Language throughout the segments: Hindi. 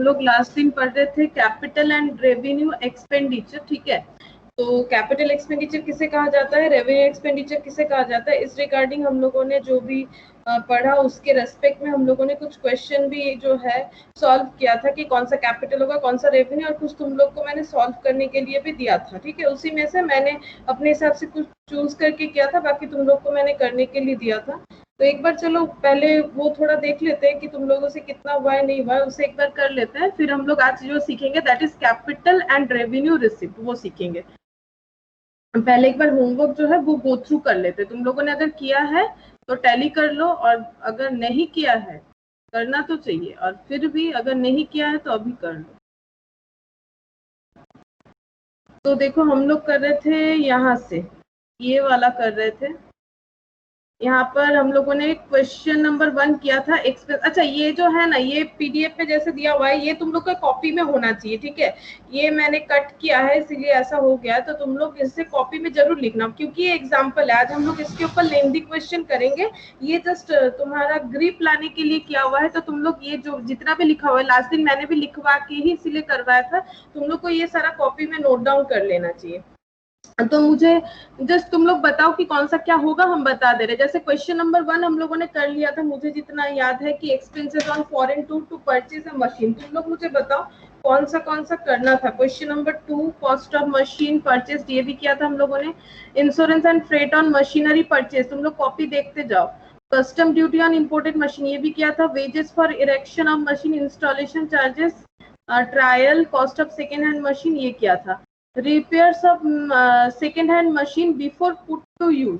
लोग लास्ट दिन पढ़ रहे थे कैपिटल एंड रेवेन्यू एक्सपेंडिचर, ठीक है। तो कैपिटल एक्सपेंडिचर किसे कहा जाता है, रेवेन्यू एक्सपेंडिचर किसे कहा जाता है, इस रिगार्डिंग हम लोगों ने जो भी पढ़ा उसके रेस्पेक्ट में हम लोगों ने कुछ क्वेश्चन भी जो है सॉल्व किया था कि कौन सा कैपिटल होगा कौन सा रेवेन्यू, और कुछ तुम लोग को मैंने सॉल्व करने के लिए भी दिया था, ठीक है। उसी में से मैंने अपने हिसाब से कुछ चूज करके किया था, बाकी तुम लोग को मैंने करने के लिए दिया था। तो एक बार चलो पहले वो थोड़ा देख लेते हैं कि तुम लोगों से कितना हुआ है नहीं हुआ है, उसे एक बार कर लेते हैं। फिर हम लोग आज जो सीखेंगे that is capital and revenue receipt, वो सीखेंगे। पहले एक बार होमवर्क जो है वो गो थ्रू कर लेते हैं। तुम लोगों ने अगर किया है तो टैली कर लो, और अगर नहीं किया है, करना तो चाहिए, और फिर भी अगर नहीं किया है तो अभी कर लो। तो देखो हम लोग कर रहे थे यहाँ से, ये वाला कर रहे थे। यहाँ पर हम लोगों ने क्वेश्चन नंबर 1 किया था एक्सप्रेस। अच्छा, ये जो है ना, ये पीडीएफ पे जैसे दिया हुआ है, ये तुम लोग का कॉपी में होना चाहिए, ठीक है। ये मैंने कट किया है इसीलिए ऐसा हो गया, तो तुम लोग इसे कॉपी में जरूर लिखना, क्योंकि ये एग्जाम्पल है। आज हम लोग इसके ऊपर लेंथी क्वेश्चन करेंगे, ये जस्ट तुम्हारा ग्रिप लाने के लिए किया हुआ है। तो तुम लोग ये जो जितना भी लिखा हुआ है, लास्ट दिन मैंने भी लिखवा के ही इसीलिए करवाया था, तुम लोग को ये सारा कॉपी में नोट डाउन कर लेना चाहिए। तो मुझे जस्ट तुम लोग बताओ कि कौन सा क्या होगा, हम बता दे रहे। जैसे क्वेश्चन नंबर 1 हम लोगों ने कर लिया था, मुझे जितना याद है कि expenses on foreign tour to purchase a machine. तुम लोग मुझे बताओ कौन सा करना था। Question number 2 cost of machine purchase, ये भी किया था हम लोगों ने। Insurance and freight on machinery purchase, तुम लोग कॉपी देखते जाओ। Custom duty on imported machine, ये भी किया था। Wages for erection of machine, installation charges, trial, cost of second hand machine, ये किया था। Repairs of second hand machine before put to use,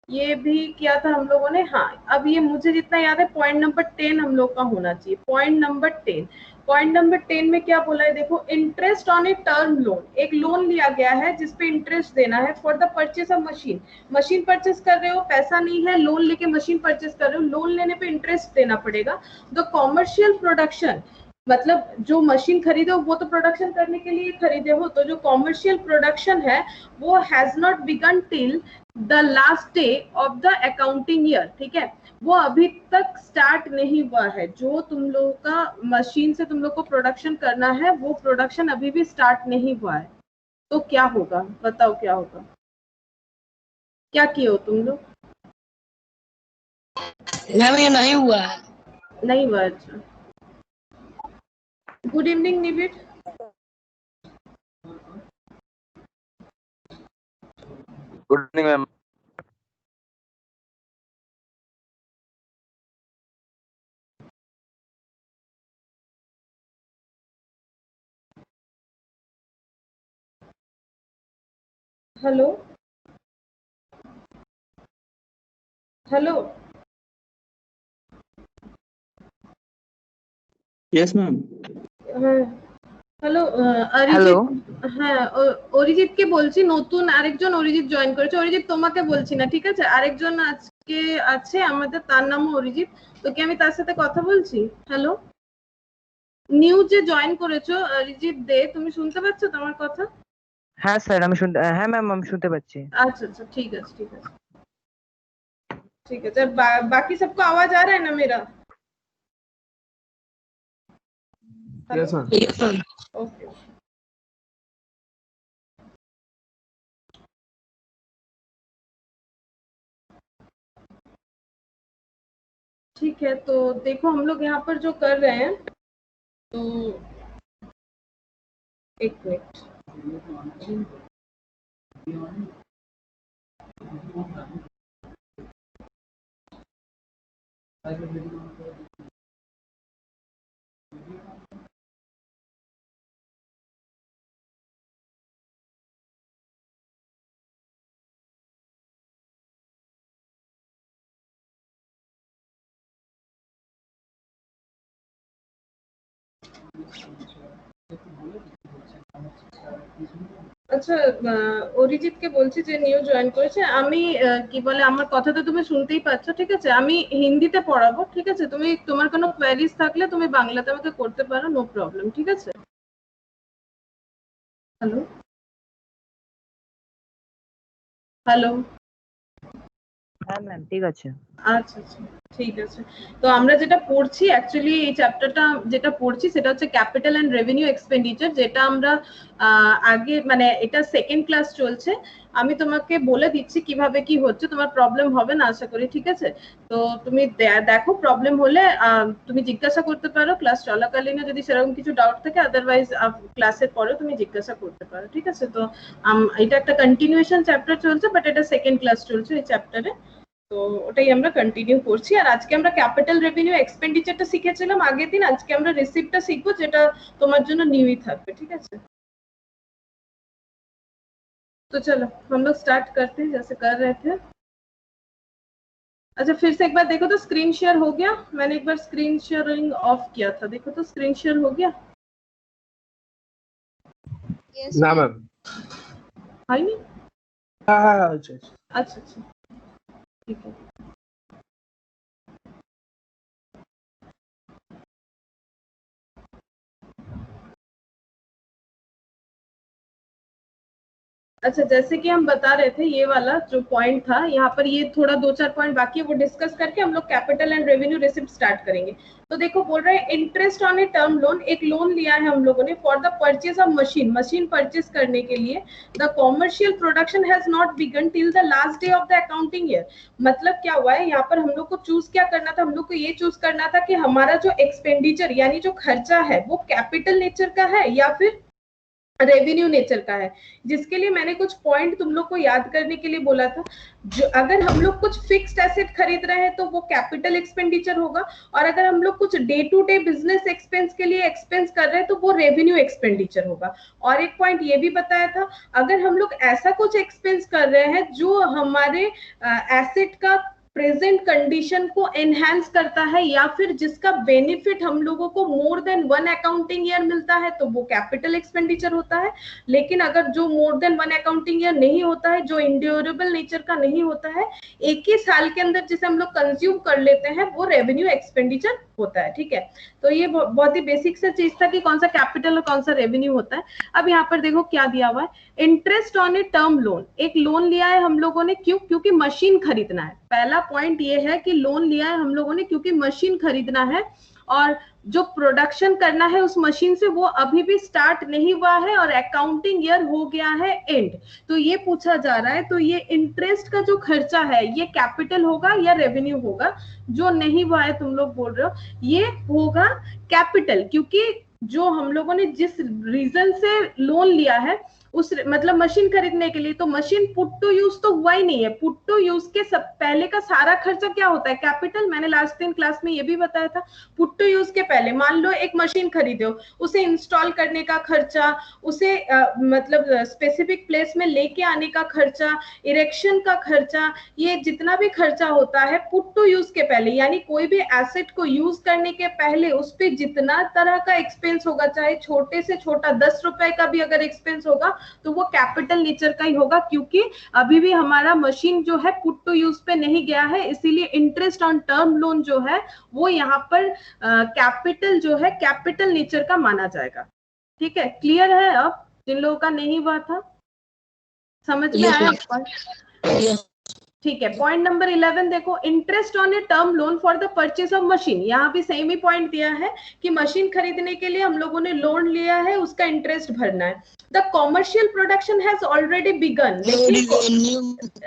ये भी किया था हम लोगों ने। हाँ, अब ये मुझे जितना याद है पॉइंट नंबर 10 हम लोग का होना चाहिए। पॉइंट नंबर 10, पॉइंट नंबर 10 में क्या बोला है देखो, interest on a term loan, एक लोन लिया गया है जिसपे इंटरेस्ट देना है for the purchase of machine. Machine purchase कर रहे हो, पैसा नहीं है, लोन लेके मशीन परचेस कर रहे हो, लोन लेने पे इंटरेस्ट देना पड़ेगा। द कॉमर्शियल प्रोडक्शन, मतलब जो मशीन खरीदे हो वो तो प्रोडक्शन करने के लिए खरीदे हो, तो जो कॉमर्शियल प्रोडक्शन है वो has not begun till the last day of the accounting year, ठीक है। वो अभी तक स्टार्ट नहीं हुआ है। जो तुम लोगों का मशीन से तुम लोग को प्रोडक्शन करना है, वो प्रोडक्शन अभी भी स्टार्ट नहीं हुआ है। तो क्या होगा, बताओ क्या होगा, क्या किए हो तुम लोग? ये नहीं हुआ है। नहीं हुआ, अच्छा। Good evening Nibit. Good evening ma'am. Hello hello. Yes ma'am. Hello Arijit, হ্যাঁ অরিজিৎকে বলছি, নতুন আরেকজন অরিজিৎ জয়েন করেছে। অরিজিৎ তোমাকে বলছি না, ঠিক আছে, আরেকজন আজকে আছে আমাদের, তার নামও অরিজিৎ। তো কি আমি তার সাথে কথা বলছি? হ্যালো, নিউ যে জয়েন করেছো অরিজিৎ দে, তুমি শুনতে পাচ্ছ তো আমার কথা? হ্যাঁ স্যার আমি শুনতে, হ্যাঁ ম্যাম আমি শুনতে পাচ্ছি। अच्छा अच्छा, ठीक है ठीक है ठीक है। बाकी सबको आवाज आ रहा है ना मेरा? Yes ma'am. ओके। ठीक है, तो देखो हम लोग यहाँ पर जो कर रहे हैं, तो एक मिनट, আচ্ছা অরিজিৎকে বলছি যে নিউ জয়েন করেছে। আমি কি বলে, আমার কথা তো তুমি শুনতেই পাচ্ছ, ঠিক আছে। আমি হিন্দিতে পড়াবো, ঠিক আছে। তুমি তোমার কোনো কোয়েরিজ থাকলে তুমি বাংলাতে আমাকে করতে পারো, নো প্রবলেম, ঠিক আছে। হ্যালো হ্যালো হ্যাঁ ম্যাম ঠিক আছে। আচ্ছা আচ্ছা ঠিক আছে। তো আমরা যেটা পড়ছি অ্যাকচুয়ালি এই চ্যাপ্টারটা যেটা পড়ছি সেটা হচ্ছে ক্যাপিটাল এন্ড রেভিনিউ এক্সপেন্ডিচার, যেটা আমরা আগে মানে এটা সেকেন্ড ক্লাস চলছে। আমি তোমাকে বলে দিচ্ছি কিভাবে কি হচ্ছে, তোমার প্রবলেম হবে না আশা করি, ঠিক আছে? তো তুমি দেখো, প্রবলেম হলে তুমি জিজ্ঞাসা করতে পারো ক্লাস চলাকালীন, যদি সেরকম কিছু ডাউট থাকে, আদারওয়াইজ ক্লাসের পরে তুমি জিজ্ঞাসা করতে পারো, ঠিক আছে? তো এটা একটা কন্টিনিউয়েশন চ্যাপ্টার চলছে, বাট এটা সেকেন্ড ক্লাস চলছে এই চ্যাপ্টারে, তো ওটাই আমরা কন্টিনিউ করছি। আর আজকে আমরা ক্যাপিটাল রেভিনিউ এক্সপেন্ডিচারটা শিখেছিলাম আগের দিন, আজকে আমরা রিসিপ্টটা শিখবো, যেটা তোমার জন্য নিউই থাকবে, ঠিক আছে? तो चलो हम लोग स्टार्ट करते हैं जैसे कर रहे थे। अच्छा फिर से एक बार देखो तो स्क्रीन शेयर हो गया? मैंने एक बार स्क्रीन शेयरिंग ऑफ किया था, देखो तो स्क्रीन शेयर हो गया? ना मैम। है नहीं? अच्छा अच्छा अच्छा ठीक है। अच्छा जैसे कि हम बता रहे थे, ये वाला जो पॉइंट था यहाँ पर, ये थोड़ा 2-4 पॉइंट बाकी है, वो डिस्कस करके हम लोग capital and revenue receipt start करेंगे। तो देखो बोल रहे हैं interest on a term loan, एक लोन लिया है हम लोगों ने for the purchase of machine, machine purchase करने के लिए। The commercial production has not begun till the last day of the accounting year. मतलब क्या हुआ है यहाँ पर, हम लोग को चूज क्या करना था, हम लोग को ये चूज करना था कि हमारा जो एक्सपेंडिचर यानी जो खर्चा है वो कैपिटल नेचर का है या फिर रेवेन्यू नेचर का है, जिसके लिए मैंने कुछ पॉइंट तुम लोग को याद करने के लिए बोला था। जो अगर हम लोग कुछ फिक्स्ड एसेट खरीद रहे हैं तो वो कैपिटल एक्सपेंडिचर होगा, और अगर हम लोग कुछ day to day business expense के लिए एक्सपेंस कर रहे हैं तो वो रेवेन्यू एक्सपेंडिचर होगा। और एक पॉइंट ये भी बताया था, अगर हम लोग ऐसा कुछ एक्सपेंस कर रहे हैं जो हमारे एसेट का प्रेजेंट कंडीशन को एनहांस करता है या फिर जिसका बेनिफिट हम लोगों को मोर देन 1 अकाउंटिंग ईयर मिलता है, तो वो कैपिटल एक्सपेंडिचर होता है। लेकिन अगर जो मोर देन 1 अकाउंटिंग ईयर नहीं होता है, जो इंड्योरेबल नेचर का नहीं होता है, एक ही साल के अंदर जिसे हम लोग कंज्यूम कर लेते हैं, वो रेवेन्यू एक्सपेंडिचर होता है, ठीक है? तो ये बहुत ही बेसिक सा चीज था कि कौन सा कैपिटल और कौन सा रेवेन्यू होता है। अब यहाँ पर देखो क्या दिया हुआ है, interest on a term loan, एक लोन लिया है हम लोगों ने, क्यों? क्योंकि मशीन खरीदना है। पहला पॉइंट ये है कि लोन लिया है हम लोगों ने क्योंकि मशीन खरीदना है, और जो प्रोडक्शन करना है उस मशीन से वो अभी भी स्टार्ट नहीं हुआ है और अकाउंटिंग ईयर हो गया है एंड। तो ये पूछा जा रहा है, तो ये इंटरेस्ट का जो खर्चा है ये कैपिटल होगा या रेवेन्यू होगा? जो नहीं हुआ है तुम लोग बोल रहे हो, ये होगा कैपिटल, क्योंकि जो हम लोगों ने जिस रीजन से लोन लिया है उस मतलब मशीन खरीदने के लिए, तो मशीन पुट टू यूज तो हुआ ही नहीं है। पुट टू यूज के सब पहले का सारा खर्चा क्या होता है? कैपिटल। मैंने लास्ट दिन क्लास में ये भी बताया था, पुट टू यूज के पहले मान लो एक मशीन खरीदे हो, उसे इंस्टॉल करने का खर्चा, उसे मतलब स्पेसिफिक प्लेस में लेके आने का खर्चा, इरेक्शन का खर्चा, ये जितना भी खर्चा होता है पुट टू यूज के पहले, यानी कोई भी एसेट को यूज करने के पहले उस पर जितना तरह का एक्सपेंस होगा, चाहे छोटे से छोटा 10 रुपए का भी अगर एक्सपेंस होगा तो वो कैपिटल नेचर का ही होगा, क्योंकि अभी भी हमारा मशीन जो है पुट टू यूज पे नहीं गया है। इसीलिए इंटरेस्ट ऑन टर्म लोन जो है वो यहाँ पर कैपिटल जो है कैपिटल नेचर का माना जाएगा। ठीक है, क्लियर है? अब जिन लोगों का नहीं हुआ था समझ में आया? ठीक है, पॉइंट नंबर 11 देखो, interest on a term loan for the purchase of machine. यहाँ भी सेम ही पॉइंट दिया है कि मशीन खरीदने के लिए हम लोगों ने लोन लिया है, उसका इंटरेस्ट भरना है। The commercial production has already begun,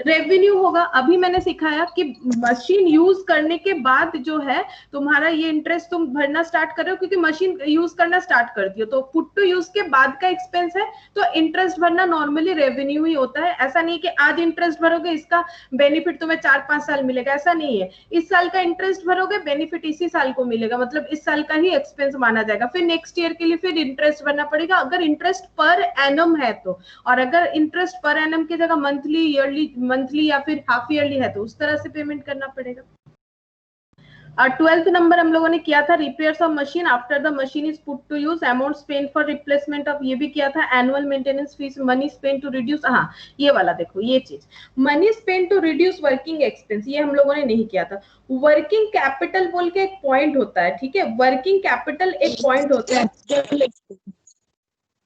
revenue होगा। अभी मैंने सिखाया कि मशीन यूज करने के बाद जो है तुम्हारा ये इंटरेस्ट तुम भरना स्टार्ट कर रहे हो, क्योंकि मशीन यूज करना स्टार्ट कर दियो, तो पुट टू यूज के बाद का एक्सपेंस है, तो इंटरेस्ट भरना नॉर्मली रेवेन्यू ही होता है। ऐसा नहीं कि आज इंटरेस्ट भरोगे इसका बेनिफिट तुम्हें 4-5 साल मिलेगा, ऐसा नहीं है। इस साल का इंटरेस्ट भरोगे बेनिफिट इसी साल को मिलेगा, मतलब इस साल का ही एक्सपेंस माना जाएगा। फिर नेक्स्ट ईयर के लिए फिर इंटरेस्ट भरना पड़ेगा अगर इंटरेस्ट पर एनम है तो, और अगर इंटरेस्ट पर एनम की जगह मंथली, ईयरली, मंथली या फिर हाफ ईयरली है तो उस तरह से पेमेंट करना पड़ेगा। 12th नंबर हम लोगों ने किया था, repairs of machine after the machine is put to use, amount spend for replacement of, ये भी किया था। Annual maintenance fees, money spend to reduce, हाँ ये वाला देखो, ये चीज money spend to reduce working expense, ये हम लोगों ने नहीं किया था। वर्किंग कैपिटल बोल के एक पॉइंट होता है, ठीक है, वर्किंग कैपिटल एक पॉइंट होता है।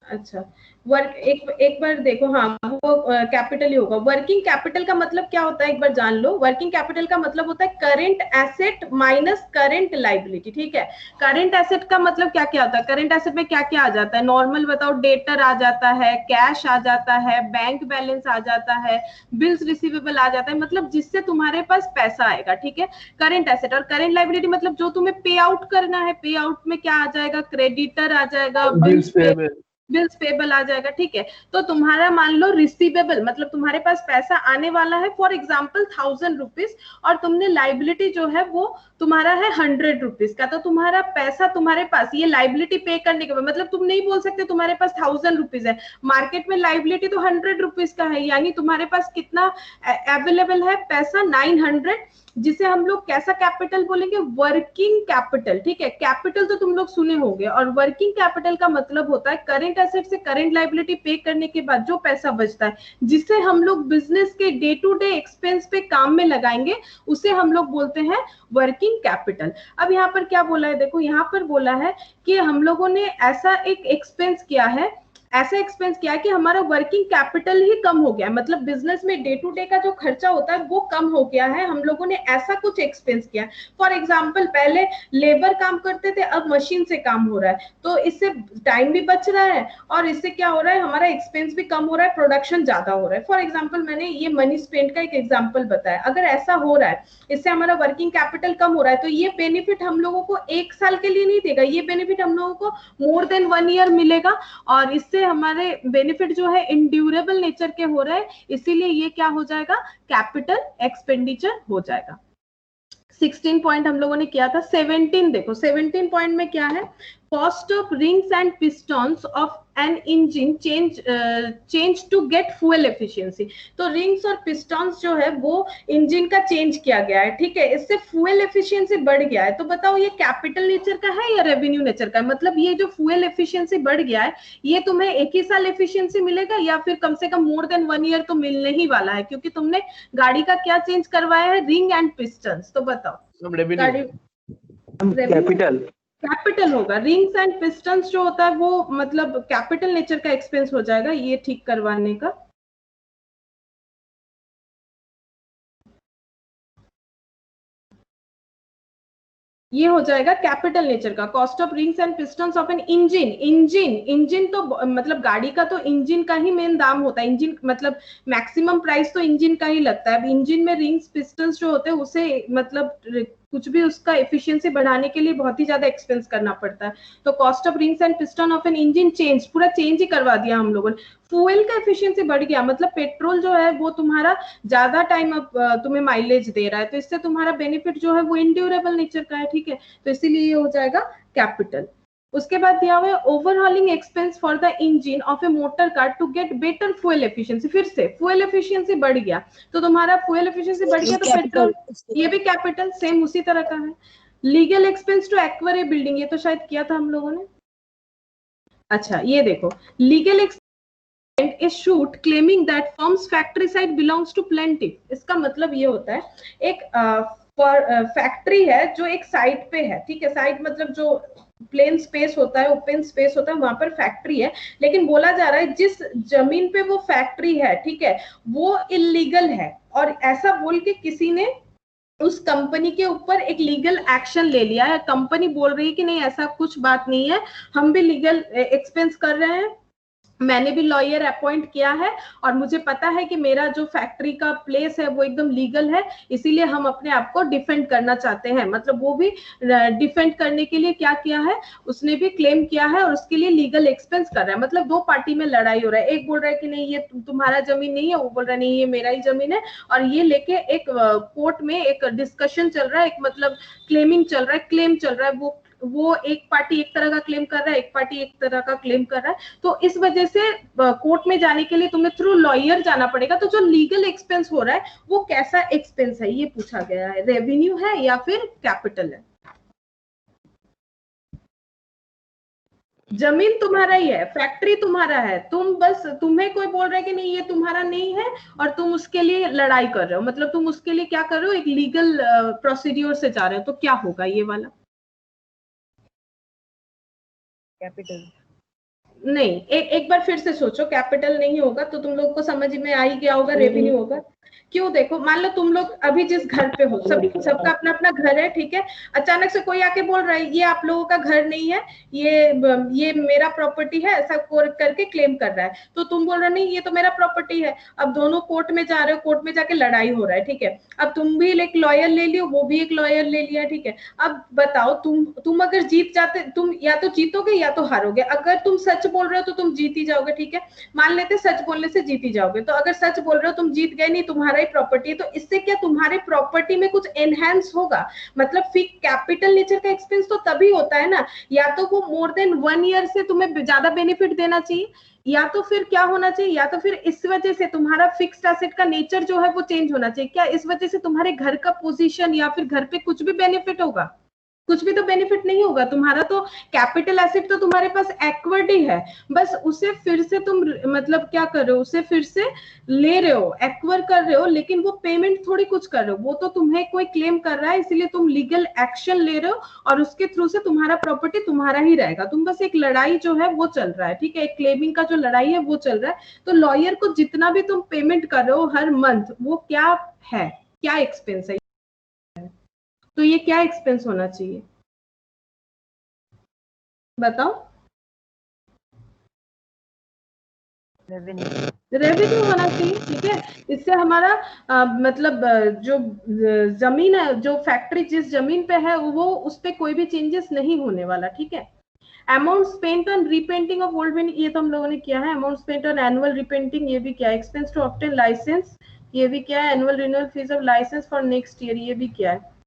अच्छा, वर्क एक बार देखो, हाँ वो कैपिटल ही होगा। वर्किंग कैपिटल का मतलब क्या होता है एक बार जान लो। वर्किंग कैपिटल का मतलब होता है current asset minus current liability, ठीक है। करंट एसेट का मतलब क्या क्या होता है, करंट एसेट में क्या क्या आ जाता है, नॉर्मल बताओ, डेटर आ जाता है, कैश आ जाता है, बैंक बैलेंस आ जाता है, बिल्स रिसीवेबल आ जाता है, मतलब जिससे तुम्हारे पास पैसा आएगा, ठीक है, करंट एसेट। और करंट लाइबिलिटी मतलब जो तुम्हें पे आउट करना है, पे आउट में क्या आ जाएगा, क्रेडिटर आ जाएगा, बिल्स पेबल, बिल्स पेबल आ जाएगा, ठीक है। तो तुम्हारा मान लो रिसीवेबल मतलब तुम्हारे पास पैसा आने वाला है, फॉर एग्जाम्पल 1000 रुपीज, और तुमने लाइबिलिटी जो है वो तुम्हारा है 100 रुपीज का, तो तुम्हारा पैसा तुम्हारे पास, ये लाइबिलिटी पे करने के बाद, मतलब तुम नहीं बोल सकते तुम्हारे पास 1000 रुपीज है, मार्केट में लाइबिलिटी तो 100 रुपीज का है, यानी तुम्हारे पास कितना अवेलेबल है पैसा, 900, जिसे हम लोग कैसा कैपिटल बोलेंगे, वर्किंग कैपिटल, ठीक है। कैपिटल तो तुम लोग सुने होंगे, और वर्किंग कैपिटल का मतलब होता है करंट एसेट से करंट लाइबिलिटी पे करने के बाद जो पैसा बचता है, जिसे हम लोग बिजनेस के डे टू डे एक्सपेंस पे काम में लगाएंगे, उसे हम लोग बोलते हैं वर्किंग कैपिटल। अब यहाँ पर क्या बोला है, देखो यहाँ पर बोला है कि हम लोगों ने ऐसा एक एक्सपेंस किया है, ऐसा एक्सपेंस किया है कि हमारा वर्किंग कैपिटल ही कम हो गया है, मतलब बिजनेस में डे टू डे का जो खर्चा होता है वो कम हो गया है, हम लोगों ने ऐसा कुछ एक्सपेंस किया है। फॉर एग्जाम्पल पहले लेबर काम करते थे, अब मशीन से काम हो रहा है, तो इससे टाइम भी बच रहा है, और इससे क्या हो रहा है, हमारा एक्सपेंस भी कम हो रहा है, प्रोडक्शन ज्यादा हो रहा है। फॉर एग्जाम्पल मैंने ये मनी स्पेंड का एक एग्जाम्पल बताया, अगर ऐसा हो रहा है, इससे हमारा वर्किंग कैपिटल कम हो रहा है, तो ये बेनिफिट हम लोगों को एक साल के लिए नहीं देगा, ये बेनिफिट हम लोगों को मोर देन 1 ईयर मिलेगा, और इससे हमारे बेनिफिट जो है इंड्यूरेबल नेचर के हो रहे हैं, इसीलिए ये क्या हो जाएगा, कैपिटल एक्सपेंडिचर हो जाएगा। 16 पॉइंट हम लोगों ने किया था। 17 देखो, 17 पॉइंट में क्या है, cost of rings and pistons of an engine change to get fuel efficiency. तो रिंग्स और पिस्टन्स जो है वो इंजन का चेंज किया गया है, ठीक है, इससे फ्यूल एफिशिएंसी बढ़ गया है। तो बताओ ये कैपिटल नेचर का है या रेवेन्यू नेचर का है, मतलब ये जो फ्यूल एफिशिएंसी बढ़ गया है, ये तुम्हें एक ही साल एफिशिएंसी मिलेगा या फिर कम से कम मोर देन 1 ईयर तो मिलने ही वाला है, क्योंकि तुमने गाड़ी का क्या चेंज करवाया है, रिंग एंड पिस्टन्स। तो बताओ, गाड़ी कैपिटल कैपिटल होगा, रिंग्स एंड पिस्टन्स जो होता है वो मतलब कैपिटल नेचर का एक्सपेंस हो जाएगा, ये ठीक करवाने का। ये हो जाएगा कैपिटल नेचर का। Cost of rings and pistons of an engine, engine तो मतलब गाड़ी का तो इंजन का ही मेन दाम होता है, इंजन मतलब मैक्सिमम प्राइस तो इंजन का ही लगता है। अब इंजन में रिंग्स पिस्टन्स जो होते हैं उसे मतलब कुछ भी उसका एफिशिएंसी बढ़ाने के लिए बहुत ही ज्यादा एक्सपेंस करना पड़ता है। तो cost of rings and piston of an engine change, पूरा चेंज ही करवा दिया हम लोगों ने। फ्यूल का एफिशिएंसी बढ़ गया, मतलब पेट्रोल जो है वो तुम्हारा ज्यादा टाइम अब तुम्हें माइलेज दे रहा है, तो इससे तुम्हारा बेनिफिट जो है वो इंड्यूरेबल नेचर का है, ठीक है, तो इसीलिए ये हो जाएगा कैपिटल। उसके बाद दिया हुआ है overhauling expense for the engine of a motor car to get better fuel efficiency. फिर से फ्यूल एफिशिएंसी बढ़ गया, तो तुम्हारा फ्यूल एफिशिएंसी बढ़ गया तो पेट्रोल, ये भी कैपिटल सेम उसी तरह का है। Legal expense to acquire a building, ये तो शायद किया था हम लोगों ने। अच्छा ये देखो, legal expense is suit claiming that firm's factory site belongs to plaintiff. इसका मतलब ये होता है, एक फैक्ट्री है जो एक साइट पे है, ठीक है, साइट मतलब जो प्लेन स्पेस होता है, ओपन स्पेस होता है, वहां पर फैक्ट्री है, लेकिन बोला जा रहा है जिस जमीन पे वो फैक्ट्री है, ठीक है, वो इलीगल है, और ऐसा बोल के किसी ने उस कंपनी के ऊपर एक लीगल एक्शन ले लिया है। कंपनी बोल रही है कि नहीं ऐसा कुछ बात नहीं है, हम भी लीगल एक्सपेंस कर रहे हैं, मैंने भी लॉयर अपॉइंट किया है, और मुझे पता है कि मेरा जो फैक्ट्री का प्लेस है वो एकदम लीगल है, इसीलिए हम अपने आप को डिफेंड करना चाहते हैं। मतलब वो भी डिफेंड करने के लिए क्या किया है, उसने भी क्लेम किया है और उसके लिए लीगल एक्सपेंस कर रहा है। मतलब दो पार्टी में लड़ाई हो रहा है, एक बोल रहा है कि नहीं ये तुम्हारा जमीन नहीं है, वो बोल रहा है नहीं ये मेरा ही जमीन है, और ये लेके एक कोर्ट में एक डिस्कशन चल रहा है, एक मतलब क्लेमिंग चल रहा है, क्लेम चल रहा है। वो एक पार्टी एक तरह का क्लेम कर रहा है, एक पार्टी एक तरह का क्लेम कर रहा है, तो इस वजह से कोर्ट में जाने के लिए तुम्हें थ्रू लॉयर जाना पड़ेगा। तो जो लीगल एक्सपेंस हो रहा है वो कैसा एक्सपेंस है, ये पूछा गया है, रेवेन्यू है या फिर कैपिटल है। जमीन तुम्हारा ही है, फैक्ट्री तुम्हारा है, तुम बस, तुम्हें कोई बोल रहा है कि नहीं ये तुम्हारा नहीं है, और तुम उसके लिए लड़ाई कर रहे हो, मतलब तुम उसके लिए क्या कर रहे हो, एक लीगल प्रोसीड्योर से जा रहे हो, तो क्या होगा ये वाला, कैपिटल। नहीं, एक बार फिर से सोचो, कैपिटल नहीं होगा तो तुम लोग को समझ में आ ही गया होगा, रेवेन्यू होगा। क्यों? देखो, मान लो तुम लोग अभी जिस घर पे हो, सबका अपना अपना घर है, ठीक है। अचानक से कोई आके बोल रहा है ये आप लोगों का घर नहीं है, ये मेरा प्रॉपर्टी है, ऐसा करके क्लेम कर रहा है। तो तुम बोल रहे नहीं ये तो मेरा प्रॉपर्टी है। अब दोनों कोर्ट में जा रहे हो, कोर्ट में जाके लड़ाई हो रहा है, ठीक है। अब तुम भी एक लॉयर ले लियो, वो भी एक लॉयर ले लिया, ठीक है। अब बताओ, तुम अगर जीत जाते, तुम या तो जीतोगे या तो हारोगे। अगर तुम सच बोल रहे हो तो तुम जीत ही जाओगे, ठीक है। मान लेते सच बोलने से जीत ही जाओगे, तो अगर सच बोल रहे हो तुम जीत गए, नहीं तुम्हारा ही प्रॉपर्टी है, तो इससे क्या तुम्हारे प्रॉपर्टी में कुछ एनहांस होगा? मतलब फिक्स कैपिटल नेचर का एक्सपेंस तो तभी होता है ना, या तो वो मोर देन 1 ईयर से तुम्हें ज्यादा बेनिफिट देना चाहिए, या तो फिर क्या होना चाहिए, या तो फिर इस वजह से तुम्हारा फिक्स्ड एसेट का नेचर जो है वो चेंज होना चाहिए। क्या इस वजह से तुम्हारे घर का पोजीशन या फिर घर पे कुछ भी बेनिफिट होगा? कुछ भी तो बेनिफिट नहीं होगा। तुम्हारा तो कैपिटल एसेट तो तुम्हारे पास एक्वर्ड ही है, बस उसे फिर से तुम मतलब क्या कर रहे हो, उसे फिर से ले रहे हो, एक्वर कर रहे हो, लेकिन वो पेमेंट थोड़ी कुछ कर रहे हो, वो तो तुम्हें कोई क्लेम कर रहा है, इसलिए तुम लीगल एक्शन ले रहे हो और उसके थ्रू से तुम्हारा प्रॉपर्टी तुम्हारा ही रहेगा। तुम बस एक लड़ाई जो है वो चल रहा है, ठीक है, एक क्लेमिंग का जो लड़ाई है वो चल रहा है। तो लॉयर को जितना भी तुम पेमेंट कर रहे हो हर मंथ, वो क्या है, क्या एक्सपेंस है? तो ये क्या एक्सपेंस होना चाहिए बताओ? रेवेन्यू होना चाहिए, ठीक है। इससे हमारा मतलब जो जमीन है, जो फैक्ट्री जिस जमीन पे है, वो उस पे कोई भी चेंजेस नहीं होने वाला, ठीक है। Amount spent on repainting of old building, ये तो हम लोगों ने किया है। Amount spent on annual repainting, ये भी क्या है। एक्सपेंस टू ऑब्टेन लाइसेंस, ये भी क्या है। Annual renewal fee of licence for next year, ये भी क्या है।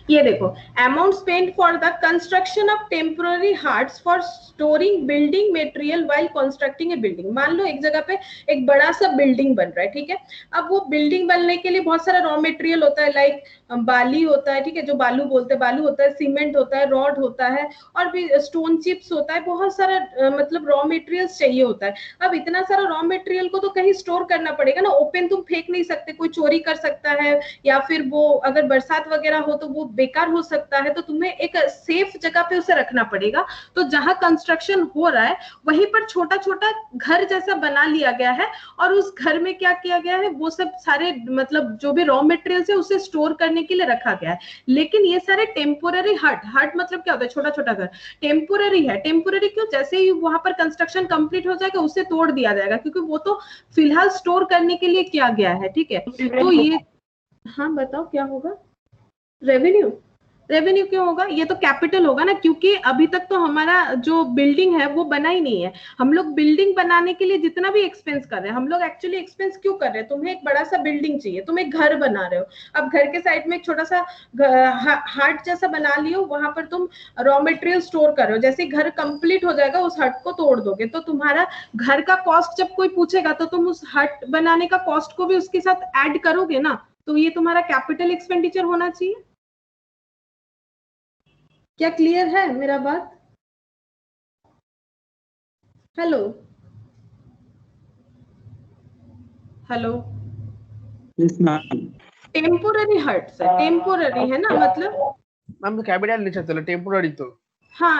ये देखो, amount spend for the construction of temporary huts for storing building material while constructing a building. मान लो एक जगह पे एक बड़ा सा बिल्डिंग बन रहा है, ठीक है। अब वो बिल्डिंग बनने के लिए बहुत सारा रॉ मटेरियल होता है, लाइक बाली होता है, ठीक है, जो बालू बोलते हैं, बालू होता है, सीमेंट होता है, रॉड होता है, और भी स्टोन चिप्स होता है, बहुत सारा मतलब रॉ मटेरियल्स चाहिए होता है। अब इतना सारा रॉ मटेरियल को तो कहीं स्टोर करना पड़ेगा ना, ओपन तुम फेंक नहीं सकते, कोई चोरी कर सकता है, या फिर वो अगर बरसात वगैरह हो तो वो बेकार हो सकता है। तो तुम्हें एक सेफ जगह पे उसे रखना पड़ेगा। तो जहां कंस्ट्रक्शन हो रहा है वहीं पर छोटा छोटा घर जैसा बना लिया गया है, और उस घर में क्या किया गया है, वो सब सारे मतलब जो भी रॉ मटेरियल्स है उसे स्टोर करने के लिए रखा गया है। लेकिन ये सारे टेम्पोररी हट, हट मतलब क्या होता है, छोटा छोटा घर, टेम्पोररी है। टेम्पोररी क्यों? जैसे ही वहां पर कंस्ट्रक्शन कंप्लीट हो जाएगा उसे तोड़ दिया जाएगा, क्योंकि वो तो फिलहाल स्टोर करने के लिए किया गया है, ठीक है। तो ये, हाँ बताओ क्या होगा। रेवेन्यू, रेवेन्यू क्यों होगा? ये तो कैपिटल होगा ना, क्योंकि अभी तक तो हमारा जो बिल्डिंग है वो बना ही नहीं है। हम लोग बिल्डिंग बनाने के लिए जितना भी एक्सपेंस कर रहे हैं, हम लोग एक्चुअली एक्सपेंस क्यों कर रहे हैं? तुम्हें एक बड़ा सा बिल्डिंग चाहिए, तुम एक घर बना रहे हो, अब घर के साइड में एक छोटा सा हट जैसा बना लियो, वहां पर तुम रॉ मटेरियल स्टोर कर रहे हो। जैसे घर कंप्लीट हो जाएगा उस हट को तोड़ दोगे, तो तुम्हारा घर का कॉस्ट जब कोई पूछेगा तो तुम उस हट बनाने का कॉस्ट को भी उसके साथ ऐड करोगे ना। तो ये तुम्हारा कैपिटल एक्सपेंडिचर होना चाहिए। क्या क्लियर है मेरा बात? Hello, hello. टेम्पोररी हट्स है, टेम्पोररी है ना, मतलब मैम तो कैपिटल नेचर चलो टेम्पोरारी तो हाँ,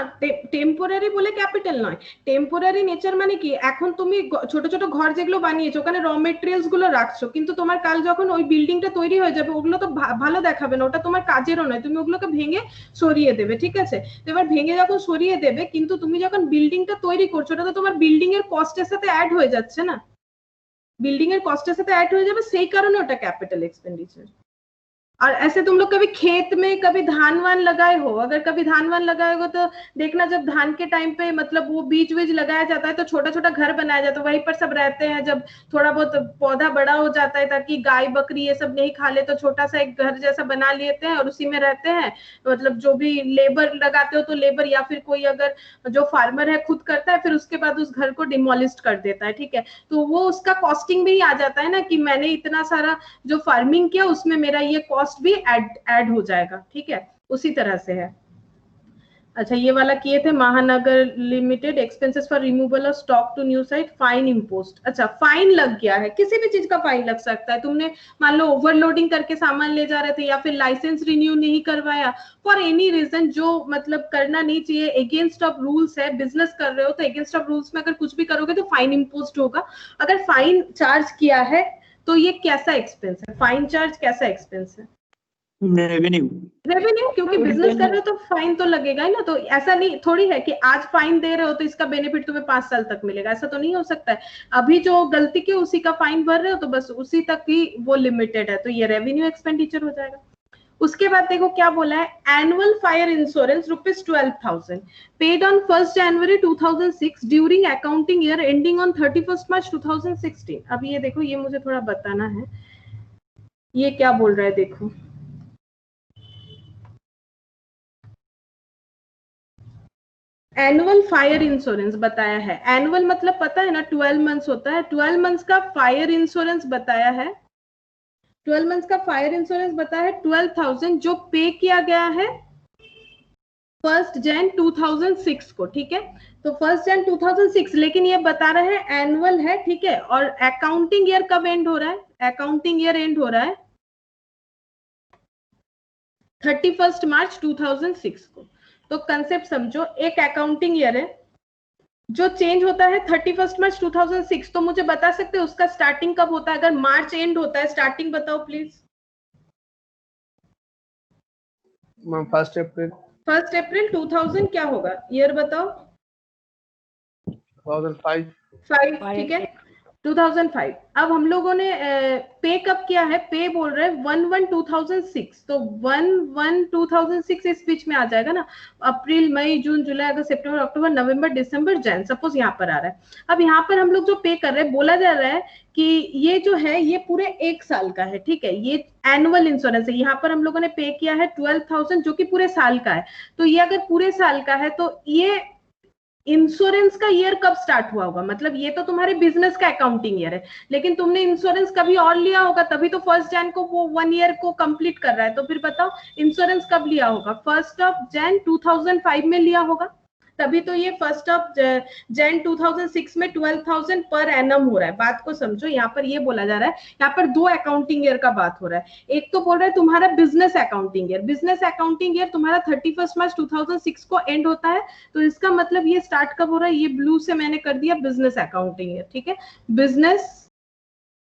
টেম্পোরারি বলে ক্যাপিটাল নয়। টেম্পোরারি নেচার মানে কি, এখন তুমি ছোট ছোট ঘর যেগুলো বানিয়েছো ওখানে র মেটেরিয়ালস গুলো রাখছো, কিন্তু তোমার কাল যখন ওই বিল্ডিংটা তৈরি হয়ে যাবে ওগুলো তো ভালো দেখাবে না, ওটা তোমার কাজেরও নয়, তুমি ওগুলোকে ভেঙে সরিয়ে দেবে, ঠিক আছে। তো এবার ভেঙে যখন সরিয়ে দেবে, কিন্তু তুমি যখন বিল্ডিংটা তৈরি করছো ওটা তো তোমার বিল্ডিং এর কস্টের সাথে অ্যাড হয়ে যাচ্ছে না, বিল্ডিং এর কস্টের সাথে অ্যাড হয়ে যাবে, সেই কারণে ওটা ক্যাপিটাল এক্সপেন্ডিচার। और ऐसे तुम लोग कभी खेत में कभी धान वान लगाए हो? अगर कभी धान वान लगाए हो तो देखना, जब धान के टाइम पे मतलब वो बीज वीज लगाया जाता है तो छोटा छोटा घर बनाया जाता है, वहीं पर सब रहते हैं। जब थोड़ा बहुत पौधा बड़ा हो जाता है ताकि गाय बकरी ये सब नहीं खा ले, तो छोटा सा एक घर जैसा बना लेते हैं और उसी में रहते हैं। मतलब जो भी लेबर लगाते हो तो लेबर, या फिर कोई अगर जो फार्मर है खुद करता है, फिर उसके बाद उस घर को डिमोलिस्ट कर देता है, ठीक है। तो वो उसका कॉस्टिंग भी आ जाता है ना, कि मैंने इतना सारा जो फार्मिंग किया उसमें मेरा ये कॉस्ट भी ऐड हो जाएगा, ठीक है। उसी तरह से है। अच्छा ये वाला किए थे, Mahanagar limited expenses for removal of stock to new site, fine imposed. अच्छा फाइन लग गया है, किसी भी चीज का फाइन लग सकता है। तुमने मान लो ओवरलोडिंग करके सामान ले जा रहे थे, या फिर लाइसेंस रिन्यू नहीं करवाया फॉर एनी रीजन, जो मतलब करना नहीं चाहिए, अगेंस्ट ऑफ रूल्स है, बिजनेस कर रहे हो तो अगेंस्ट ऑफ रूल्स में अगर कुछ भी करोगे तो फाइन इम्पोस्ट होगा। अगर फाइन चार्ज किया है तो ये कैसा एक्सपेंस है, फाइन चार्ज कैसा एक्सपेंस है? रेवेन्यू। रेवेन्यू, क्योंकि बिजनेस कर रहे हो तो फाइन तो लगेगा ही ना। तो ऐसा नहीं थोड़ी है कि आज फाइन दे रहे हो तो इसका बेनिफिट तुम्हें 5 साल तक मिलेगा, ऐसा तो नहीं हो सकता है। अभी जो गलती की उसी का फाइन भर रहे हो तो बस उसी तक ही वो लिमिटेड है, तो ये रेवेन्यू एक्सपेंडिचर हो जाएगा। उसके बाद देखो क्या बोला है, annual fire insurance ₹12,000 paid on 1 January 2006 during accounting year ending on 31 मार्च 2016। अब ये देखो, ये मुझे थोड़ा बताना है, ये क्या बोल रहा है देखो। एनुअल फायर इंश्योरेंस बताया है, एनुअल मतलब पता है ना 12 मंथ्स होता है, 12 मंथ्स का फायर इंश्योरेंस बताया है, 12 मंथ्स का फायर इंश्योरेंस बताया है 12,000 जो पे किया गया है 1 जनवरी 2006 को, ठीक है। तो 1 जनवरी 2006, लेकिन ये बता रहे हैं एनुअल है, ठीक है। और अकाउंटिंग ईयर कब एंड हो रहा है, अकाउंटिंग ईयर एंड हो रहा है 31 मार्च 2006 को। तो कंसेप्ट समझो, एक अकाउंटिंग ईयर है जो चेंज होता है 31 मार्च 2006, तो मुझे बता सकते हो उसका स्टार्टिंग कब होता है? अगर मार्च एंड होता है, स्टार्टिंग बताओ प्लीज। 1 अप्रैल। 1 अप्रैल 2000 क्या होगा, ईयर बताओ। 2005। 5, ठीक है 2005। अब हम लोगों ने पे कब किया है, पे बोल रहे हैं 1/1/2006, तो 1/1/2006 इस बीच में आ जाएगा ना। अप्रैल मई जून जुलाई अगस्त सितंबर अक्टूबर नवंबर दिसंबर जन, सपोज यहाँ पर आ रहा है। अब यहाँ पर हम लोग जो पे कर रहे हैं, बोला जा रहा है कि ये जो है ये पूरे 1 साल का है, ठीक है। ये एनुअल इंश्योरेंस है, यहाँ पर हम लोगों ने पे किया है 12,000 जो कि पूरे साल का है। तो ये अगर पूरे साल का है तो ये इंश्योरेंस का ईयर कब स्टार्ट हुआ होगा? मतलब ये तो तुम्हारे बिजनेस का अकाउंटिंग ईयर है, लेकिन तुमने इंश्योरेंस कभी और लिया होगा, तभी तो 1 जनवरी को वो 1 ईयर को कंप्लीट कर रहा है। तो फिर बताओ इंश्योरेंस कब लिया होगा? 1 जनवरी 2005 में लिया होगा, तभी तो ये 1 जनवरी 2006 में 12,000 पर एनम हो रहा है। बात को समझो, यहाँ पर ये बोला जा रहा है, यहाँ पर 2 अकाउंटिंग ईयर का बात हो रहा है। एक तो बोल रहा है तुम्हारा business accounting year, business accounting year तुम्हारा 31 मार्च 2006 को एंड होता है, तो इसका मतलब ये स्टार्ट कब हो रहा है, ये ब्लू से मैंने कर दिया बिजनेस अकाउंटिंग ईयर, ठीक है। बिजनेस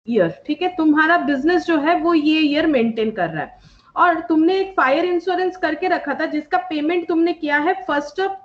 ईयर, ठीक है, तुम्हारा बिजनेस जो है वो ये ईयर मेंटेन कर रहा है। और तुमने एक फायर इंश्योरेंस करके रखा था जिसका पेमेंट तुमने किया है 1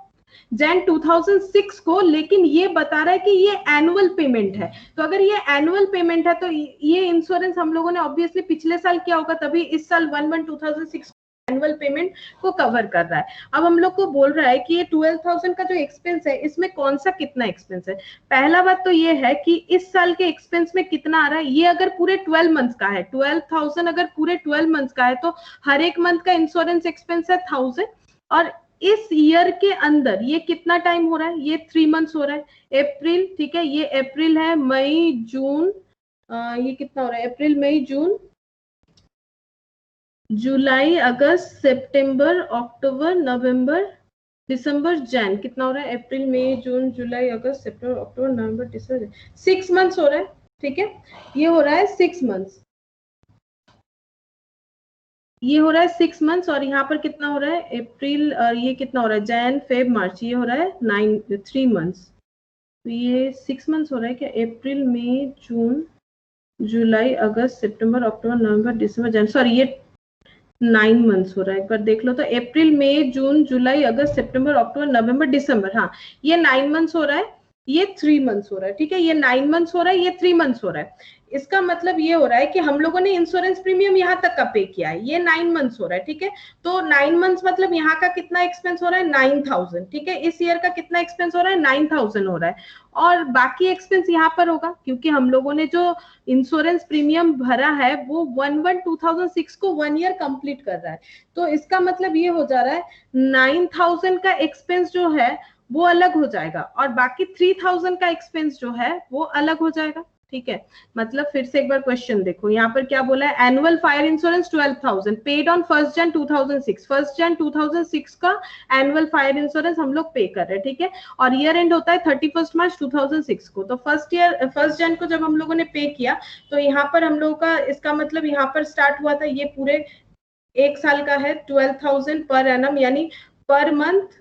जनवरी 2006 को, लेकिन ये बता रहा है कि ये एनुअल पेमेंट है। तो अगर ये एनुअल पेमेंट है तो ये इंश्योरेंस हम लोगों ने ऑब्वियसली पिछले साल किया होगा, तभी इस साल 1/1/2006 एनुअल पेमेंट को कवर कर रहा है। अब हम लोग को बोल रहा है कि ये 12,000 का जो एक्सपेंस है इसमें कौन सा कितना एक्सपेंस है। पहला बात तो ये है कि इस साल के एक्सपेंस में कितना आ रहा है, ये अगर पूरे 12 मंथ्स का है, 12,000 अगर पूरे 12 मंथ्स का है तो हर एक मंथ का इंश्योरेंस एक्सपेंस है 1000। और इस ईयर के अंदर ये कितना टाइम हो रहा है, ये 3 मंथ्स हो रहा है। अप्रैल, ठीक है, ये अप्रैल है, मई जून, ये कितना हो रहा है, अप्रैल मई जून जुलाई अगस्त सितंबर अक्टूबर नवंबर दिसंबर जन, कितना हो रहा है, अप्रैल मई जून जुलाई अगस्त सितंबर अक्टूबर नवंबर दिसंबर, 6 मंथ्स हो रहा है, ठीक है। ये हो रहा है 6 मंथ्स, ये हो रहा है 6 मंथ्स। और यहाँ पर कितना हो रहा है, अप्रैल, ये कितना हो रहा है, जैन फेब मार्च, ये हो रहा है 3 मंथ्स। तो ये 6 मंथ्स हो रहा है क्या, अप्रैल मई जून जुलाई अगस्त सितंबर अक्टूबर नवंबर दिसंबर जन, सॉरी ये 9 मंथ्स हो रहा है। एक बार देख लो तो अप्रैल मई जून जुलाई अगस्त सितंबर अक्टूबर नवंबर दिसंबर, हाँ ये 9 मंथ्स हो रहा है, ये 3 मंथ्स हो रहा है, ठीक है। ये 9 मंथ्स हो रहा है, ये 3 मंथ्स हो रहा है। इसका मतलब ये हो रहा है कि हम लोगों ने इंश्योरेंस प्रीमियम यहाँ तक का पे किया है, ये 9 मंथ्स हो रहा है, ठीक है। तो 9 मंथ्स मतलब यहाँ का कितना एक्सपेंस हो रहा है, 9,000, ठीक है। इस ईयर का कितना एक्सपेंस हो रहा है, 9,000 हो रहा है। और बाकी एक्सपेंस यहाँ पर होगा क्योंकि हम लोगों ने जो इंश्योरेंस प्रीमियम भरा है वो 1/1/2006 को 1 ईयर कंप्लीट कर रहा है। तो इसका मतलब ये हो जा रहा है 9,000 का एक्सपेंस जो है वो अलग हो जाएगा और बाकी 3,000 का एक्सपेंस जो है वो अलग हो जाएगा। ठीक है। मतलब फिर से एक बार क्वेश्चन देखो, यहाँ पर क्या बोला है, annual fire insurance 12,000 paid on 1 Jan 2006। 1 Jan 2006 का एनुअल फायर इंश्योरेंस हम लोग पे कर रहे हैं, ठीक है। और ईयर एंड होता है 31 March 2006 को। तो 1 Jan को जब हम लोगों ने पे किया तो यहाँ पर हम लोगों का, इसका मतलब यहाँ पर स्टार्ट हुआ था, ये पूरे 1 साल का है, 12,000 पर एनम, यानी पर मंथ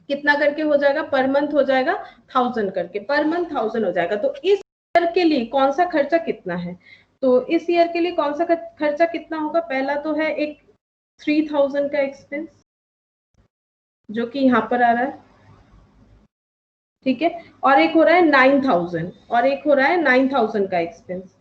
कितना करके हो जाएगा, पर मंथ हो जाएगा 1000 करके, पर मंथ 1000 हो जाएगा। तो इस ईयर के लिए कौन सा खर्चा कितना है, तो इस ईयर के लिए कौन सा खर्चा कितना होगा, पहला तो है एक 3000 का एक्सपेंस जो कि यहाँ पर आ रहा है, ठीक है। और एक हो रहा है 9000, और एक हो रहा है 9000 का एक्सपेंस।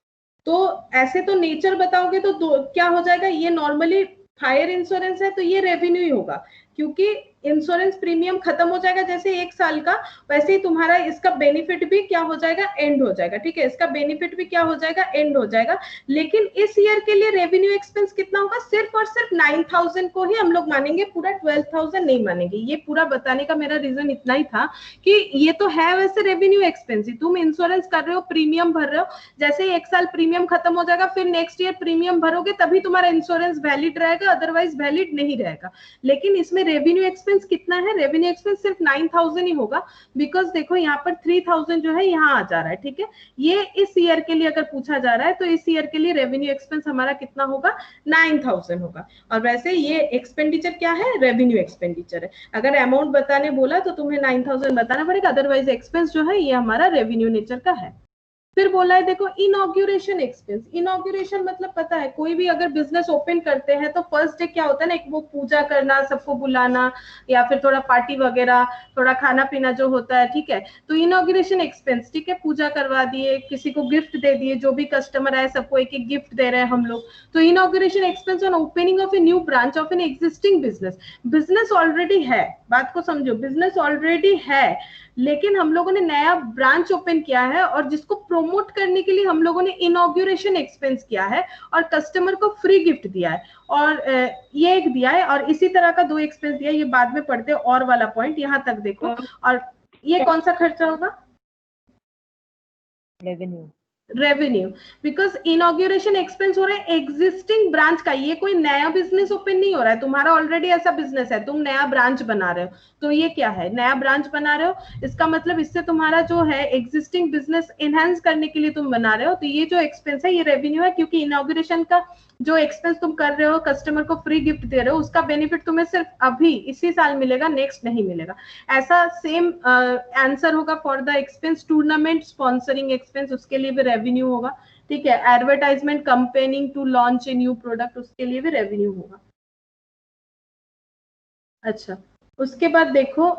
तो ऐसे तो नेचर बताओगे तो क्या हो जाएगा, ये नॉर्मली फायर इंश्योरेंस है तो ये रेवेन्यू ही होगा, क्योंकि इंश्योरेंस प्रीमियम खत्म हो जाएगा जैसे 1 साल का, वैसे ही तुम्हारा इसका बेनिफिट भी क्या हो जाएगा, एंड हो जाएगा, ठीक है। इसका बेनिफिट भी क्या हो जाएगा, एंड हो जाएगा। लेकिन इस ईयर के लिए रेवेन्यू एक्सपेंस कितना होगा, सिर्फ और सिर्फ 9000 को ही हम लोग मानेंगे, पूरा 12,000 नहीं मानेंगे। ये पूरा बताने का मेरा रीजन इतना ही था कि ये तो है वैसे रेवेन्यू एक्सपेंस ही, तुम इंश्योरेंस कर रहे हो, प्रीमियम भर रहे हो, जैसे 1 साल प्रीमियम खत्म हो जाएगा, फिर नेक्स्ट ईयर प्रीमियम भरोगे तभी तुम्हारा इंश्योरेंस वैलिड रहेगा, अदरवाइज वैलिड नहीं रहेगा। लेकिन इसमें रेवेन्यू एक्सपेंस कितना है, रेवेन्यू एक्सपेंस सिर्फ 9000 ही होगा, बिकॉज देखो यहाँ पर 3000 जो है यहाँ आ जा रहा है, ठीक है। ये इस ईयर के लिए अगर पूछा जा रहा है तो इस ईयर के लिए रेवेन्यू एक्सपेंस हमारा कितना होगा, 9000 होगा। और वैसे ये एक्सपेंडिचर क्या है, रेवेन्यू एक्सपेंडिचर है। अगर अमाउंट बताने बोला तो तुम्हें 9000 बताना पड़ेगा, अदरवाइज एक्सपेंस जो है ये हमारा रेवेन्यू नेचर का है। फिर बोला है देखो इनॉग्यूरेशन एक्सपेंस। इनॉग्यूरेशन मतलब पता है, कोई भी अगर बिजनेस ओपन करते हैं तो फर्स्ट डे क्या होता है ना, एक वो पूजा करना, सबको बुलाना, या फिर थोड़ा पार्टी वगैरह, थोड़ा खाना पीना जो होता है, ठीक है। तो इनॉग्यूरेशन एक्सपेंस, ठीक है, पूजा करवा दिए, किसी को गिफ्ट दे दिए, जो भी कस्टमर आए सबको एक एक गिफ्ट दे रहे हैं हम लोग। तो inauguration expense on opening of a new branch of an existing business. Business already है, बात को समझो, बिजनेस ऑलरेडी है, लेकिन हम लोगों ने नया ब्रांच ओपन किया है और जिसको प्रमोट करने के लिए हम लोगों ने इनॉग्यूरेशन एक्सपेंस किया है और कस्टमर को फ्री गिफ्ट दिया है, और ये एक दिया है, और इसी तरह का 2 एक्सपेंस दिया है। ये बाद में पढ़ते हैं, और वाला पॉइंट यहाँ तक देखो। और ये कौन सा खर्चा होगा, रेवेन्यू, बिकॉज इनॉग्यूरेशन एक्सपेंस हो रहा है एग्जिस्टिंग ब्रांच का, ये कोई नया बिजनेस ओपन नहीं हो रहा है, तुम्हारा ऑलरेडी ऐसा बिजनेस है, तुम नया ब्रांच बना रहे हो। तो ये क्या है, नया ब्रांच बना रहे हो, इसका मतलब इससे तुम्हारा जो है एग्जिस्टिंग बिजनेस एनहांस करने के लिए तुम बना रहे हो। तो ये जो एक्सपेंस है ये रेवेन्यू है, क्योंकि इनॉग्यूरेशन का जो एक्सपेंस तुम कर रहे हो, कस्टमर को फ्री गिफ्ट दे रहे हो, उसका बेनिफिट तुम्हें सिर्फ अभी इसी साल मिलेगा, नेक्स्ट नहीं मिलेगा। ऐसा सेम आंसर होगा for the expense tournament sponsoring expense, उसके लिए भी रेवेन्यू होगा, ठीक है। Advertisement campaigning to launch a new product, उसके लिए भी रेवेन्यू होगा। अच्छा, उसके बाद देखो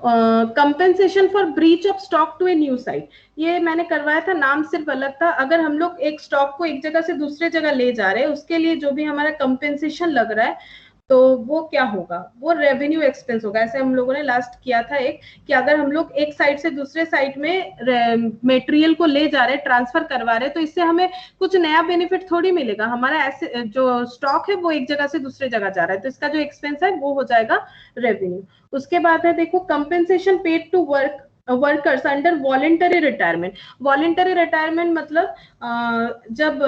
compensation for breach of stock to a new site. ये मैंने करवाया था, नाम सिर्फ अलग था। अगर हम लोग एक स्टॉक को एक जगह से दूसरे जगह ले जा रहे हैं, उसके लिए जो भी हमारा कंपेंसेशन लग रहा है तो वो क्या होगा, वो रेवेन्यू एक्सपेंस होगा। ऐसे हम लोगों ने लास्ट किया था एक, कि अगर हम लोग एक साइट से दूसरे साइट में मटेरियल को ले जा रहे हैं, ट्रांसफर करवा रहे हैं, तो इससे हमें कुछ नया बेनिफिट थोड़ी मिलेगा। हमारा ऐसे जो स्टॉक है वो एक जगह से दूसरे जगह जा रहा है, तो इसका जो एक्सपेंस है वो हो जाएगा रेवेन्यू। उसके बाद है देखो compensation paid to workers under voluntary retirement. Voluntary retirement मतलब जब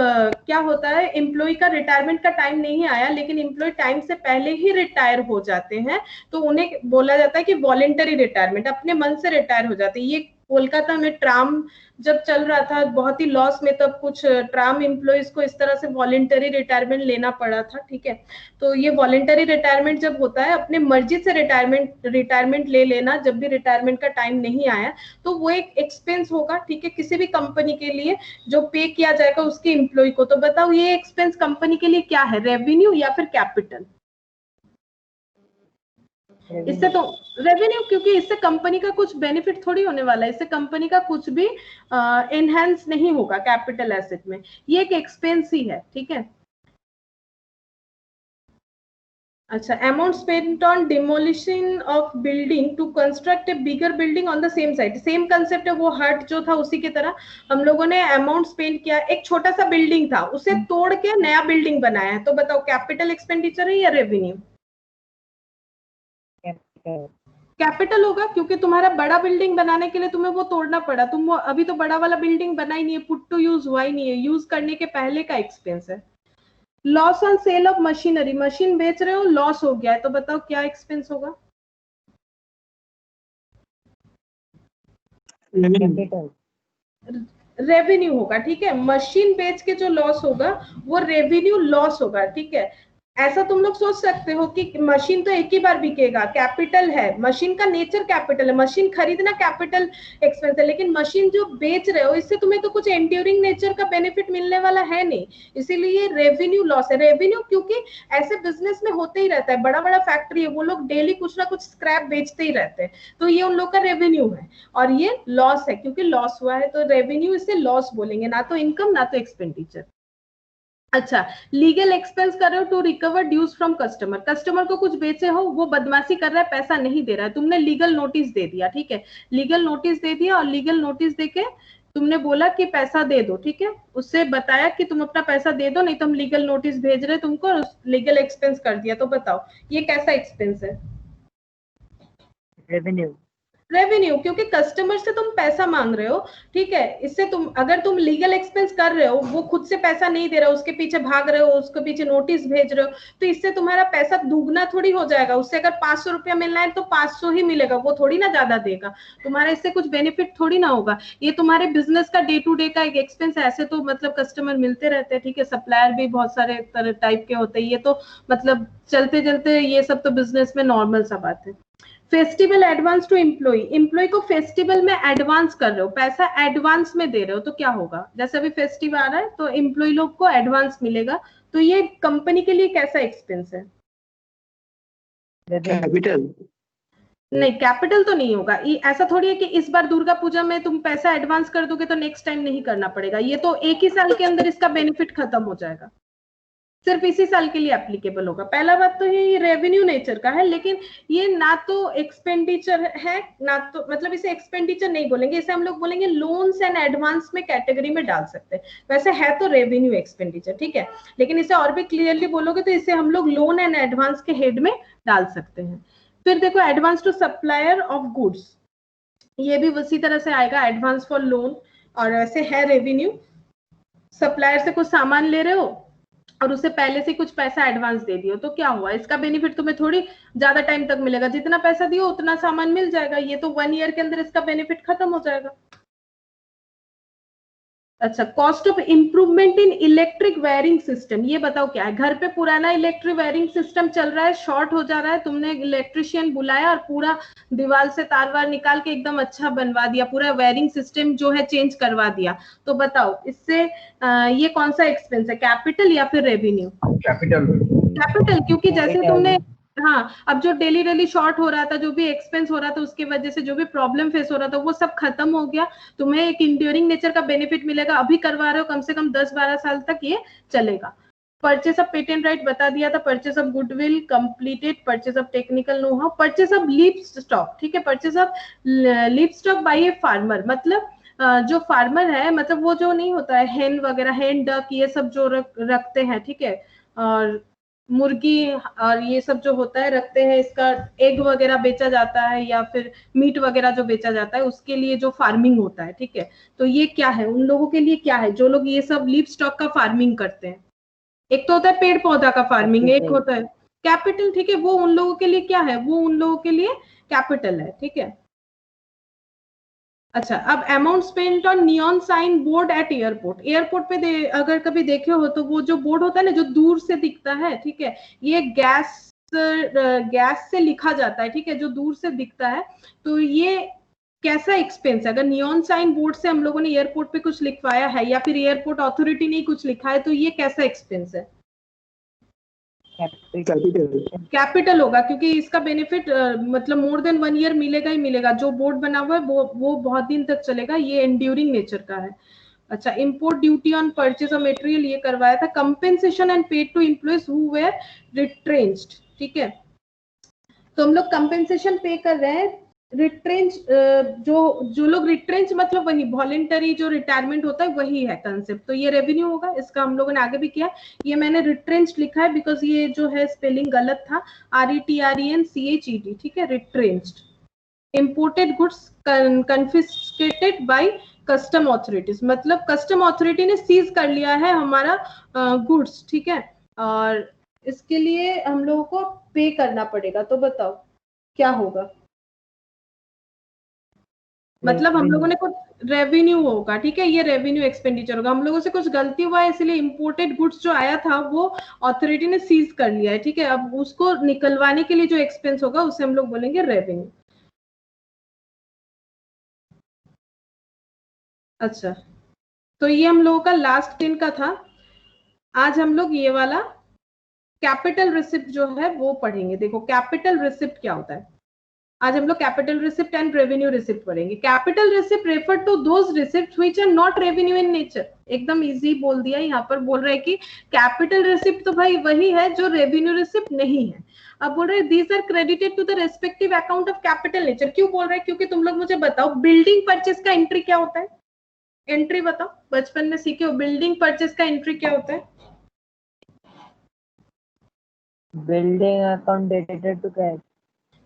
क्या होता है, एम्प्लॉय का रिटायरमेंट का टाइम नहीं आया, लेकिन एम्प्लॉय टाइम से पहले ही रिटायर हो जाते हैं, तो उन्हें बोला जाता है कि वॉलेंटरी रिटायरमेंट, अपने मन से रिटायर हो जाते हैं। ये कोलकाता में ट्राम जब चल रहा था बहुत ही लॉस में, तब कुछ ट्राम एम्प्लॉइज को इस तरह से वॉलेंटरी रिटायरमेंट लेना पड़ा था, ठीक है। तो ये वॉलेंटरी रिटायरमेंट जब होता है, अपने मर्जी से रिटायरमेंट ले लेना, जब भी रिटायरमेंट का टाइम नहीं आया, तो वो एक एक्सपेंस होगा, ठीक है, किसी भी कंपनी के लिए जो पे किया जाएगा उसके एम्प्लॉय को। तो बताओ ये एक्सपेंस कंपनी के लिए क्या है, रेवेन्यू या फिर कैपिटल? इससे तो रेवेन्यू, क्योंकि इससे कंपनी का कुछ बेनिफिट थोड़ी होने वाला है, इससे कंपनी का कुछ भी एनहांस नहीं होगा कैपिटल एसेट में, ये एक एक्सपेंस ही है, ठीक है। अच्छा, amount spent on demolition of building to construct a bigger building on the same site. Same concept है, वो हट जो था उसी की तरह हम लोगों ने अमाउंट स्पेंड किया। एक छोटा सा बिल्डिंग था, उसे तोड़ के नया बिल्डिंग बनाया है, तो बताओ कैपिटल एक्सपेंडिचर है या रेवेन्यू? कैपिटल होगा क्योंकि तुम्हारा बड़ा बिल्डिंग बनाने के लिए तुम्हें वो तोड़ना पड़ा, तुम वो अभी तो बड़ा वाला बिल्डिंग बना ही नहीं है, पुट टू यूज हुआ ही नहीं है, यूज करने के पहले का एक्सपेंस है। Loss on sale of machinery, machine बेच रहे हो, लॉस हो गया है, तो बताओ क्या एक्सपेंस होगा? रेवेन्यू होगा, ठीक है। मशीन बेच के जो लॉस होगा वो रेवेन्यू लॉस होगा, ठीक है। ऐसा तुम लोग सोच सकते हो कि मशीन तो एक ही बार बिकेगा, कैपिटल है, मशीन का नेचर कैपिटल है, मशीन खरीदना कैपिटल एक्सपेंस है, लेकिन मशीन जो बेच रहे हो इससे तुम्हें तो कुछ एंड्यूरिंग नेचर का बेनिफिट मिलने वाला है नहीं, इसीलिए रेवेन्यू लॉस है। रेवेन्यू क्योंकि ऐसे बिजनेस में होते ही रहता है, बड़ा बड़ा फैक्ट्री है, वो लोग डेली कुछ ना कुछ स्क्रैप बेचते ही रहते हैं, तो ये उन लोग का रेवेन्यू है, और ये लॉस है क्योंकि लॉस हुआ है, तो रेवेन्यू इसे लॉस बोलेंगे, ना तो इनकम ना तो एक्सपेंडिचर। अच्छा, लीगल एक्सपेंस कर रहे हो to recover dues from customer, customer को कुछ बेचे हो, वो बदमाशी कर रहा है, पैसा नहीं दे रहा है, तुमने लीगल नोटिस दे दिया, ठीक है, लीगल नोटिस दे दिया, और लीगल नोटिस देके तुमने बोला कि पैसा दे दो, ठीक है, उससे बताया कि तुम अपना पैसा दे दो, नहीं तो हम लीगल नोटिस भेज रहे तुमको, लीगल एक्सपेंस कर दिया, तो बताओ ये कैसा एक्सपेंस है? रेवेन्यू। रेवेन्यू, क्योंकि कस्टमर से तुम पैसा मांग रहे हो, ठीक है, इससे तुम अगर तुम लीगल एक्सपेंस कर रहे हो, वो खुद से पैसा नहीं दे रहा, उसके पीछे भाग रहे हो, उसके पीछे नोटिस भेज रहे हो, तो इससे तुम्हारा पैसा दुगना थोड़ी हो जाएगा, उससे अगर 500 रुपया मिलना है तो 500 ही मिलेगा, वो थोड़ी ना ज्यादा देगा, तुम्हारा इससे कुछ बेनिफिट थोड़ी ना होगा, ये तुम्हारे बिजनेस का डे टू डे का एक एक्सपेंस है। ऐसे तो मतलब कस्टमर मिलते रहते हैं, ठीक है, सप्लायर भी बहुत सारे तरह टाइप के होते हैं, ये तो मतलब चलते चलते ये सब तो बिजनेस में नॉर्मल सा बात है। Festival advance to employee, employee को फेस्टिवल में एडवांस कर रहे हो, पैसा एडवांस में दे रहे हो, तो क्या होगा? जैसे अभी फेस्टिव आ रहा है तो एम्प्लॉय लोग को एडवांस मिलेगा, तो ये कंपनी के लिए कैसा एक्सपेंस है? कैपिटल। नहीं, कैपिटल तो नहीं होगा, ऐसा थोड़ी है कि इस बार दुर्गा पूजा में तुम पैसा एडवांस कर दोगे तो नेक्स्ट टाइम नहीं करना पड़ेगा, ये तो एक ही साल के अंदर इसका बेनिफिट खत्म हो जाएगा, सिर्फ इसी साल के लिए एप्लीकेबल होगा। पहला बात तो ये रेवेन्यू नेचर का है, लेकिन ये ना तो एक्सपेंडिचर है, ना तो मतलब इसे एक्सपेंडिचर नहीं बोलेंगे, इसे हम लोग बोलेंगे लोन्स एंड एडवांस में कैटेगरी में डाल सकते हैं, वैसे है तो रेवेन्यू एक्सपेंडिचर, ठीक है, लेकिन इसे और भी क्लियरली बोलोगे तो इसे हम लोग लोन एंड एडवांस के हेड में डाल सकते हैं। फिर देखो, advance to supplier of goods, ये भी उसी तरह से आएगा, एडवांस फॉर लोन, और वैसे है रेवेन्यू, सप्लायर से कुछ सामान ले रहे हो और उसे पहले से कुछ पैसा एडवांस दे दियो, तो क्या हुआ? इसका बेनिफिट तुम्हें थोड़ी ज्यादा टाइम तक मिलेगा, जितना पैसा दियो उतना सामान मिल जाएगा, ये तो 1 ईयर के अंदर इसका बेनिफिट खत्म हो जाएगा। अच्छा, cost of improvement in electric wiring system, ये बताओ क्या है? घर पे पुराना इलेक्ट्रिक वायरिंग सिस्टम चल रहा है, शॉर्ट हो जा रहा है, तुमने इलेक्ट्रिशियन बुलाया और पूरा दीवार से तार वार निकाल के एकदम अच्छा बनवा दिया, पूरा वायरिंग सिस्टम जो है चेंज करवा दिया, तो बताओ इससे ये कौन सा एक्सपेंस है, कैपिटल या फिर रेवेन्यू? कैपिटल। कैपिटल, क्योंकि जैसे तुमने, हाँ, अब जो डेली डेली शॉर्ट हो रहा था, जो भी एक्सपेंस हो रहा था, उसकी वजह से जो भी प्रॉब्लम फेस हो रहा था वो सब खत्म हो गया, तुम्हें एक इंड्यूरिंग नेचर का बेनिफिट मिलेगा, अभी करवा रहे हो, कम से कम 10-12 साल तक ये चलेगा। परचेस ऑफ पेटेंट राइट बता दिया था, purchase of goodwill completed, purchase of technical know how, purchase of livestock, ठीक है, purchase of livestock by a farmer, मतलब जो फार्मर है, मतलब वो जो नहीं होता है हेन वगैरह, हेन डक ये सब जो रखते हैं, ठीक है, और मुर्गी और ये सब जो होता है रखते हैं, इसका एग वगैरह बेचा जाता है या फिर मीट वगैरह जो बेचा जाता है, उसके लिए जो फार्मिंग होता है, ठीक है, तो ये क्या है? उन लोगों के लिए क्या है जो लोग ये सब लीव स्टॉक का फार्मिंग करते हैं? एक तो होता है पेड़ पौधा का फार्मिंग, एक होता है कैपिटल, ठीक है, वो उन लोगों के लिए क्या है? वो उन लोगों के लिए कैपिटल है, ठीक है। अच्छा, अब amount spent on neon sign board at airport, airport पे अगर कभी देखे हो तो वो जो बोर्ड होता है ना, जो दूर से दिखता है, ठीक है, ये गैस से लिखा जाता है, ठीक है, जो दूर से दिखता है, तो ये कैसा एक्सपेंस है? अगर नियॉन साइन बोर्ड से हम लोगों ने एयरपोर्ट पे कुछ लिखवाया है या फिर एयरपोर्ट अथॉरिटी ने कुछ लिखा है, तो ये कैसा एक्सपेंस है? कैपिटल होगा, क्योंकि इसका बेनिफिट मतलब मोर देन 1 ईयर मिलेगा ही मिलेगा, जो बोर्ड बना हुआ है वो बहुत दिन तक चलेगा, ये एंड्यूरिंग नेचर का है। अच्छा, import duty on purchase of material ये करवाया था, compensation and paid to employees who were retrenched, ठीक है, तो हम लोग कंपेंसेशन पे कर रहे हैं, रिट्रेंच जो लोग रिट्रेंच मतलब वही वॉलेंटरी जो रिटायरमेंट होता है वही है कंसेप्ट, तो ये रेवेन्यू होगा, इसका हम लोगों ने आगे भी किया, ये मैंने रिट्रेंच लिखा है बिकॉज ये जो है स्पेलिंग गलत था, RETRENCHED, ठीक है, retrenched, imported goods confiscated by custom authorities, मतलब कस्टम ऑथोरिटी ने सीज कर लिया है हमारा गुड्स, ठीक है, और इसके लिए हम लोगों को पे करना पड़ेगा। तो बताओ क्या होगा? मतलब हम लोगों ने कुछ रेवेन्यू होगा, ठीक है, ये रेवेन्यू एक्सपेंडिचर होगा, हम लोगों से कुछ गलती हुआ है इसलिए इम्पोर्टेड गुड्स जो आया था वो अथॉरिटी ने सीज कर लिया है, ठीक है। अब उसको निकलवाने के लिए जो एक्सपेंस होगा उसे हम लोग बोलेंगे रेवेन्यू। अच्छा, तो ये हम लोगों का लास्ट दिन का था। आज हम लोग ये वाला कैपिटल रिसिप्ट जो है वो पढ़ेंगे। देखो कैपिटल रिसिप्ट क्या होता है। आज हम लोग capital receipt and revenue receipt पढ़ेंगे। Capital receipt refer to those receipt which are not revenue in nature. एकदम इजी बोल दिया, यहाँ पर बोल रहे हैं कि कैपिटल रिसिप्ट तो भाई वही है जो रेवेन्यू रिसिप्ट नहीं है। अब बोल रहे हैं these are credited to the respective account of capital nature. क्यों बोल रहे हैं? क्योंकि तुम लोग मुझे बताओ बिल्डिंग परचेज का एंट्री क्या होता है? एंट्री बताओ, बचपन में सीखे हो, बिल्डिंग परचेज का एंट्री क्या होता है? Building account debited to cash.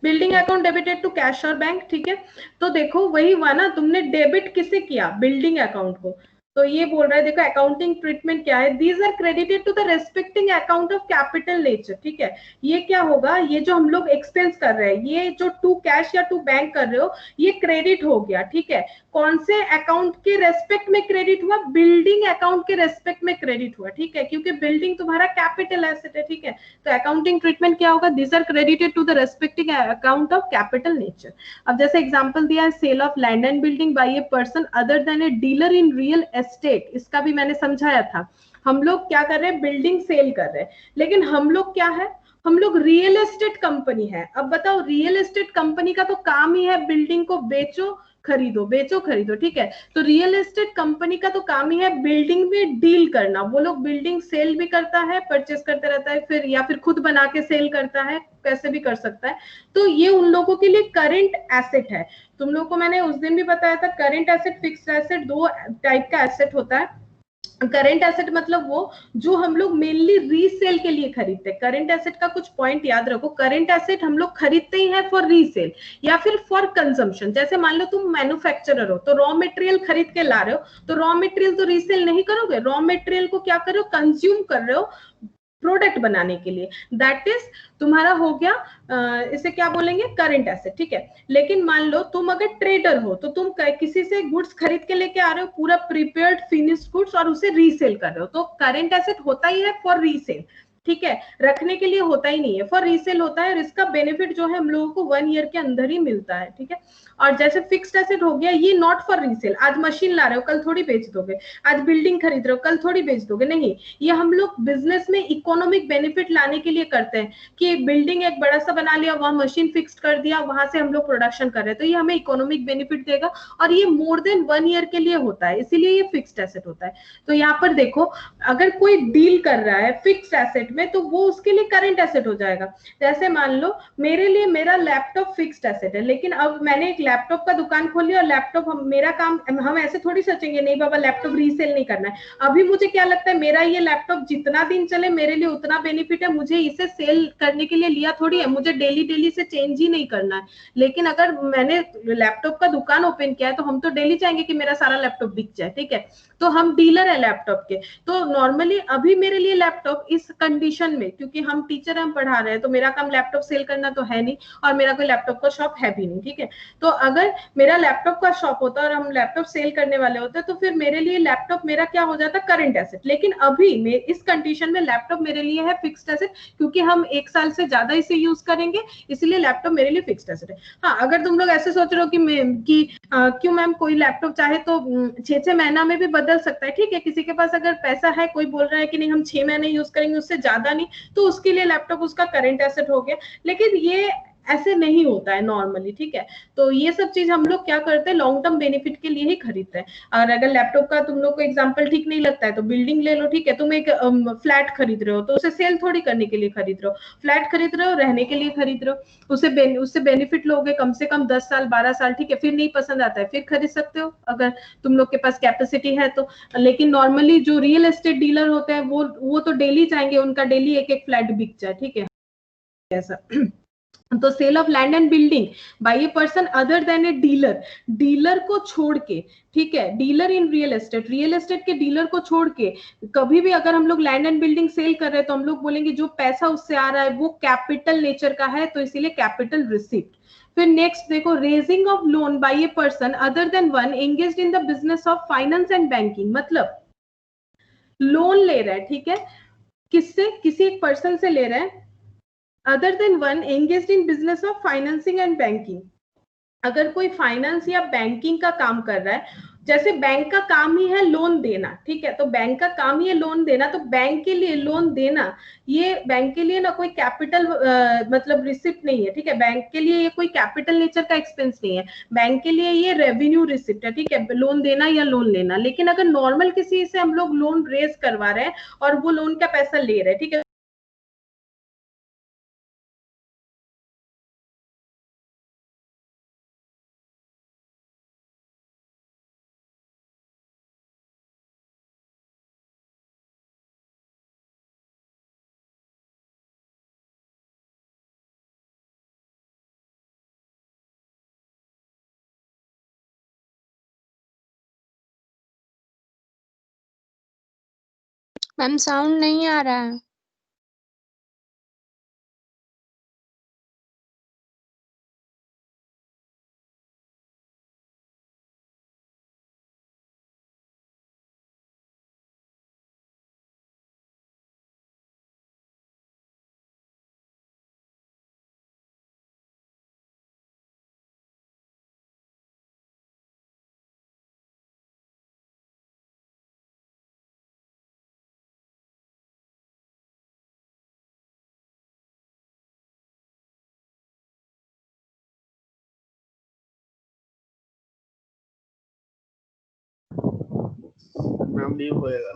Building account debited to cash और बैंक, ठीक है। तो देखो वही हुआ ना, तुमने डेबिट किसे किया? बिल्डिंग अकाउंट को। तो ये बोल रहा है देखो अकाउंटिंग ट्रीटमेंट क्या है, these are credited to the respecting account of capital nature, ठीक है। ये क्या होगा, ये जो हम लोग एक्सपेंस कर रहे हैं, ये जो टू कैश या टू बैंक कर रहे हो, ये क्रेडिट हो गया, ठीक है। कौन से अकाउंट के रेस्पेक्ट में क्रेडिट हुआ? बिल्डिंग अकाउंट के रेस्पेक्ट में क्रेडिट हुआ, ठीक है, क्योंकि बिल्डिंग तुम्हारा कैपिटल एसेट है, ठीक है। तो अकाउंटिंग ट्रीटमेंट क्या होगा? These are credited to the respecting account of capital nature. अब जैसे एग्जांपल दिया है, sale of land and building by a person other than a dealer in real estate, इसका भी मैंने समझाया था। हम लोग क्या कर रहे हैं? बिल्डिंग सेल कर रहे हैं, लेकिन हम लोग क्या है? हम लोग रियल एस्टेट कंपनी है। अब बताओ रियल एस्टेट कंपनी का तो काम ही है बिल्डिंग को बेचो खरीदो, बेचो खरीदो, ठीक है। तो रियल एस्टेट कंपनी का तो काम ही है बिल्डिंग में डील करना। वो लोग बिल्डिंग सेल भी करता है, परचेस करते रहता है, फिर या फिर खुद बना के सेल करता है, कैसे भी कर सकता है। तो ये उन लोगों के लिए करंट एसेट है। तुम लोग को मैंने उस दिन भी बताया था, करंट एसेट फिक्स्ड एसेट दो टाइप का एसेट होता है। करंट एसेट मतलब वो जो हम लोग मेनली रीसेल के लिए खरीदते हैं। करंट एसेट का कुछ पॉइंट याद रखो, करंट एसेट हम लोग खरीदते ही हैं फॉर रीसेल या फिर फॉर कंजम्पशन। जैसे मान लो तुम मैन्युफैक्चरर हो तो रॉ मटेरियल खरीद के ला रहे हो, तो रॉ मटेरियल तो रीसेल नहीं करोगे, रॉ मटेरियल को क्या कर रहे हो? कंज्यूम कर रहे हो प्रोडक्ट बनाने के लिए। दैट इज तुम्हारा हो गया, इसे क्या बोलेंगे? करंट एसेट, ठीक है। लेकिन मान लो तुम अगर ट्रेडर हो तो तुम किसी से गुड्स खरीद के लेके आ रहे हो, पूरा प्रिपेयर्ड फिनिश्ड गुड्स, और उसे रीसेल कर रहे हो, तो करंट एसेट होता ही है फॉर रीसेल, ठीक है, रखने के लिए होता ही नहीं है, फॉर रीसेल होता है। और इसका बेनिफिट जो है हम लोगों को 1 ईयर के अंदर ही मिलता है, ठीक है। और जैसे फिक्स्ड एसेट हो गया, ये नॉट फॉर रीसेल। आज मशीन ला रहे हो, कल थोड़ी बेच दोगे। आज बिल्डिंग खरीद रहे हो, कल थोड़ी बेच दोगे, नहीं। ये हम लोग बिजनेस में इकोनॉमिक बेनिफिट लाने के लिए करते हैं कि बिल्डिंग एक बड़ा सा बना लिया, वहां मशीन फिक्स कर दिया, वहां से हम लोग प्रोडक्शन कर रहे हैं, तो ये हमें इकोनॉमिक बेनिफिट देगा। और ये मोर देन 1 ईयर के लिए होता है, इसीलिए ये फिक्स्ड एसेट होता है। तो यहाँ पर देखो, अगर कोई डील कर रहा है फिक्स्ड एसेट में, तो वो उसके लिए करंट एसेट हो जाएगा। जैसे मान लो मेरे लिए मेरा लैपटॉप फिक्स्ड एसेट है, लेकिन अब मैंने एक लैपटॉप का दुकान खोली और लैपटॉप मेरा काम, हम ऐसे थोड़ी सोचेंगे नहीं बाबा लैपटॉप रीसेल नहीं करना है। अभी मुझे क्या लगता है, मेरा ये लैपटॉप जितना दिन चले मेरे लिए उतना बेनिफिट है, मुझे इसे सेल करने के लिए लिया थोड़ी है, मुझे डेली डेली से चेंज ही नहीं करना है। लेकिन अगर मैंने लैपटॉप का दुकान ओपन किया है तो हम तो डेली चाहेंगे कि मेरा सारा लैपटॉप बिक जाए, ठीक है। तो हम डीलर है लैपटॉप के, तो नॉर्मली अभी मेरे लिए लैपटॉप इस कंडीशन में, क्योंकि हम टीचर हम पढ़ा रहे हैं, तो मेरा काम लैपटॉप सेल करना तो है नहीं, और मेरा कोई लैपटॉप का शॉप है भी नहीं, ठीक है। तो अगर मेरा लैपटॉप का शॉप होता और हम लैपटॉप सेल करने वाले होते, तो फिर मेरे लिए लैपटॉप मेरा क्या हो जाता? Current asset. लेकिन अभी इस कंडीशन में लैपटॉप मेरे लिए है फिक्स्ड एसेट, क्योंकि हम 1 साल से ज्यादा इसे यूज करेंगे, इसलिए लैपटॉप मेरे लिए फिक्स्ड एसेट है। हाँ, अगर तुम लोग ऐसे सोच रहे हो कि क्यों मैम कोई लैपटॉप चाहे तो 6-6 महीना में भी बदल सकता है, ठीक है। किसी के पास अगर पैसा है, कोई बोल रहा है कि नहीं हम 6 महीने यूज करेंगे, उससे ज्यादा नहीं, तो उसके लिए लैपटॉप उसका करंट एसेट हो गया। लेकिन ये ऐसे नहीं होता है नॉर्मली, ठीक है। तो ये सब चीज हम लोग क्या करते हैं, लॉन्ग टर्म बेनिफिट के लिए ही खरीदते हैं। और अगर लैपटॉप का तुम लोग को एग्जांपल ठीक नहीं लगता है तो बिल्डिंग ले लो, ठीक है। तुम एक फ्लैट खरीद रहे हो तो उसे सेल थोड़ी करने के लिए खरीद रहे हो, फ्लैट खरीद रहे हो रहने के लिए खरीद रहे हो, उससे बेनिफिट लोगे कम से कम 10 साल 12 साल, ठीक है। फिर नहीं पसंद आता है फिर खरीद सकते हो अगर तुम लोग के पास कैपेसिटी है तो। लेकिन नॉर्मली जो रियल एस्टेट डीलर होते हैं वो तो डेली चाहेंगे उनका डेली एक एक फ्लैट बिक जाए, ठीक है, ऐसा। तो sale of land and building by a person other than a dealer, dealer को छोड़ के, ठीक है, dealer in real estate, real estate के डीलर को छोड़ के कभी भी अगर हम लोग लैंड एंड बिल्डिंग सेल कर रहे हैं तो हम लोग बोलेंगे जो पैसा उससे आ रहा है वो कैपिटल नेचर का है, तो इसीलिए कैपिटल रिसिप्ट। फिर नेक्स्ट देखो, raising of loan by a person other then one engaged in the business of finance and banking, मतलब लोन ले रहा है, ठीक है, किससे, किसी एक पर्सन से ले रहा है, other than one engaged in business of financing and banking, अगर कोई फाइनेंस या बैंकिंग का काम कर रहा है, जैसे बैंक का काम ही है लोन देना, ठीक है, तो बैंक का काम ही है लोन देना, तो बैंक के लिए लोन देना, ये बैंक के लिए ना कोई कैपिटल मतलब रिसिप्ट नहीं है, ठीक है, बैंक के लिए ये कोई कैपिटल नेचर का एक्सपेंस नहीं है, बैंक के लिए ये रेवेन्यू रिसिप्ट है, ठीक है, लोन देना या लोन लेना। लेकिन अगर नॉर्मल किसी से हम लोग लोन रेज करवा रहे हैं और वो लोन का पैसा ले रहे हैं, ठीक है, मैम साउंड नहीं आ रहा है। मैम लीव होएगा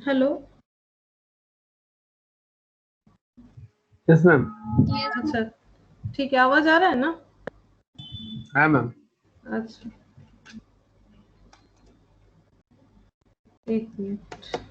हेलो, यस मैम। अच्छा ठीक है, आवाज आ रहा है ना? हाँ मैम। अच्छा, एक मिनट।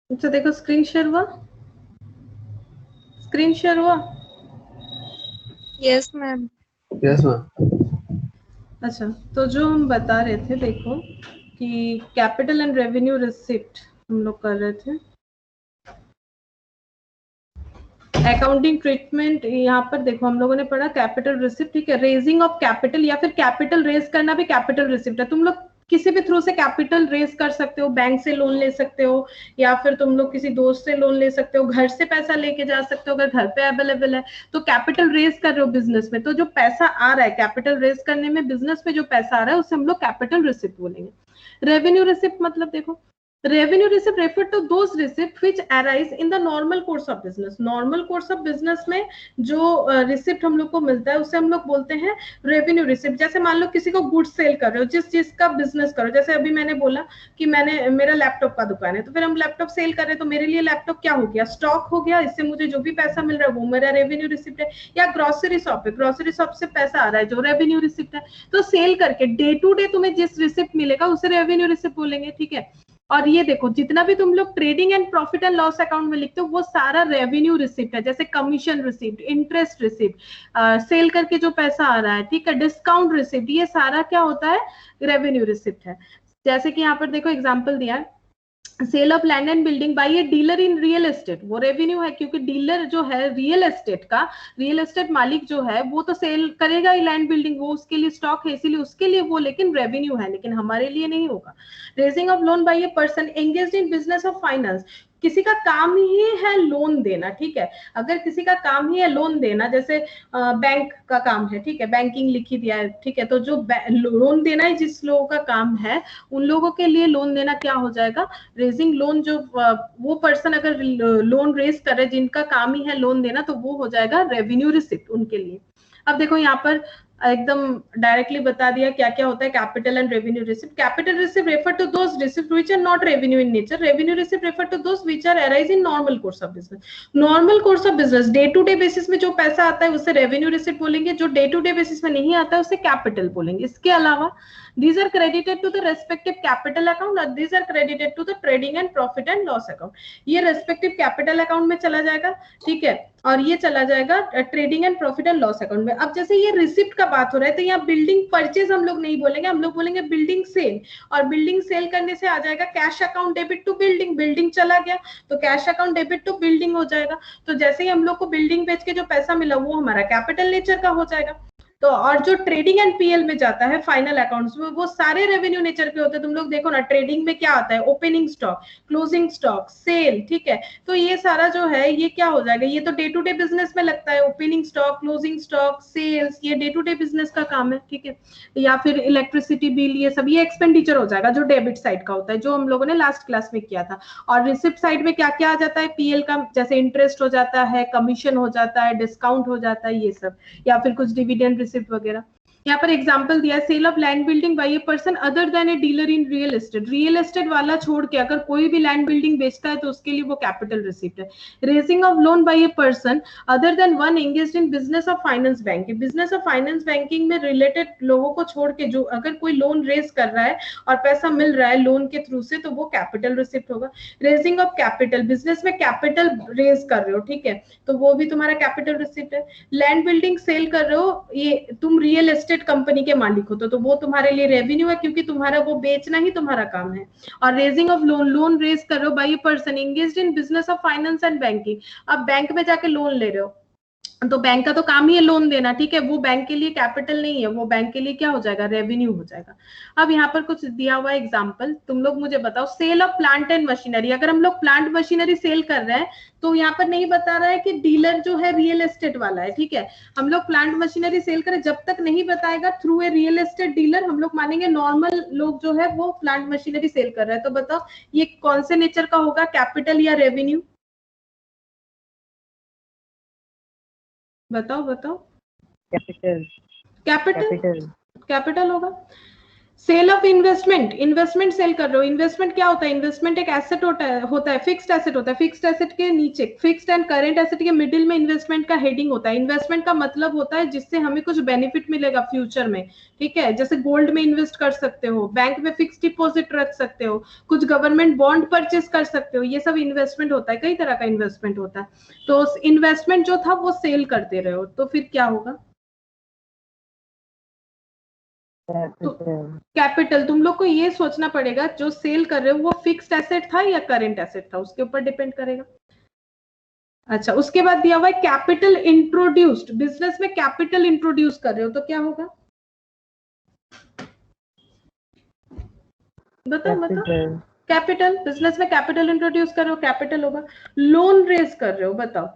अच्छा देखो, स्क्रीन शेयर हुआ, स्क्रीन शेयर हुआ। Yes ma'am. Yes ma'am. अच्छा, तो जो हम बता रहे थे देखो कि कैपिटल एंड रेवेन्यू रिसिप्ट हम लोग कर रहे थे। अकाउंटिंग ट्रीटमेंट यहाँ पर देखो हम लोगों ने पढ़ा कैपिटल रिसिप्ट, ठीक है। रेजिंग ऑफ कैपिटल या फिर कैपिटल रेज करना भी कैपिटल रिसिप्ट है। तुम लोग किसी भी थ्रू से कैपिटल रेज कर सकते हो, बैंक से लोन ले सकते हो या फिर तुम लोग किसी दोस्त से लोन ले सकते हो, घर से पैसा लेके जा सकते हो अगर घर पे अवेलेबल है। तो कैपिटल रेज कर रहे हो बिजनेस में, तो जो पैसा आ रहा है कैपिटल रेज करने में बिजनेस में जो पैसा आ रहा है उसे हम लोग कैपिटल रिसिप्ट बोलेंगे। रेवेन्यू रिसिप्ट मतलब देखो, revenue receipt refer to those receipt which arise in the normal course of business। normal course of business में जो रिसिप्ट हम लोग को मिलता है उसे हम लोग बोलते हैं रेवेन्यू रिसिप्ट। जैसे मान लो किसी को गुड्स सेल कर रहे हो, जिस चीज का बिजनेस करो, जैसे अभी मैंने बोला कि मेरा लैपटॉप का दुकान है, तो फिर हम लैपटॉप सेल कर रहे हैं, तो मेरे लिए लैपटॉप क्या हो गया, स्टॉक हो गया। इससे मुझे जो भी पैसा मिल रहा है वो मेरा रेवेन्यू रिसिप्ट है। या ग्रोसरी शॉप है, ग्रोसरी शॉप से पैसा आ रहा है जो रेवेन्यू रिसिप्ट है। तो सेल करके डे टू डे तुम्हें जिस रिसिप्ट मिलेगा उसे रेवेन्यू रिसिप्ट बोलेंगे, ठीक है। और ये देखो जितना भी तुम लोग trading and profit and loss account में लिखते हो वो सारा रेवेन्यू रिसिप्ट है। जैसे commission receipt, interest receipt, sale करके जो पैसा आ रहा है, ठीक है, डिस्काउंट रिसिप्ट, ये सारा क्या होता है, रेवेन्यू रिसिप्ट है। जैसे कि यहाँ पर देखो एग्जांपल दिया है, sale of land and building by a dealer in real estate, वो रेवेन्यू है क्योंकि डीलर जो है रियल एस्टेट का, रियल एस्टेट मालिक जो है वो तो सेल करेगा ही लैंड बिल्डिंग, वो उसके लिए स्टॉक है इसीलिए उसके लिए वो, लेकिन रेवेन्यू है, लेकिन हमारे लिए नहीं होगा। Raising of loan by a person engaged in business of finance, किसी का काम ही है लोन देना, ठीक है। अगर किसी का काम ही है लोन देना, जैसे बैंक का काम है, ठीक है, बैंकिंग लिख ही दिया है, ठीक है, तो जो लोन देना है जिस लोगों का काम है उन लोगों के लिए लोन देना क्या हो जाएगा, रेजिंग लोन। जो वो पर्सन अगर लोन रेज कर रहे जिनका काम ही है लोन देना, तो वो हो जाएगा रेवेन्यू रिसिप्ट उनके लिए। अब देखो यहाँ पर एकदम डायरेक्टली बता दिया क्या क्या होता है capital and revenue receipt. Capital receipt refer to those receipt which are not revenue in nature. Revenue receipt refer to those which are arise in normal course of business. Normal course of business day to day basis में जो पैसा आता है उसे रेवेन्यू रिसिप्ट बोलेंगे, जो डे टू डे बेसिस में नहीं आता है उसे कैपिटल बोलेंगे। इसके अलावा these are credited to the respective capital account और these are credited to the trading and profit and loss account। ये respective capital account में चला जाएगा, ठीक है, और ये चला जाएगा trading and profit and loss account में। अब जैसे ये रिसिप्ट का बात हो रहा है तो यहाँ बिल्डिंग परचेज हम लोग नहीं बोलेंगे, हम लोग बोलेंगे बिल्डिंग सेल, और बिल्डिंग सेल करने से आ जाएगा cash account debit to building, building चला गया तो cash account debit to building हो जाएगा। तो जैसे ही हम लोग को बिल्डिंग बेच के जो पैसा मिला वो हमारा कैपिटल नेचर का हो जाएगा। तो और जो ट्रेडिंग एंड पीएल में जाता है फाइनल अकाउंट्स में, वो सारे रेवेन्यू नेचर के होते हैं। तुम लोग देखो ना ट्रेडिंग में क्या आता है, opening stock, closing stock, sale, ठीक है। तो ये सारा जो है ये क्या हो जाएगा, ये तो डे टू डे बिजनेस में लगता है, opening stock, closing stock, sales, ये डे टू डे बिजनेस का काम है, ठीक है। या फिर इलेक्ट्रिसिटी बिल, ये सब ये एक्सपेंडिचर हो जाएगा जो डेबिट साइड का होता है, जो हम लोगों ने लास्ट क्लास में किया था। और रिसिप्ट साइड में क्या क्या आ जाता है पीएल का, जैसे इंटरेस्ट हो जाता है, कमीशन हो जाता है, डिस्काउंट हो जाता है, ये सब, या फिर कुछ डिविडेंड रिसिप्ट वगैरह। यहाँ पर एग्जांपल दिया है, sale of land building by a person other than a dealer in real estate. Real estate वाला छोड़ के अगर कोई भी लैंड बिल्डिंग बेचता है तो उसके लिए वो कैपिटल रिसिप्ट है। Raising of loan by a person other then one engaged in business of finance banking. Business of finance banking में रिलेटेड लोगों को छोड़ के जो अगर कोई लोन रेज कर रहा है और पैसा मिल रहा है लोन के थ्रू से, तो वो कैपिटल रिसिप्ट होगा। रेजिंग ऑफ कैपिटल, बिजनेस में कैपिटल रेज कर रहे हो, ठीक है, तो वो भी तुम्हारा कैपिटल रिसिप्ट है। लैंड बिल्डिंग सेल कर रहे हो, ये तुम रियल एस्टेट कंपनी के मालिक हो तो वो तुम्हारे लिए रेवेन्यू है, क्योंकि तुम्हारा वो बेचना ही तुम्हारा काम है। और raising of loan, loan raise कर रहे हो by a person engaged in business of finance and banking. अब बैंक में जाके लोन ले रहे हो तो बैंक का तो काम ही है लोन देना, ठीक है, वो बैंक के लिए कैपिटल नहीं है, वो बैंक के लिए क्या हो जाएगा, रेवेन्यू हो जाएगा। अब यहाँ पर कुछ दिया हुआ एग्जांपल, तुम लोग मुझे बताओ, sale of plant and machinery. अगर हम लोग प्लांट मशीनरी सेल कर रहे हैं तो यहाँ पर नहीं बता रहा है कि डीलर जो है रियल एस्टेट वाला है, ठीक है, हम लोग प्लांट मशीनरी सेल करें, जब तक नहीं बताएगा through a real estate dealer, हम लोग मानेंगे नॉर्मल लोग जो है वो प्लांट मशीनरी सेल कर रहे हैं। तो बताओ ये कौन से नेचर का होगा, कैपिटल या रेवेन्यू? बताओ बताओ। कैपिटल कैपिटल, कैपिटल होगा। Sale of investment, investment sale कर रहे हो। इन्वेस्टमेंट क्या होता है, इन्वेस्टमेंट एक एसेट होता है फिक्स्ड एसेट होता है। फिक्स्ड एसेट के नीचे, फिक्स्ड एंड करेंट एसेट के मिडिल में इन्वेस्टमेंट का हेडिंग होता है। इन्वेस्टमेंट का मतलब होता है जिससे हमें कुछ बेनिफिट मिलेगा फ्यूचर में, ठीक है, जैसे गोल्ड में इन्वेस्ट कर सकते हो, बैंक में फिक्स डिपॉजिट रख सकते हो, कुछ गवर्नमेंट बॉन्ड परचेस कर सकते हो, ये सब इन्वेस्टमेंट होता है, कई तरह का इन्वेस्टमेंट होता है। तो इन्वेस्टमेंट जो था वो सेल करते रहे हो, तो फिर क्या होगा, कैपिटल। तुम लोग को ये सोचना पड़ेगा जो सेल कर रहे हो वो फिक्स्ड एसेट था या करेंट एसेट था, उसके ऊपर डिपेंड करेगा। अच्छा, उसके बाद दिया हुआ है कैपिटल इंट्रोड्यूस्ड। बिजनेस में कैपिटल इंट्रोड्यूस कर रहे हो तो क्या होगा, बताओ बताओ। कैपिटल, बिजनेस में कैपिटल इंट्रोड्यूस कर रहे हो, कैपिटल होगा। लोन रेज कर रहे हो, बताओ,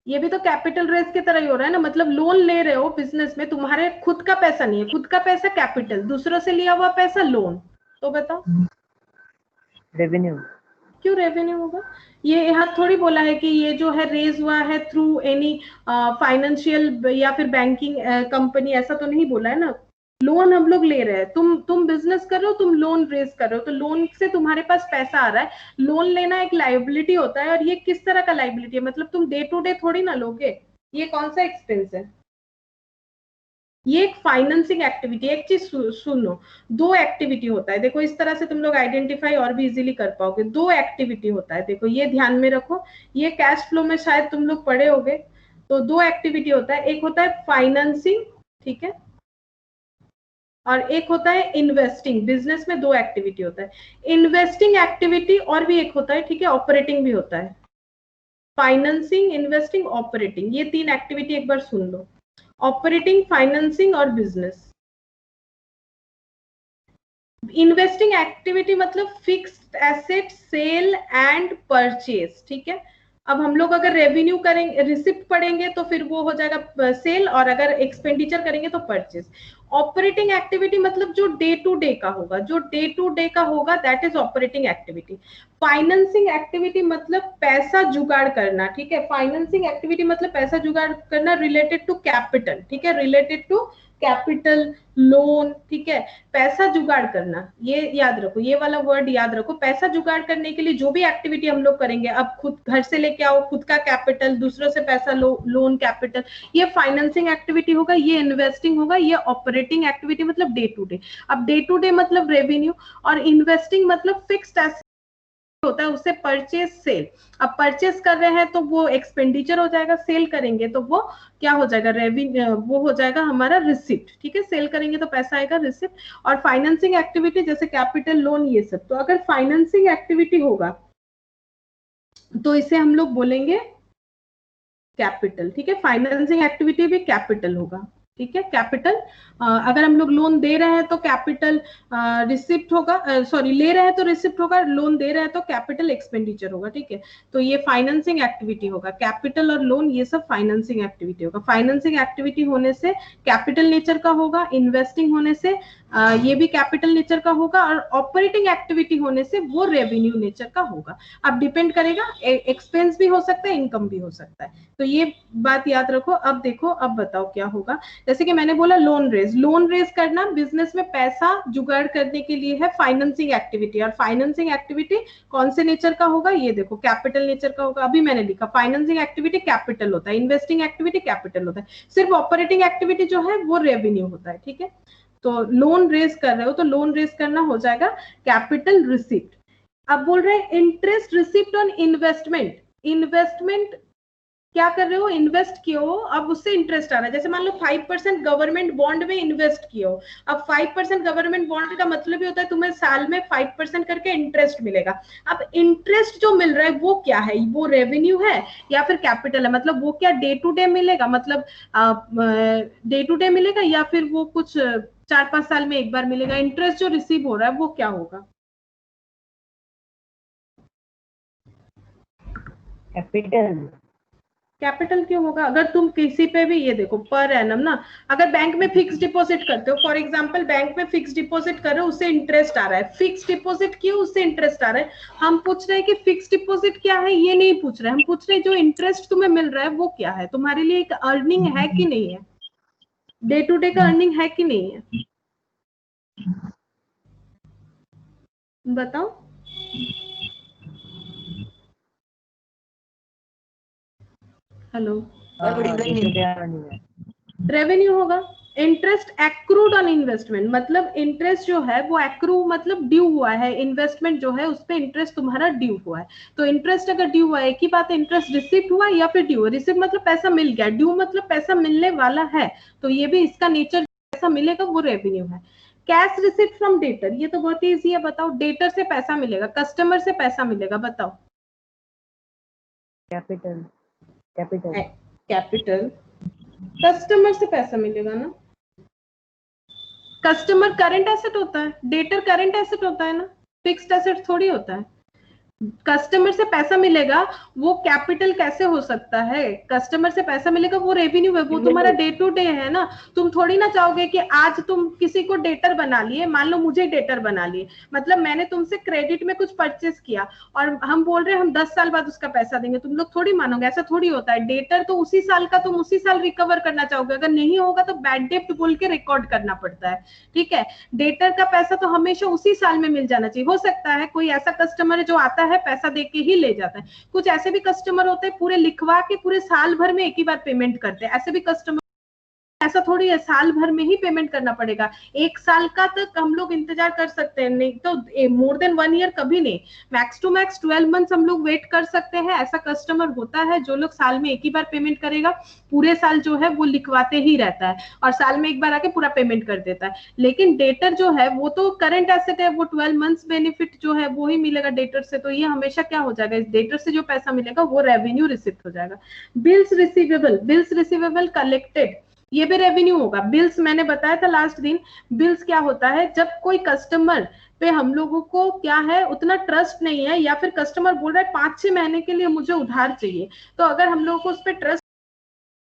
ये भी तो कैपिटल रेज की तरह ही हो रहा है ना, मतलब लोन ले रहे हो बिजनेस में, तुम्हारे खुद का पैसा नहीं है, खुद का पैसा कैपिटल, दूसरों से लिया हुआ पैसा लोन, तो बताओ रेवेन्यू। क्यों रेवेन्यू होगा? ये यहाँ थोड़ी बोला है कि ये जो है रेज हुआ है थ्रू एनी फाइनेंशियल या फिर बैंकिंग कंपनी, ऐसा तो नहीं बोला है ना। लोन हम लोग ले रहे हैं, तुम बिजनेस कर रहे हो, तुम लोन रेज कर रहे हो, तो लोन से तुम्हारे पास पैसा आ रहा है। लोन लेना एक लायबिलिटी होता है, और ये किस तरह का लायबिलिटी है, मतलब तुम डे टू डे थोड़ी ना लोगे, ये कौन सा एक्सपेंस है, ये एक फाइनेंसिंग एक्टिविटी। एक चीज सुनो, दो एक्टिविटी होता है, देखो इस तरह से तुम लोग आइडेंटिफाई और भी इजीली कर पाओगे। दो एक्टिविटी होता है, देखो ये ध्यान में रखो, ये कैश फ्लो में शायद तुम लोग पढ़े होगे। तो दो एक्टिविटी होता है, एक होता है फाइनेंसिंग, ठीक है, और एक होता है इन्वेस्टिंग। बिजनेस में दो एक्टिविटी होता है, इन्वेस्टिंग एक्टिविटी और भी एक होता है, ठीक है, ऑपरेटिंग भी होता है। फाइनेंसिंग, इन्वेस्टिंग, ऑपरेटिंग, ये तीन एक्टिविटी एक बार सुन लो, ऑपरेटिंग, फाइनेंसिंग और बिजनेस। इन्वेस्टिंग एक्टिविटी मतलब fixed asset sale and purchase, ठीक है। अब हम लोग अगर रेवेन्यू करेंगे, रिसिप्ट पढ़ेंगे तो फिर वो हो जाएगा सेल, और अगर एक्सपेंडिचर करेंगे तो परचेज। ऑपरेटिंग एक्टिविटी मतलब जो डे टू डे का होगा, जो डे टू डे का होगा that is operating activity. Financing activity मतलब पैसा जुगाड़ करना, ठीक है, फाइनेंसिंग एक्टिविटी मतलब पैसा जुगाड़ करना रिलेटेड टू कैपिटल, ठीक है, रिलेटेड टू कैपिटल, लोन, ठीक है, पैसा जुगाड़ करना, ये याद रखो, ये वाला वर्ड याद रखो। पैसा जुगाड़ करने के लिए जो भी एक्टिविटी हम लोग करेंगे, अब खुद घर से लेके आओ, खुद का कैपिटल, दूसरों से पैसा लो, लोन, कैपिटल, ये फाइनेंसिंग एक्टिविटी होगा, ये इन्वेस्टिंग होगा, ये ऑपरेटिंग एक्टिविटी मतलब डे टू डे। अब डे टू डे मतलब रेवेन्यू, और इन्वेस्टिंग मतलब फिक्स्ड एसेट होता है, उससे परचेज सेल। अब परचेज कर रहे हैं तो वो एक्सपेंडिचर हो जाएगा, सेल करेंगे तो वो क्या हो जाएगा, रेवेन्यू, वो हो जाएगा हमारा रिसिप्ट, ठीक है, सेल करेंगे तो पैसा आएगा, रिसिप्ट। और फाइनेंसिंग एक्टिविटी जैसे कैपिटल, लोन, ये सब। तो अगर फाइनेंसिंग एक्टिविटी होगा तो इसे हम लोग बोलेंगे कैपिटल, ठीक है, फाइनेंसिंग एक्टिविटी भी कैपिटल होगा। ठीक है। कैपिटल, अगर हम लोग लोन दे रहे हैं तो कैपिटल रिसिप्ट होगा, सॉरी ले रहे हैं तो रिसिप्ट होगा, लोन दे रहे हैं तो कैपिटल एक्सपेंडिचर होगा, ठीक है। तो ये फाइनेंसिंग एक्टिविटी होगा, कैपिटल और लोन ये सब फाइनेंसिंग एक्टिविटी होगा। फाइनेंसिंग एक्टिविटी होने से कैपिटल नेचर का होगा, इन्वेस्टिंग होने से ये भी कैपिटल नेचर का होगा, और ऑपरेटिंग एक्टिविटी होने से वो रेवेन्यू नेचर का होगा। अब डिपेंड करेगा, एक्सपेंस भी हो सकता है, इनकम भी हो सकता है, तो ये बात याद रखो। अब देखो, अब बताओ क्या होगा। जैसे कि मैंने बोला लोन रेज करना बिजनेस में पैसा जुगाड़ करने के लिए है फाइनेंसिंग एक्टिविटी, और फाइनेंसिंग एक्टिविटी कौन से नेचर का होगा, ये देखो कैपिटल नेचर का होगा। अभी मैंने लिखा फाइनेंसिंग एक्टिविटी कैपिटल होता है, इन्वेस्टिंग एक्टिविटी कैपिटल होता है, सिर्फ ऑपरेटिंग एक्टिविटी जो है वो रेवेन्यू होता है, ठीक है। तो लोन रेज कर रहे हो तो लोन रेज करना हो जाएगा कैपिटल रिसिप्ट। अब बोल रहे हैं interest receipt on investment. Investment क्या कर रहे हो, इन्वेस्ट किए हो, अब उससे इंटरेस्ट आ रहा है। जैसे मान लो 5% गवर्नमेंट बॉन्ड में इन्वेस्ट किए हो, अब 5% गवर्नमेंट बॉन्ड का मतलब ही होता है तुम्हें साल में 5% करके इंटरेस्ट मिलेगा। अब इंटरेस्ट जो मिल रहा है वो क्या है, वो रेवेन्यू है या फिर कैपिटल है, मतलब वो क्या डे टू डे मिलेगा, मतलब डे टू डे मिलेगा, या फिर वो कुछ 4-5 साल में एक बार मिलेगा। इंटरेस्ट जो रिसीव हो रहा है वो क्या होगा, कैपिटल। कैपिटल क्यों होगा, अगर तुम किसी पे भी, ये देखो पर एनम ना, अगर बैंक में फिक्स डिपॉजिट करते हो, फॉर एग्जांपल बैंक में फिक्स डिपॉजिट कर रहे हो, उससे इंटरेस्ट आ रहा है, फिक्स डिपॉजिट क्यों, उससे इंटरेस्ट आ रहा है। हम पूछ रहे हैं कि फिक्स डिपॉजिट क्या है, ये नहीं पूछ रहे, हम पूछ रहे हैं जो इंटरेस्ट तुम्हें मिल रहा है वो क्या है, तुम्हारे लिए एक अर्निंग है कि नहीं है, डे टू डे का अर्निंग है कि नहीं है, बताओ। हेलो, रेवेन्यू होगा। इंटरेस्ट एक्रूड ऑन इन्वेस्टमेंट, मतलब इंटरेस्ट जो है वो एक्रू मतलब ड्यू हुआ है, इन्वेस्टमेंट जो है उस पे इंटरेस्ट तुम्हारा ड्यू हुआ है। तो इंटरेस्ट अगर ड्यू हुआ है, एक ही बात है, इंटरेस्ट रिसिप्ट हुआ या फिर ड्यू। रिसिप्ट मतलब पैसा मिल गया, ड्यू मतलब पैसा मिलने वाला है, तो ये भी इसका नेचर, पैसा मिलेगा वो रेवेन्यू है। कैश रिसिप्ट फ्रॉम डेटर, ये तो बहुत ईजी है, बताओ। डेटर से पैसा मिलेगा, कस्टमर से पैसा मिलेगा, बताओ। कैपिटल। कैपिटल। कैपिटल, कस्टमर से पैसा मिलेगा ना, कस्टमर करंट एसेट होता है, डेटर करंट एसेट होता है ना, फिक्स्ड एसेट थोड़ी होता है। कस्टमर से पैसा मिलेगा, वो कैपिटल कैसे हो सकता है, कस्टमर से पैसा मिलेगा वो रेवेन्यू है, वो तुम्हारा डे टू डे है ना। तुम थोड़ी ना चाहोगे कि आज तुम किसी को डेटर बना लिए, मान लो मुझे डेटर बना लिए, मतलब मैंने तुमसे क्रेडिट में कुछ परचेस किया और हम बोल रहे हैं हम 10 साल बाद उसका पैसा देंगे, तुम लोग थोड़ी मानोगे, ऐसा थोड़ी होता है। डेटर तो उसी साल का तुम उसी साल रिकवर करना चाहोगे, अगर नहीं होगा तो बैड डेट बोल के रिकॉर्ड करना पड़ता है, ठीक है। डेटर का पैसा तो हमेशा उसी साल में मिल जाना चाहिए। हो सकता है कोई ऐसा कस्टमर है जो आता है पैसा दे के ही ले जाता है, कुछ ऐसे भी कस्टमर होते हैं पूरे लिखवा के पूरे साल भर में एक ही बार पेमेंट करते हैं, ऐसे भी कस्टमर, ऐसा थोड़ी है साल भर में ही पेमेंट करना पड़ेगा। एक साल का तक हम लोग इंतजार कर सकते हैं, नहीं तो मोर देन 1 ईयर कभी नहीं, मैक्स टू मैक्स 12 मंथ्स हम लोग वेट कर सकते हैं। ऐसा कस्टमर होता है जो लोग साल में एक ही बार पेमेंट करेगा, पूरे साल जो है वो लिखवाते ही रहता है और साल में एक बार आके पूरा पेमेंट कर देता है। लेकिन डेटर जो है वो तो करंट एसेट है, वो 12 मंथ्स बेनिफिट जो है वो ही मिलेगा डेटर से, तो ये हमेशा क्या हो जाएगा, इस डेटर से जो पैसा मिलेगा वो रेवेन्यू रिसिप्ट हो जाएगा। Bills receivable, bills receivable collected, ये भी रेवेन्यू होगा। बिल्स मैंने बताया था लास्ट दिन, बिल्स क्या होता है, जब कोई कस्टमर पे हम लोगों को क्या है उतना ट्रस्ट नहीं है, या फिर कस्टमर बोल रहा है 5-6 महीने के लिए मुझे उधार चाहिए, तो अगर हम लोगों को उस पर ट्रस्ट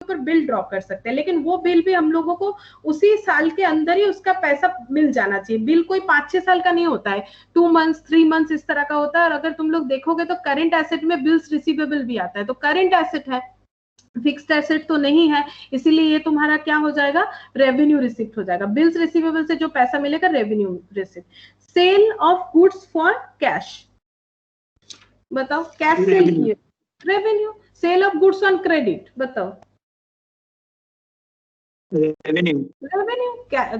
पर बिल ड्रॉ कर सकते हैं, लेकिन वो बिल भी हम लोगों को उसी साल के अंदर ही उसका पैसा मिल जाना चाहिए। बिल कोई 5-6 साल का नहीं होता है, 2 मंथ्स 3 मंथ्स इस तरह का होता है। और अगर तुम लोग देखोगे तो करंट एसेट में बिल्स रिसीवेबल भी आता है, तो करंट एसेट है, फिक्स्ड एसेट तो नहीं है, इसीलिए ये तुम्हारा क्या हो जाएगा, रेवेन्यू रिसिप्ट हो जाएगा। बिल्स रिसीवेबल से जो पैसा मिलेगा revenue receipt. Sale of goods for cash, बताओ कैश सेल किए, revenue. Sale of goods on credit, बताओ रेवेन्यू। रेवेन्यू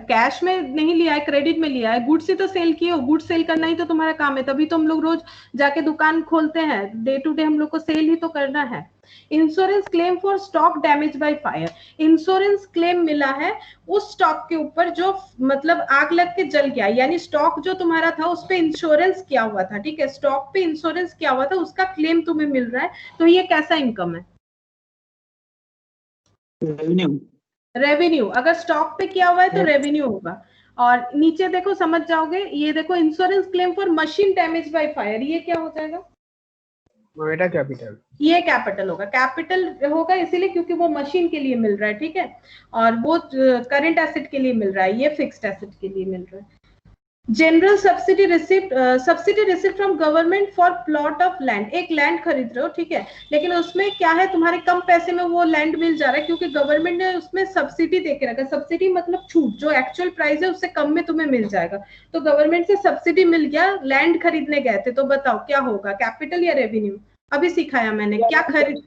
कैश में नहीं लिया है, क्रेडिट में लिया है, गुड्स से तो सेल किए हो, गुड्स सेल करना ही तो तुम्हारा काम है, तभी तो हम लोग रोज जाके दुकान खोलते हैं, डे टू डे हम लोग को सेल ही तो करना है। Insurance claim for stock damage by fire, insurance claim मिला है उस स्टॉक के ऊपर जो मतलब आग लग के जल गया, यानी स्टॉक जो तुम्हारा था उस पे इंश्योरेंस किया हुआ था, ठीक है, स्टॉक पे इंश्योरेंस किया हुआ था, उसका क्लेम तुम्हें मिल रहा है, तो ये कैसा इनकम है, रेवेन्यू। रेवेन्यू, अगर स्टॉक पे किया हुआ है तो रेवेन्यू होगा। और नीचे देखो समझ जाओगे, ये देखो insurance claim for machine damage by fire, ये क्या हो जाएगा? नोएडा कैपिटल। ये कैपिटल होगा, कैपिटल होगा इसीलिए क्योंकि वो मशीन के लिए मिल रहा है, ठीक है, और वो करंट एसेट के लिए मिल रहा है, ये फिक्स्ड एसेट के लिए मिल रहा है। General subsidy receipt from government for plot of land, एक लैंड खरीद रहे हो, ठीक है, लेकिन उसमें क्या है, तुम्हारे कम पैसे में वो लैंड मिल जा रहा है क्योंकि गवर्नमेंट ने उसमें सब्सिडी दे के रखा है। सब्सिडी मतलब छूट, जो एक्चुअल प्राइस है उससे कम में तुम्हें मिल जाएगा। तो गवर्नमेंट से सब्सिडी मिल गया, लैंड खरीदने गए थे, तो बताओ क्या होगा, कैपिटल या रेवेन्यू? अभी सिखाया मैंने, क्या खरीद,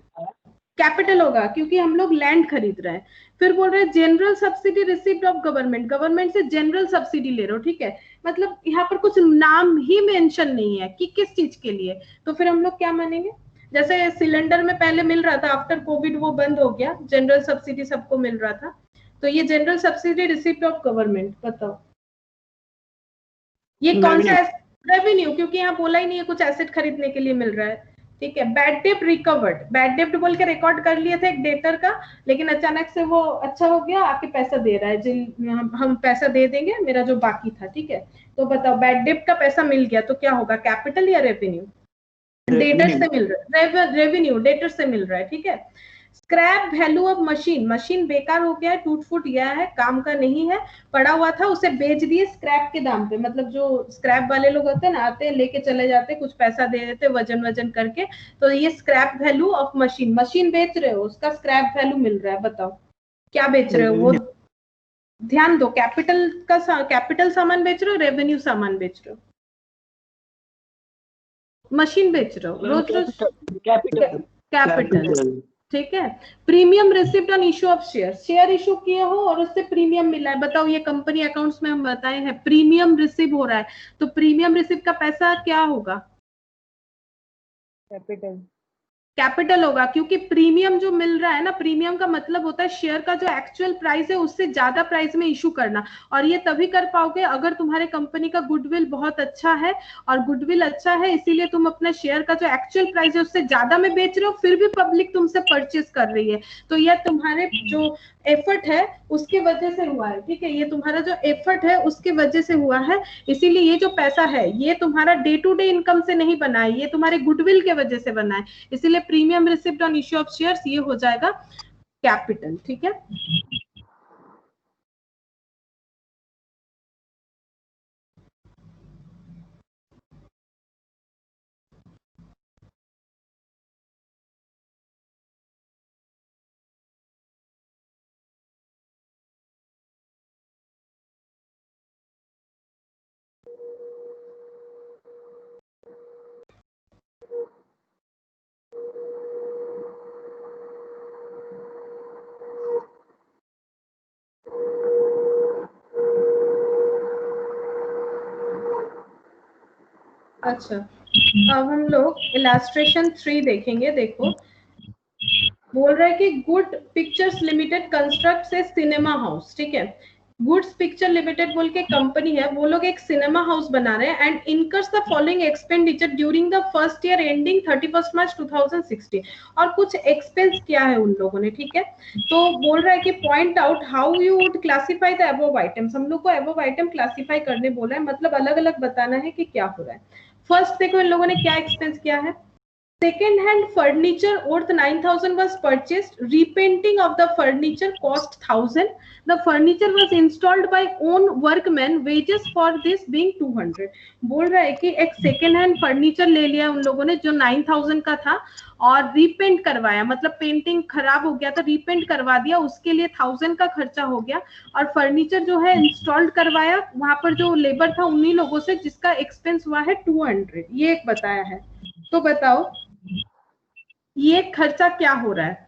कैपिटल होगा क्योंकि हम लोग लैंड खरीद रहे हैं। फिर बोल रहे हैं general subsidy received of government, government से जनरल सब्सिडी ले रहे हो, ठीक है, मतलब यहाँ पर कुछ नाम ही मेंशन नहीं है कि किस चीज के लिए, तो फिर हम लोग क्या मानेंगे? जैसे सिलेंडर में पहले मिल रहा था, आफ्टर कोविड वो बंद हो गया, जनरल सब्सिडी सबको मिल रहा था, तो ये general subsidy received of government, बताओ ये कौन सा? रेवेन्यू, क्योंकि यहाँ बोला ही नहीं है कुछ एसेट खरीदने के लिए मिल रहा है, ठीक है। बैड डेब्ट रिकवर्ड, बैड डेब्ट बोल के रिकॉर्ड कर लिए थे एक डेटर का, लेकिन अचानक से वो अच्छा हो गया, आके पैसा दे रहा है, जिन हम पैसा दे देंगे मेरा जो बाकी था, ठीक है, तो बताओ बैड डेब्ट का पैसा मिल गया तो क्या होगा, कैपिटल या रेवेन्यू? डेटर से मिल रहा है, रेवेन्यू डेटर से मिल रहा है, ठीक है। Scrap value of machine, machine बेकार हो गया है, टूट फूट गया है, काम का नहीं है, पड़ा हुआ था, उसे बेच दिए स्क्रैप के दाम पे, मतलब जो स्क्रैप वाले लोग होते हैं ना, आते हैं लेके चले जाते, कुछ पैसा दे देते वजन वजन करके, तो ये scrap value of machine, machine बेच रहे हो उसका स्क्रैप वैल्यू मिल रहा है, बताओ क्या बेच रहे हो? वो ध्यान दो, कैपिटल का कैपिटल सामान बेच रहे हो, रेवेन्यू सामान बेच रहे हो? मशीन बेच रहे हो, रोज रोज कैपिटल, ठीक है। Premium receipt on issue of share, share issue किए हो और उससे प्रीमियम मिला है, बताओ ये कंपनी अकाउंट्स में हम बताए हैं प्रीमियम रिसीव हो रहा है, तो प्रीमियम रिसिप्ट का पैसा क्या होगा? कैपिटल, कैपिटल होगा क्योंकि प्रीमियम जो मिल रहा है ना, प्रीमियम का मतलब होता है शेयर का जो एक्चुअल प्राइस है उससे ज्यादा प्राइस में इशू करना, और ये तभी कर पाओगे अगर तुम्हारे कंपनी का गुडविल बहुत अच्छा है, और गुडविल अच्छा है इसीलिए तुम अपने शेयर का जो एक्चुअल प्राइस है उससे ज्यादा में बेच रहे हो, फिर भी पब्लिक तुमसे परचेज कर रही है, तो यह तुम्हारे जो एफर्ट है उसके वजह से हुआ है, ठीक है, ये तुम्हारा जो एफर्ट है उसके वजह से हुआ है, इसीलिए ये जो पैसा है ये तुम्हारा डे टू डे इनकम से नहीं बना है, ये तुम्हारे गुडविल के वजह से बना है, इसीलिए premium receipt on issue of shares ये हो जाएगा कैपिटल, ठीक है। अच्छा, अब हम लोग इलस्ट्रेशन 3 देखेंगे। देखो बोल रहा है कि गुड पिक्चर्स लिमिटेड कंस्ट्रक्ट से सिनेमा हाउस, ठीक है, गुड्स पिक्चर लिमिटेड बोल के कंपनी है, वो लोग एक सिनेमा हाउस बना रहे हैं, and incurs the following expenditure during the first year ending 31 मार्च 2016, और कुछ एक्सपेंस किया है उन लोगों ने, ठीक है, तो बोल रहा है कि point out how you would classify the above items, हम लोग को अबव आइटम क्लासिफाई करने बोला है, मतलब अलग अलग बताना है कि क्या हो रहा है। फर्स्ट देखो इन लोगों ने क्या एक्सपेंस किया है, second hand furniture worth 9,000 was purchased, repainting of the furniture cost 1,000, the furniture was installed by own workmen, wages for this being 200। बोल रहा है कि एक सेकेंड हैंड फर्नीचर ले लिया उन लोगों ने जो 9,000 का था, और रीपेंट करवाया, मतलब पेंटिंग खराब हो गया था, रीपेंट करवा दिया, उसके लिए 1,000 का खर्चा हो गया, और फर्नीचर जो है इंस्टॉल्ड करवाया, वहां पर जो लेबर था उन्हीं लोगों से, जिसका एक्सपेंस हुआ है 200, ये एक बताया है। तो बताओ ये खर्चा क्या हो रहा है,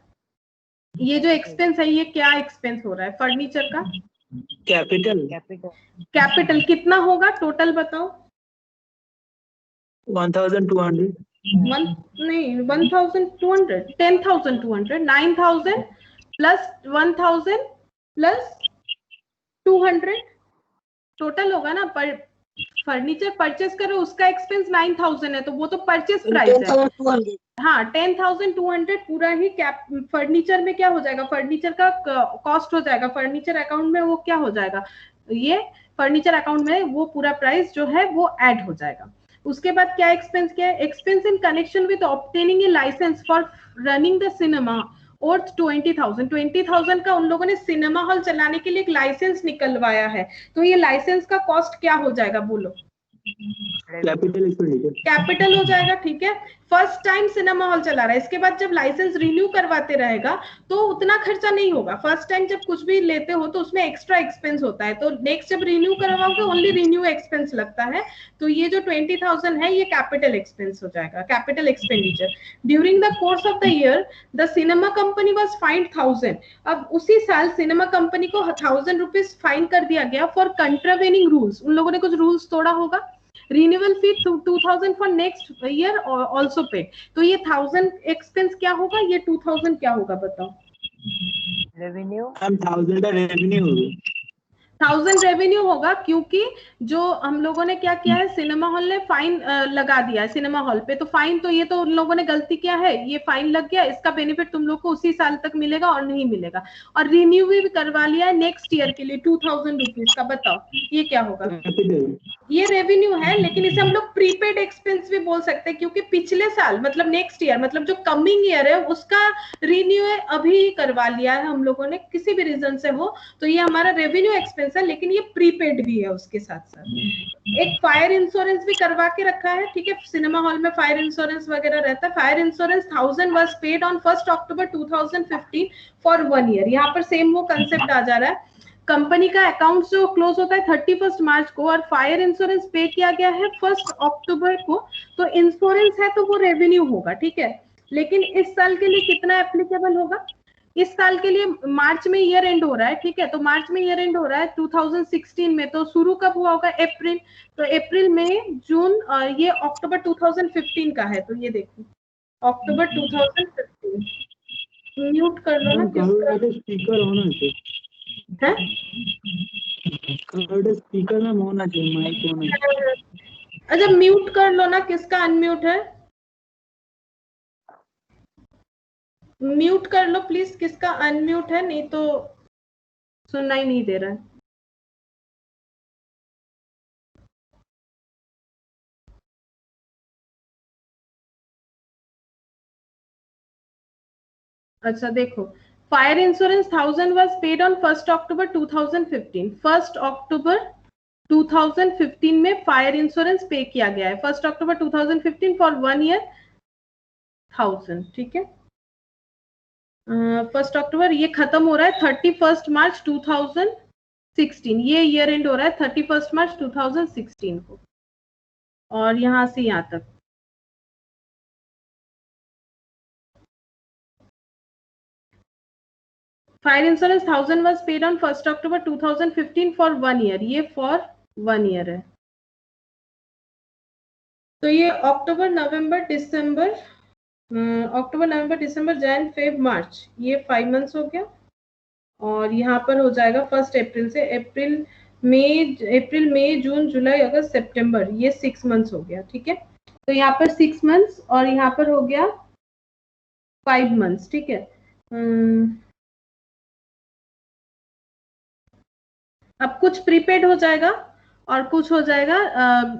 ये जो एक्सपेंस है ये क्या एक्सपेंस हो रहा है फर्नीचर का? कैपिटल। कैपिटल कितना होगा टोटल बताओ? 1,200। नहीं 1,200, 10,200, 9,000 प्लस 1,000 प्लस 200 टोटल होगा ना, पर फर्नीचर परचेस करो उसका एक्सपेंस 9000 है, तो वो तो परचेस प्राइस है। हाँ 10,200 पूरा ही कैप फर्नीचर में क्या हो जाएगा, फर्नीचर का कॉस्ट हो जाएगा, फर्नीचर अकाउंट में वो क्या हो जाएगा, ये फर्नीचर अकाउंट में वो पूरा प्राइस जो है वो ऐड हो जाएगा। उसके बाद क्या एक्सपेंस, क्या है expense in connection with obtaining a licence for running the cinema और 20,000 का उन लोगों ने सिनेमा हॉल चलाने के लिए एक लाइसेंस निकलवाया है, तो ये लाइसेंस का कॉस्ट क्या हो जाएगा बोलो, कैपिटल हो जाएगा। ठीक है, फर्स्ट टाइम सिनेमा हॉल चला रहा है, इसके बाद जब लाइसेंस रिन्यू करवाते रहेगा तो उतना खर्चा नहीं होगा। फर्स्ट टाइम जब कुछ भी लेते हो तो उसमें एक्स्ट्रा एक्सपेंस होता है, तो नेक्स्ट जब रिन्यू करवाओगे ओनली रिन्यू एक्सपेंस लगता है, तो ये जो 20,000 है ये कैपिटल एक्सपेंस हो जाएगा, capital expenditure. During the course of the year the cinema company was find 1000, अब उसी साल सिनेमा कंपनी को 1000 रुपीज फाइन कर दिया गया फॉर कंट्रावेनिंग रूल्स, उन लोगों ने कुछ रूल्स तोड़ा होगा। Renewal fee 2000 for next year also paid, तो ये 1000 एक्सपेंस क्या होगा, ये 2000 क्या होगा बताओ, रेवेन्यू 1000 का रेवेन्यू होगा, 1000 रेवेन्यू होगा, क्योंकि जो हम लोगों ने क्या किया है, सिनेमा हॉल ने फाइन लगा दिया है सिनेमा हॉल पे, तो फाइन तो ये तो उन लोगों ने गलती किया है, ये फाइन लग गया, इसका बेनिफिट तुम लोग को उसी साल तक मिलेगा और नहीं मिलेगा। और रिन्यू भी करवा लिया है नेक्स्ट ईयर के लिए 2000 रुपीज का, बताओ ये क्या होगा, ये रेवेन्यू है, लेकिन इसे हम लोग प्रीपेड एक्सपेंस भी बोल सकते हैं, क्योंकि पिछले साल मतलब नेक्स्ट ईयर मतलब जो कमिंग ईयर है उसका रिन्यू अभी करवा लिया है हम लोगों ने, किसी भी रीजन से हो, तो ये हमारा रेवेन्यू एक्सपेंस है, लेकिन ये प्रीपेड भी है उसके साथ साथ। एक फायर इंश्योरेंस भी करवा के रखा है, ठीक है, सिनेमा हॉल में फायर इंश्योरेंस वगैरह रहता है। Fire insurance 1000 was paid on 1 October 2015 for 1 year, यहाँ पर सेम वो कंसेप्ट आ जा रहा है। कंपनी का अकाउंट जो क्लोज होता है 31 मार्च को और फायर इंश्योरेंस पे किया गया है 1 अक्टूबर को, तो इंश्योरेंस है तो वो रेवेन्यू होगा, ठीक है। लेकिन इस साल के लिए कितना एप्लीकेबल होगा, इस साल के लिए मार्च में ईयर एंड हो रहा है, ठीक है, तो मार्च में ईयर एंड हो रहा है 2016 में, तो शुरू कब हुआ होगा, अप्रैल, तो अप्रैल में जून, ये अक्टूबर 2015 का है, तो ये देखो अक्टूबर 2015, म्यूट कर लो ना, स्पीकर होना चाहिए, स्पीकर में होना चाहिए, माइक होना चाहिए। अच्छा म्यूट कर लो ना, किसका अनम्यूट है, म्यूट कर लो प्लीज, किसका अनम्यूट है, नहीं तो सुनना ही नहीं दे रहा है। अच्छा देखो, fire insurance 1000 was paid on 1 अक्टूबर 2015, 1 अक्टूबर 2015 में फायर इंश्योरेंस पे किया गया है, 1 अक्टूबर 2015 फॉर 1 ईयर 1000, ठीक है। 1 अक्टूबर ये खत्म हो रहा है 31 मार्च 2016, ये ईयर एंड हो रहा है 31 मार्च 2016 को, और यहां से यहां तक fire insurance 1000 was paid on 1 October 2015 for 1 year, ये फॉर 1 ईयर है, तो ये अक्टूबर नवंबर दिसंबर, अक्टूबर नवंबर दिसंबर जैन फेब मार्च, ये 5 मंथ्स हो गया, और यहाँ पर हो जाएगा 1 अप्रैल से अप्रैल मई जून जुलाई अगस्त सितंबर, ये 6 मंथ्स हो गया, ठीक है। तो यहाँ पर 6 मंथ्स और यहाँ पर हो गया 5 मंथ्स, ठीक है। अब कुछ प्रीपेड हो जाएगा और कुछ हो जाएगा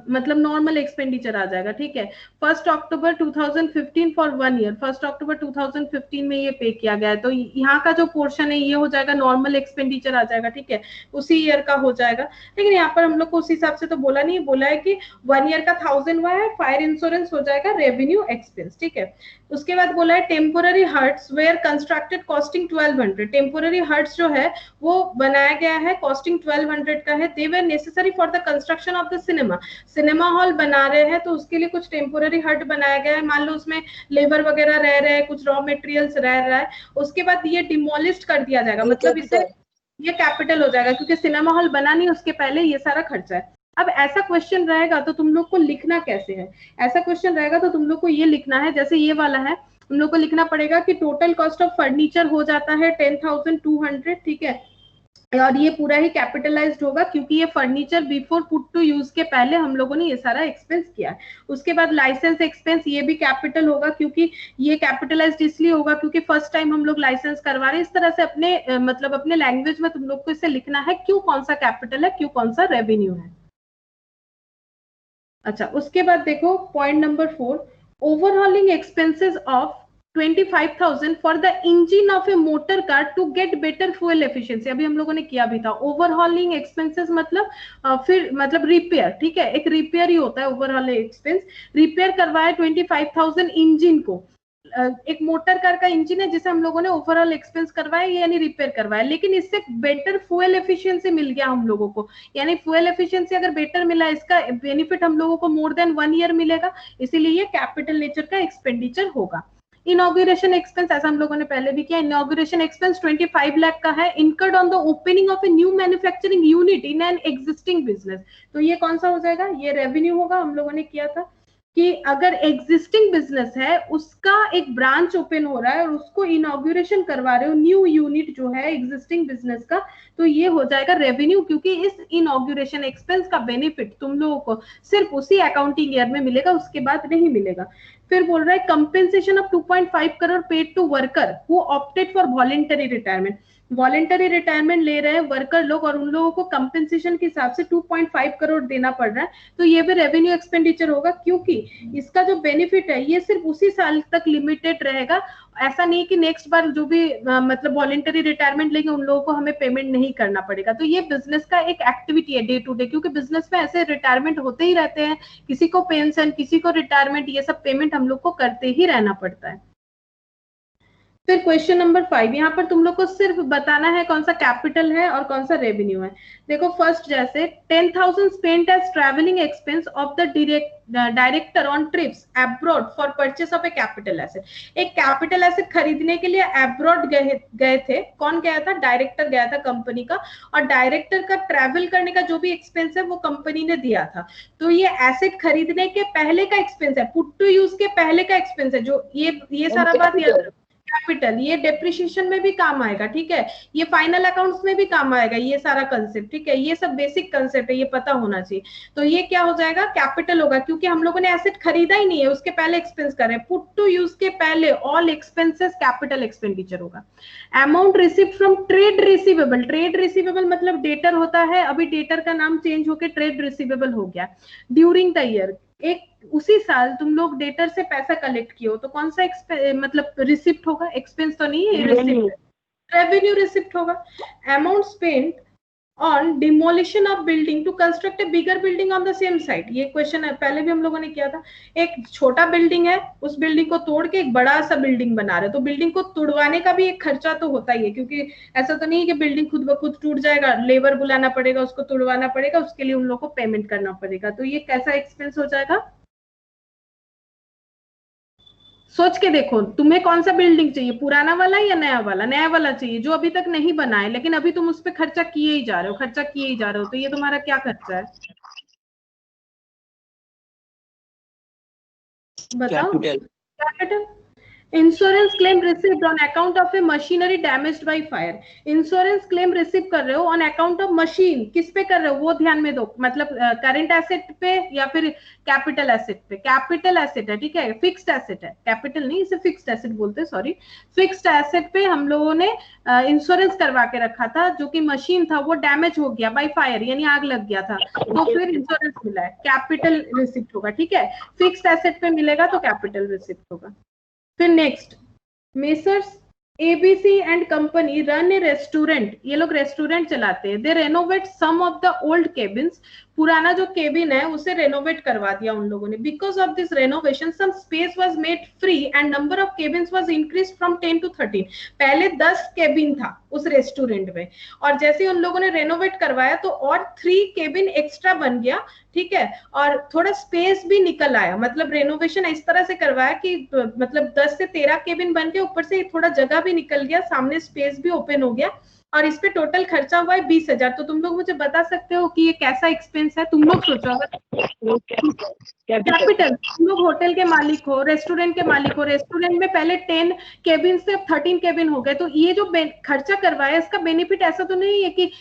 मतलब नॉर्मल एक्सपेंडिचर आ जाएगा, ठीक है। 1 अक्टूबर 2015 फॉर 1 ईयर, 1 अक्टूबर 2015 में ये पे किया गया है, तो यहाँ का जो पोर्शन है ये हो जाएगा नॉर्मल एक्सपेंडिचर आ जाएगा, ठीक है, उसी ईयर का हो जाएगा। लेकिन यहाँ पर हम लोग को उस हिसाब से तो बोला नहीं, बोला है कि 1 ईयर का 1000 हुआ है, फायर इंश्योरेंस हो जाएगा रेवेन्यू एक्सपेंस, ठीक है। उसके बाद बोला है temporary huts were constructed costing 1200, temporary huts जो है वो बनाया गया है कॉस्टिंग 1200 का है, they were necessary for construction of the cinema hall बना रहे हैं, तो उसके लिए कुछ टेम्पोररी हट बनाया गया है, मान लो उसमें लेबर वगैरह रह रहे हैं, कुछ रॉ मटेरियल्स रह रहा है, उसके बाद ये डिमोलिश कर दिया जाएगा, मतलब इससे ये कैपिटल हो जाएगा, क्योंकि सिनेमा हॉल बना नहीं उसके पहले ये सारा खर्चा है। अब ऐसा क्वेश्चन रहेगा तो तुम लोग को लिखना कैसे है, ऐसा क्वेश्चन रहेगा तो तुम लोग को ये लिखना है, जैसे ये वाला है, तुम लोग को लिखना पड़ेगा कि टोटल कॉस्ट ऑफ फर्नीचर हो जाता है 10,200, ठीक है, और ये पूरा ही कैपिटलाइज्ड होगा क्योंकि ये furniture before put to use के पहले हम लोगों ने ये सारा एक्सपेंस किया है। उसके बाद लाइसेंस एक्सपेंस, ये भी कैपिटल होगा क्योंकि ये कैपिटलाइज्ड इसलिए होगा क्योंकि फर्स्ट टाइम हम लोग लाइसेंस करवा रहे हैं। इस तरह से अपने मतलब अपने लैंग्वेज में तुम लोग को इसे लिखना है क्यों कौन सा कैपिटल है, क्यों कौन सा रेवेन्यू है। अच्छा, उसके बाद देखो point number 4, overhauling expenses of 25,000 for the engine of a motor car to get better fuel efficiency. अभी हम लोगों ने किया भी था। ओवरहॉलिंग एक्सपेंसेस मतलब फिर मतलब रिपेयर, ठीक है, एक रिपेयर ही होता है ओवरहॉलिंग एक्सपेंस। रिपेयर करवाया 25,000 इंजन को, एक मोटर कार का इंजन है जिसे हम लोगों ने ओवरऑल एक्सपेंस करवाया यानी रिपेयर करवाया, लेकिन इससे बेटर फ्यूल एफिशिएंसी मिल गया हम लोगों को, यानी फ्यूल एफिशिएंसी अगर बेटर मिला इसका बेनिफिट हम लोगों को मोर देन 1 ईयर मिलेगा, इसीलिए ये कैपिटल नेचर का एक्सपेंडिचर होगा। इनॉग्रेशन एक्सपेंस ऐसा हम लोगों ने पहले भी किया। इनॉग्रेशन एक्सपेंस 25 लाख का है, incurred on the opening of a new manufacturing unit in an existing business. तो ये कौन सा हो जाएगा, ये रेवेन्यू होगा। हम लोगों ने किया था कि अगर एग्जिस्टिंग बिजनेस है उसका एक ब्रांच ओपन हो रहा है और उसको इनॉग्रेशन करवा रहे हो न्यू यूनिट जो है एग्जिस्टिंग बिजनेस का, तो ये हो जाएगा रेवेन्यू, क्योंकि इस इनॉग्रेशन एक्सपेंस का बेनिफिट तुम लोगों को सिर्फ उसी अकाउंटिंग ईयर में मिलेगा, उसके बाद नहीं मिलेगा। फिर बोल रहा है compensation of 2.5 crore paid to worker who opted for voluntary retirement. Voluntary retirement ले रहे हैं वर्कर लोग और उन लोगों को कंपेंसेशन के हिसाब से 2.5 करोड़ देना पड़ रहा है, तो ये भी रेवेन्यू एक्सपेंडिचर होगा क्योंकि इसका जो बेनिफिट है ये सिर्फ उसी साल तक लिमिटेड रहेगा। ऐसा नहीं कि नेक्स्ट बार जो भी मतलब वॉलेंटरी रिटायरमेंट लेंगे उन लोगों को हमें पेमेंट नहीं करना पड़ेगा। तो ये बिजनेस का एक एक्टिविटी है डे टू डे, क्योंकि बिजनेस में ऐसे रिटायरमेंट होते ही रहते हैं, किसी को पेंशन किसी को रिटायरमेंट, ये सब पेमेंट हम लोग को करते ही रहना पड़ता है। फिर क्वेश्चन नंबर 5, यहाँ पर तुम लोग को सिर्फ बताना है कौन सा कैपिटल है और कौन सा रेवेन्यू है। देखो फर्स्ट जैसे 10,000 spent as travelling expense of the director on trips abroad for purchase of a capital asset. एक कैपिटल एसेट खरीदने के लिए अब्रॉड गए थे। कौन गया था, डायरेक्टर गया था कंपनी का, और डायरेक्टर का ट्रैवल करने का जो भी एक्सपेंस है वो कंपनी ने दिया था। तो ये एसेट खरीदने के पहले का एक्सपेंस है, पुट टू यूज के पहले का एक्सपेंस है, जो ये सारा बात याद रखो। कैपिटल ये डेप्रिसिएशन में भी काम आएगा, ठीक है, ये फाइनल अकाउंट्स में भी काम आएगा, ये सारा कंसेप्ट, ठीक है, ये सब बेसिक कंसेप्ट है, ये पता होना चाहिए। तो ये क्या हो जाएगा, कैपिटल होगा, क्योंकि हम लोगों ने एसेट खरीदा ही नहीं है, उसके पहले एक्सपेंस कर रहे हैं। पुट टू यूज के पहले ऑल एक्सपेंसेस कैपिटल एक्सपेंडिचर होगा। Amount received from trade receivable, trade receivable मतलब डेटर होता है, अभी डेटर का नाम चेंज होकर ट्रेड रिसीवेबल हो गया। ड्यूरिंग द ईयर, एक उसी साल तुम लोग डेटर से पैसा कलेक्ट किए हो, तो कौन सा मतलब रिसिप्ट होगा, एक्सपेंस तो नहीं है, रिसिप्ट, रेवेन्यू रिसिप्ट होगा। Amount spent on demolition of building to construct a bigger building on the same site. ये क्वेश्चन पहले भी हम लोगों ने किया था। एक छोटा बिल्डिंग है, उस बिल्डिंग को तोड़ के एक बड़ा सा बिल्डिंग बना रहे, तो बिल्डिंग को तोड़वाने का भी एक खर्चा तो होता ही है, क्योंकि ऐसा तो नहीं है कि बिल्डिंग खुद ब खुद टूट जाएगा, लेबर बुलाना पड़ेगा, उसको तोड़वाना पड़ेगा, उसके लिए उन लोग को पेमेंट करना पड़ेगा। तो ये कैसा एक्सपेंस हो जाएगा, सोच के देखो, तुम्हें कौन सा बिल्डिंग चाहिए, पुराना वाला या नया वाला? नया वाला चाहिए, जो अभी तक नहीं बना है, लेकिन अभी तुम उस पर खर्चा किए ही जा रहे हो, खर्चा किए ही जा रहे हो, तो ये तुम्हारा क्या खर्चा है, बताओ। Capital. Insurance claim received on account of A machinery damaged by fire. Insurance claim receive कर रहे हो ऑन अकाउंट ऑफ मशीन, किस पे कर रहे हो वो ध्यान में दो, मतलब करंट एसेट पे या फिर कैपिटल एसेट पे। कैपिटल एसेट है, ठीक है, फिक्स्ड एसेट है, कैपिटल नहीं, इसे फिक्स्ड एसेट बोलते हैं, सॉरी। फिक्स्ड एसेट पे हम लोगों ने इंश्योरेंस करवा के रखा था, जो कि मशीन था वो डैमेज हो गया बाय फायर, यानी आग लग गया था, तो फिर इंश्योरेंस मिला है, कैपिटल रिसिप्ट होगा, ठीक है। फिक्स्ड एसेट पे मिलेगा तो कैपिटल रिसिप्ट होगा। फिर next, messrs ABC and company run a restaurant, ये लोग रेस्टोरेंट चलाते हैं। They renovate some of the old cabins, पुराना जो केबिन है उसे रेनोवेट करवा दिया उन लोगों ने। Because of this renovation some space was made free and number of cabins was increase from 10 to 13। पहले 10 केबिन था उस रेस्टोरेंट में, और जैसे ही उन लोगों ने रेनोवेट करवाया तो और 3 केबिन एक्स्ट्रा बन गया, ठीक है, और थोड़ा स्पेस भी निकल आया, मतलब रेनोवेशन इस तरह से करवाया कि मतलब 10 से 13 केबिन बन के ऊपर से थोड़ा जगह भी निकल गया, सामने स्पेस भी ओपन हो गया, और इस पे टोटल खर्चा हुआ है 20,000। तो तुम लोग मुझे बता सकते हो कि ये कैसा एक्सपेंस है? तुम लोग सोचो, अगर कैपिटल, तुम लोग होटल के मालिक हो, रेस्टोरेंट के मालिक हो, रेस्टोरेंट में पहले 10 केबिन से अब 13 केबिन हो गए, तो ये जो खर्चा करवाया इसका बेनिफिट ऐसा तो नहीं है कि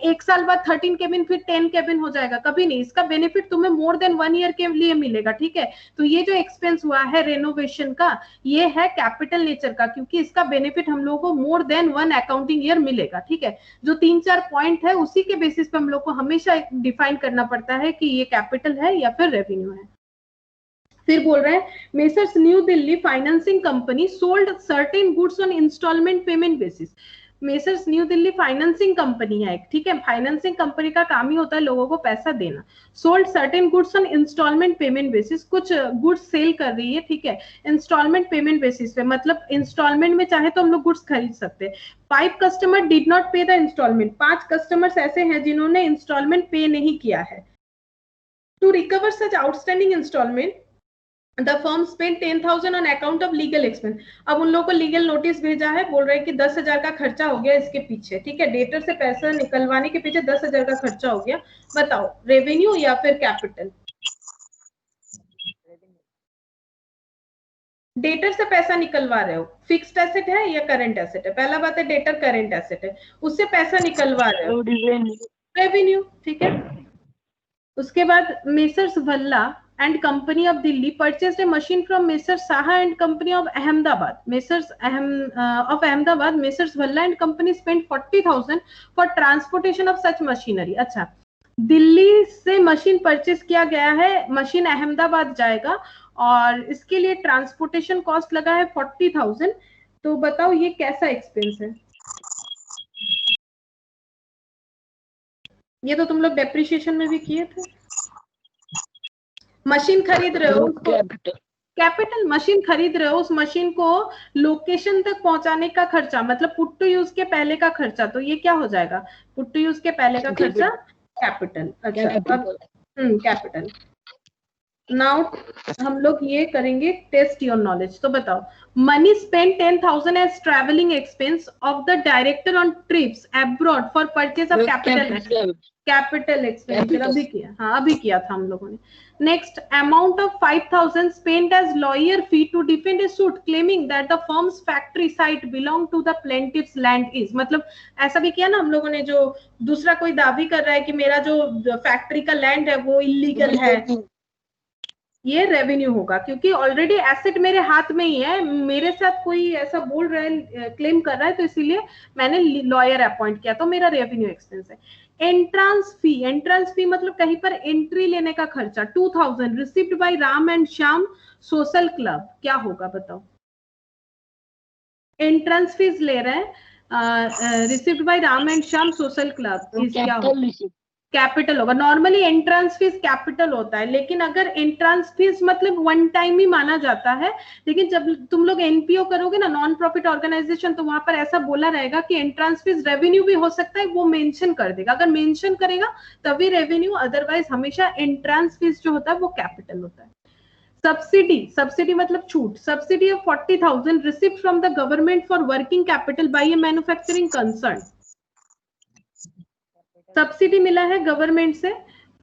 एक साल बाद 13 केबिन फिर 10 केबिन हो जाएगा, कभी नहीं। इसका बेनिफिट तुम्हें मोर देन 1 ईयर के लिए मिलेगा, ठीक है। तो ये जो एक्सपेंस हुआ है रेनोवेशन का, ये है कैपिटल नेचर का, क्योंकि इसका बेनिफिट हम लोगों को मोर देन 1 अकाउंटिंग ईयर मिलेगा, ठीक है। जो 3-4 पॉइंट है उसी के बेसिस पे हम लोग को हमेशा डिफाइन करना पड़ता है कि ये कैपिटल है या फिर रेवेन्यू है। फिर बोल रहे हैं Messrs New Delhi financing company sold certain goods on instalment payment basis. Messrs New Delhi financing company है, ठीक है। फाइनेंसिंग कंपनी का काम ही होता है लोगों को पैसा देना। Sold certain goods on instalment payment basis, कुछ गुड्स सेल कर रही है, ठीक है, इंस्टॉलमेंट पेमेंट बेसिस पे, मतलब इंस्टॉलमेंट में चाहे तो हम लोग गुड्स खरीद सकते हैं। 5 customer did not pay the instalment, 5 customers ऐसे हैं जिन्होंने इंस्टॉलमेंट पे नहीं किया है। To recover such outstanding instalment The firm spent 10,000 on account of legal expense। अब उन लोगों को लीगल नोटिस भेजा है, बोल रहे हैं कि 10,000 का खर्चा हो गया इसके पीछे, ठीक है। डेटर से पैसा निकलवाने के पीछे 10,000 का खर्चा हो गया। बताओ रेवेन्यू या फिर कैपिटल? डेटर से पैसा निकलवा रहे हो, फिक्स्ड एसेट है या करंट एसेट है? पहला बात है डेटर करंट एसेट है, उससे पैसा निकलवा रहे हो, रेवेन्यू, ठीक है। उसके बाद messrs Bhalla and company of Delhi purchased a machine from Messrs Saha and company of Ahmedabad. Of Ahmedabad, Messrs Bhalla and company spent 40,000 for transportation of such machinery। अच्छा, दिल्ली से मशीन परचेस किया गया है, मशीन अहमदाबाद जाएगा और इसके लिए ट्रांसपोर्टेशन कॉस्ट लगा है 40,000। तो बताओ ये कैसा एक्सपेंस है? ये तो तुम लोग डेप्रिसिएशन में भी किए थे। मशीन खरीद रहे हो, कैपिटल मशीन खरीद रहे हो, उस मशीन को लोकेशन तक पहुंचाने का खर्चा, मतलब पुट टू यूज के पहले का खर्चा, तो ये क्या हो जाएगा? पुट टू यूज के पहले का खर्चा कैपिटल। अच्छा, अब कैपिटल। नाउ हम लोग ये करेंगे टेस्ट योर नॉलेज। तो बताओ money spend 10,000 as travelling expense of the director on trips abroad for purchase of capital expenditure. अभी किया, हाँ अभी किया था हम लोगों ने। Next, amount of 5,000 spend as lawyer fee to defend a suit claiming that the firm's factory site belong to the plaintiff's land is. मतलब ऐसा भी किया ना हम लोगों ने, जो दूसरा कोई दावी कर रहा है कि मेरा जो फैक्ट्री का लैंड है वो इलीगल है, ये रेवेन्यू होगा, क्योंकि ऑलरेडी एसेट मेरे हाथ में ही है, मेरे साथ कोई ऐसा बोल रहा है, क्लेम कर रहा है, तो इसीलिए मैंने लॉयर अपॉइंट किया, तो मेरा रेवेन्यू एक्सपेंस है। एंट्रांस फी मतलब कहीं पर एंट्री लेने का खर्चा 2,000 received by Ram and Shyam social club, क्या होगा बताओ? एंट्रेंस फीस ले रहे हैं received by Ram and Shyam social club, क्या होगा? कैपिटल होगा। नॉर्मली एंट्रेंस फीस कैपिटल होता है, लेकिन अगर एंट्रेंस फीस मतलब वन टाइम ही माना जाता है, लेकिन जब तुम लोग एनपीओ करोगे ना, नॉन प्रॉफिट ऑर्गेनाइजेशन, तो वहां पर ऐसा बोला रहेगा कि एंट्रेंस फीस रेवेन्यू भी हो सकता है, वो मेंशन कर देगा। अगर मेंशन करेगा तभी रेवेन्यू, अदरवाइज हमेशा एंट्रेंस फीस जो होता है वो कैपिटल होता है। सब्सिडी मतलब छूट। Subsidy of 40,000 received from the government for working capital by a manufacturing concern. Subsidy मिला है गवर्नमेंट से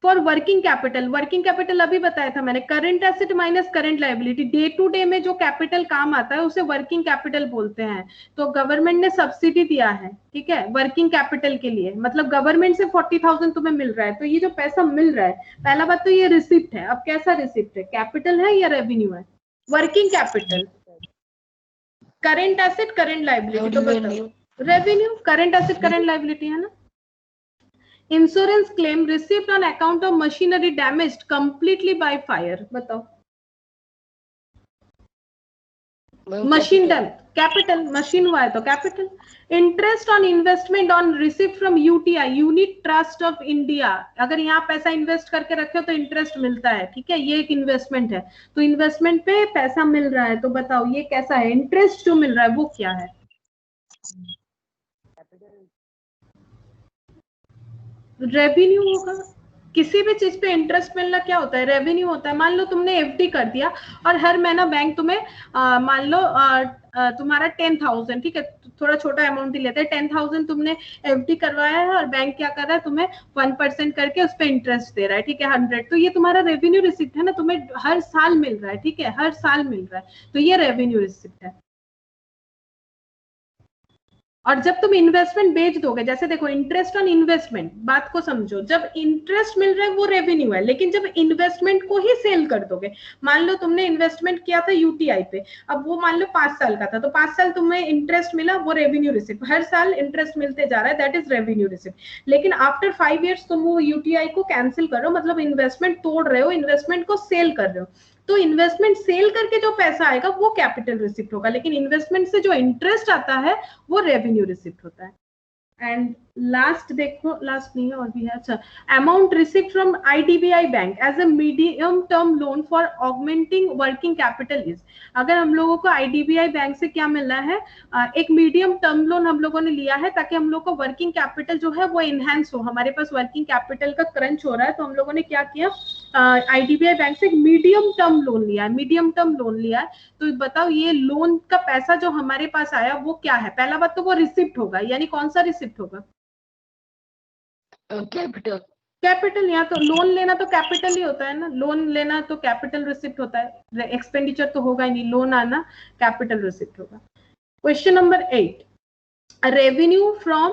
for working capital. Working capital अभी बताया था मैंने, current asset minus current liability. Day to day में जो कैपिटल काम आता है उसे वर्किंग कैपिटल बोलते हैं। तो गवर्नमेंट ने सब्सिडी दिया है, ठीक है, वर्किंग कैपिटल के लिए, मतलब गवर्नमेंट से 40,000 तुम्हें मिल रहा है। तो ये जो पैसा मिल रहा है, पहला बात तो ये रिसिप्ट है। अब कैसा रिसिप्ट है, कैपिटल है या रेवेन्यू है? Working capital, current asset current liability, तो बताओ revenue. Current asset current liability है ना। Insurance claim received on account of machinery damaged completely by fire, बताओ। मशीन डैम कैपिटल, मशीन हुआ है तो capital. Interest on investment on received from UTI unit trust of India. अगर यहाँ पैसा इन्वेस्ट करके रखे हो तो इंटरेस्ट मिलता है, ठीक है, ये एक इन्वेस्टमेंट है, तो इन्वेस्टमेंट पे पैसा मिल रहा है। तो बताओ ये कैसा है? इंटरेस्ट जो मिल रहा है वो क्या है? रेवेन्यू होगा। किसी भी चीज पे इंटरेस्ट मिलना क्या होता है, रेवेन्यू होता है। मान लो तुमने एफडी कर दिया और हर महीना बैंक तुम्हें मान लो तुम्हारा 10,000, ठीक है, थोड़ा छोटा अमाउंट ही लेते हैं, 10,000 तुमने एफडी करवाया है और बैंक क्या कर रहा है, तुम्हें 1% करके उस पर इंटरेस्ट दे रहा है, ठीक है, 100, तो ये तुम्हारा रेवेन्यू रिसिप्ट है ना, तुम्हें हर साल मिल रहा है, ठीक है, हर साल मिल रहा है, तो ये रेवेन्यू रिसिप्ट है। और जब तुम इन्वेस्टमेंट बेच दोगे, जैसे देखो इंटरेस्ट ऑन इन्वेस्टमेंट, बात को समझो, जब इंटरेस्ट मिल रहा है वो रेवेन्यू है, लेकिन जब इन्वेस्टमेंट को ही सेल कर दोगे, मान लो तुमने इन्वेस्टमेंट किया था यूटीआई पे, अब वो मान लो 5 साल का था, तो 5 साल तुम्हें इंटरेस्ट मिला, वो रेवेन्यू रिसिप्ट, हर साल इंटरेस्ट मिलते जा रहा है, दैट इज रेवेन्यू रिसिप्ट। लेकिन आफ्टर 5 ईयर्स तुम वो यूटीआई को कैंसिल कर रहे हो, मतलब इन्वेस्टमेंट तोड़ रहे हो, इन्वेस्टमेंट को सेल कर रहे हो, तो इन्वेस्टमेंट सेल करके जो पैसा आएगा वो कैपिटल रिसिप्ट होगा, लेकिन इन्वेस्टमेंट से जो इंटरेस्ट आता है वो रेवेन्यू रिसिप्ट होता है। एंड लास्ट देखो, लास्ट नहीं है और भी है, अच्छा, amount receipt from IDBI bank as a medium term loan for augmenting working capital is, अगर हम लोगों को आईडीबीआई बैंक से क्या मिल रहा है, एक मीडियम टर्म लोन हम लोगों ने लिया है ताकि हम लोग को वर्किंग कैपिटल जो है वो इनहेंस हो, हमारे पास वर्किंग कैपिटल का क्रंच हो रहा है, तो हम लोगों ने क्या किया, आईडीबीआई बैंक से एक मीडियम टर्म लोन लिया है, मीडियम टर्म लोन लिया है। तो बताओ ये लोन का पैसा जो हमारे पास आया वो क्या है, पहला बात तो वो रिसिप्ट होगा, यानी कौन सा रिसिप्ट होगा, कैपिटल। कैपिटल, यहाँ तो लोन लेना तो कैपिटल ही होता है ना, लोन लेना तो कैपिटल रिसिप्ट होता है, एक्सपेंडिचर तो होगा ही नहीं, लोन आना कैपिटल रिसिप्ट होगा। Question number 8, revenue from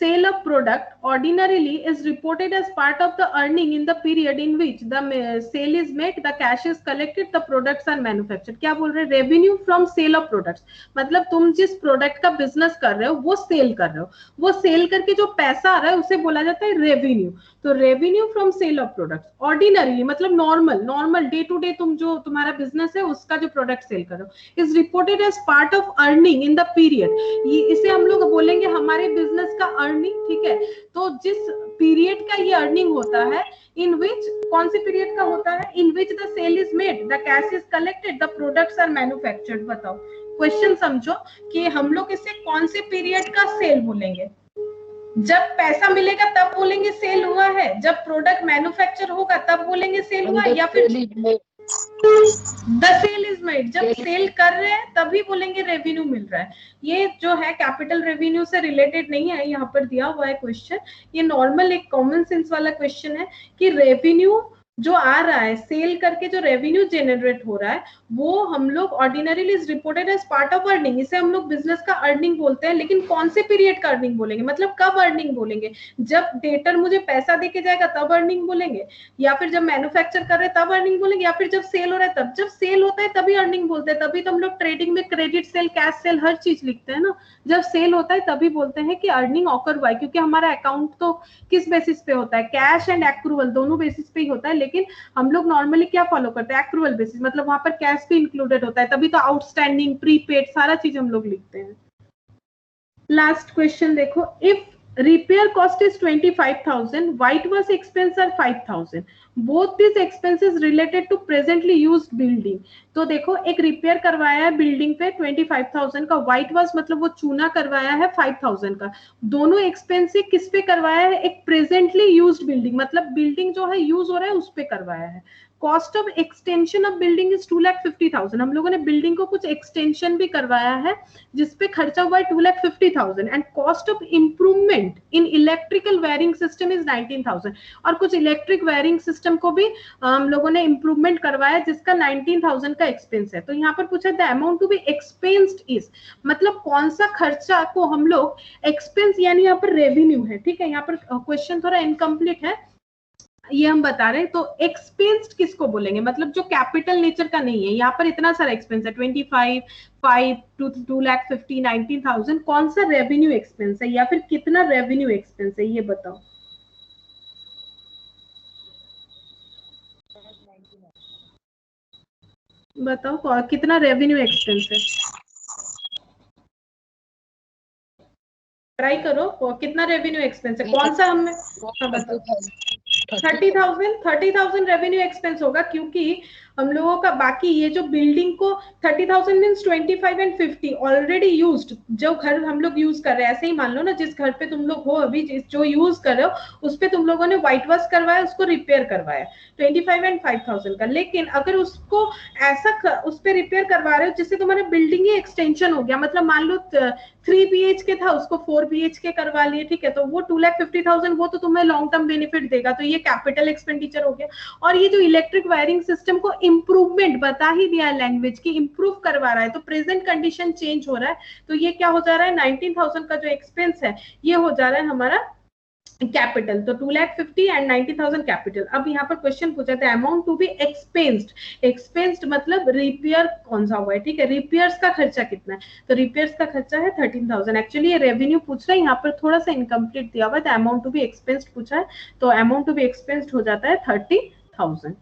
sale of product ordinarily is reported as part of the earning in the period in which the sale is made, the cash is collected, the products are manufactured। क्या बोल रहे हैं, revenue from sale of products, मतलब तुम जिस प्रोडक्ट का बिजनेस कर रहे हो वो सेल कर रहे हो, वो सेल करके जो पैसा आ रहा है उसे बोला जाता है रेवेन्यू। तो revenue from sale of products ordinary मतलब नॉर्मल डे टू डे तुम जो तुम्हारा बिजनेस है उसका जो प्रोडक्ट सेल कर रहे हो, is reported as part of earning in the period, इसे हम लोग बोलेंगे हमारे बिजनेस का अर्निंग, ठीक है। तो जिस पीरियड का ये अर्निंग होता है, इन विच, कौन से पीरियड का होता है, in which the sale is made, the cash is collected, the products are manufactured. बताओ क्वेश्चन समझो कि हम लोग इसे कौन से पीरियड का सेल बोलेंगे, जब पैसा मिलेगा तब बोलेंगे सेल हुआ है, जब प्रोडक्ट मैन्युफैक्चर होगा तब बोलेंगे सेल हुआ है, या फिर द सेल इज मेड, जब सेल कर रहे हैं तभी बोलेंगे रेवेन्यू मिल रहा है। ये जो है कैपिटल रेवेन्यू से रिलेटेड नहीं है, यहाँ पर दिया हुआ है क्वेश्चन, ये नॉर्मल एक कॉमन सेंस वाला क्वेश्चन है कि रेवेन्यू जो आ रहा है सेल करके, जो रेवेन्यू जनरेट हो रहा है वो हम लोग ordinarily is reported as part of earning, इसे हम लोग बिजनेस का अर्निंग बोलते हैं, लेकिन कौन से पीरियड का अर्निंग बोलेंगे, मतलब कब अर्निंग बोलेंगे, जब डेटर मुझे पैसा देके जाएगा तब अर्निंग बोलेंगे, या फिर जब मैन्युफैक्चर कर रहे हैं तब अर्निंग बोलेंगे, या फिर जब सेल हो रहा है तब, जब सेल होता है तभी अर्निंग बोलते हैं, तभी तो हम लोग ट्रेडिंग में क्रेडिट सेल, कैश सेल हर चीज लिखते हैं ना, जब सेल होता है तभी बोलते हैं कि अर्निंग ऑकर हुआ है, क्योंकि हमारा अकाउंट तो किस बेसिस पे होता है, कैश एंड एक्रूवल दोनों बेसिस पे ही होता है, लेकिन हम लोग नॉर्मली क्या फॉलो करते हैं, एक्रूवल बेसिस, मतलब वहां पर कैश भी इंक्लूडेड होता है, तभी तो आउटस्टैंडिंग, प्रीपेड सारा चीज हम लोग लिखते हैं। लास्ट क्वेश्चन देखो, if repair cost is 25,000, white wash expense are 5,000, both these expenses related to presently used building। तो देखो एक रिपेयर करवाया है बिल्डिंग पे 25,000 का, व्हाइट वॉश मतलब वो चूना करवाया है 5,000 का, दोनों एक्सपेंस किस पे करवाया है, एक प्रेजेंटली यूज्ड बिल्डिंग, मतलब बिल्डिंग जो है यूज हो रहा है उस पे करवाया है। Cost of extension of building is 2,50,000, हम लोगों ने बिल्डिंग को कुछ एक्सटेंशन भी करवाया है जिसपे खर्चा हुआ है 2,50,000, and cost of improvement in electrical wiring system is 19,000, और कुछ इलेक्ट्रिक वायरिंग सिस्टम को भी हम लोगों ने इंप्रूवमेंट करवाया जिसका 19,000 का एक्सपेंस है। तो यहाँ पर पूछा the amount to be expensed is, मतलब कौन सा खर्चा को हम लोग एक्सपेंस, यानी यहाँ पर रेवेन्यू है, ठीक है, यहाँ पर क्वेश्चन थोड़ा इनकम्प्लीट है, ये हम बता रहे हैं। तो एक्सपेंस्ड किसको बोलेंगे, मतलब जो कैपिटल नेचर का नहीं है, यहाँ पर इतना सारा एक्सपेंस है 25, 5, 2,50,000, 19,000, कौन सा रेवेन्यू एक्सपेंस है या फिर कितना रेवेन्यू एक्सपेंस है, ये बताओ। बताओ कितना रेवेन्यू एक्सपेंस है, ट्राई करो कितना रेवेन्यू एक्सपेंस है, कौन सा हमने, 30,000 रेवेन्यू एक्सपेंस होगा, क्योंकि हम लोगों का बाकी ये जो बिल्डिंग को 30,000 मीन्स 25 एंड 50 ऑलरेडी यूज्ड, जो घर हम लोग यूज कर रहे हैं, ऐसे ही मान लो ना जिस घर पे तुम लोग हो अभी, जो यूज कर रहे हो उस पे तुम लोगों ने व्हाइट वॉश करवाया, उसको रिपेयर करवाया 25 एंड 5,000 का। लेकिन अगर उसको ऐसा उस पे रिपेयर करवा रहे हो जिससे तुम्हारे बिल्डिंग ही एक्सटेंशन हो गया, मतलब मान लो 3 BHK था उसको 4 BHK करवा लिए, ठीक है, तो वो 2,50,000 वो तो तुम्हें लॉन्ग टर्म बेनिफिट देगा, तो ये कैपिटल एक्सपेंडिचर हो गया। और ये जो इलेक्ट्रिक वायरिंग सिस्टम को इम्प्रूवमेंट बता ही दिया है लैंग्वेज की, इम्प्रूव करवा रहा है, तो प्रेजेंट कंडीशन चेंज हो रहा है, तो ये क्या हो जा रहा है 19,000 का जो एक्सपेंस है ये हो जा रहा है हमारा कैपिटल। तो 2,50,000 एंड 90,000 कैपिटल। अब यहाँ पर क्वेश्चन पूछा था अमाउंट टू बी एक्सपेंस्ड, एक्सपेंस्ड मतलब रिपेयर कौन सा हुआ है, ठीक है, रिपेयर्स का खर्चा कितना है, तो रिपेयर्स का खर्चा है 13,000। एक्चुअली ये रेवेन्यू पूछ रहा है, यहाँ पर थोड़ा सा इनकम्प्लीट दिया हुआ है, अमाउंट टू बी एक्सपेंस्ड पूछा है, तो अमाउंट टू बी एक्सपेंस्ड हो जाता है 30,000।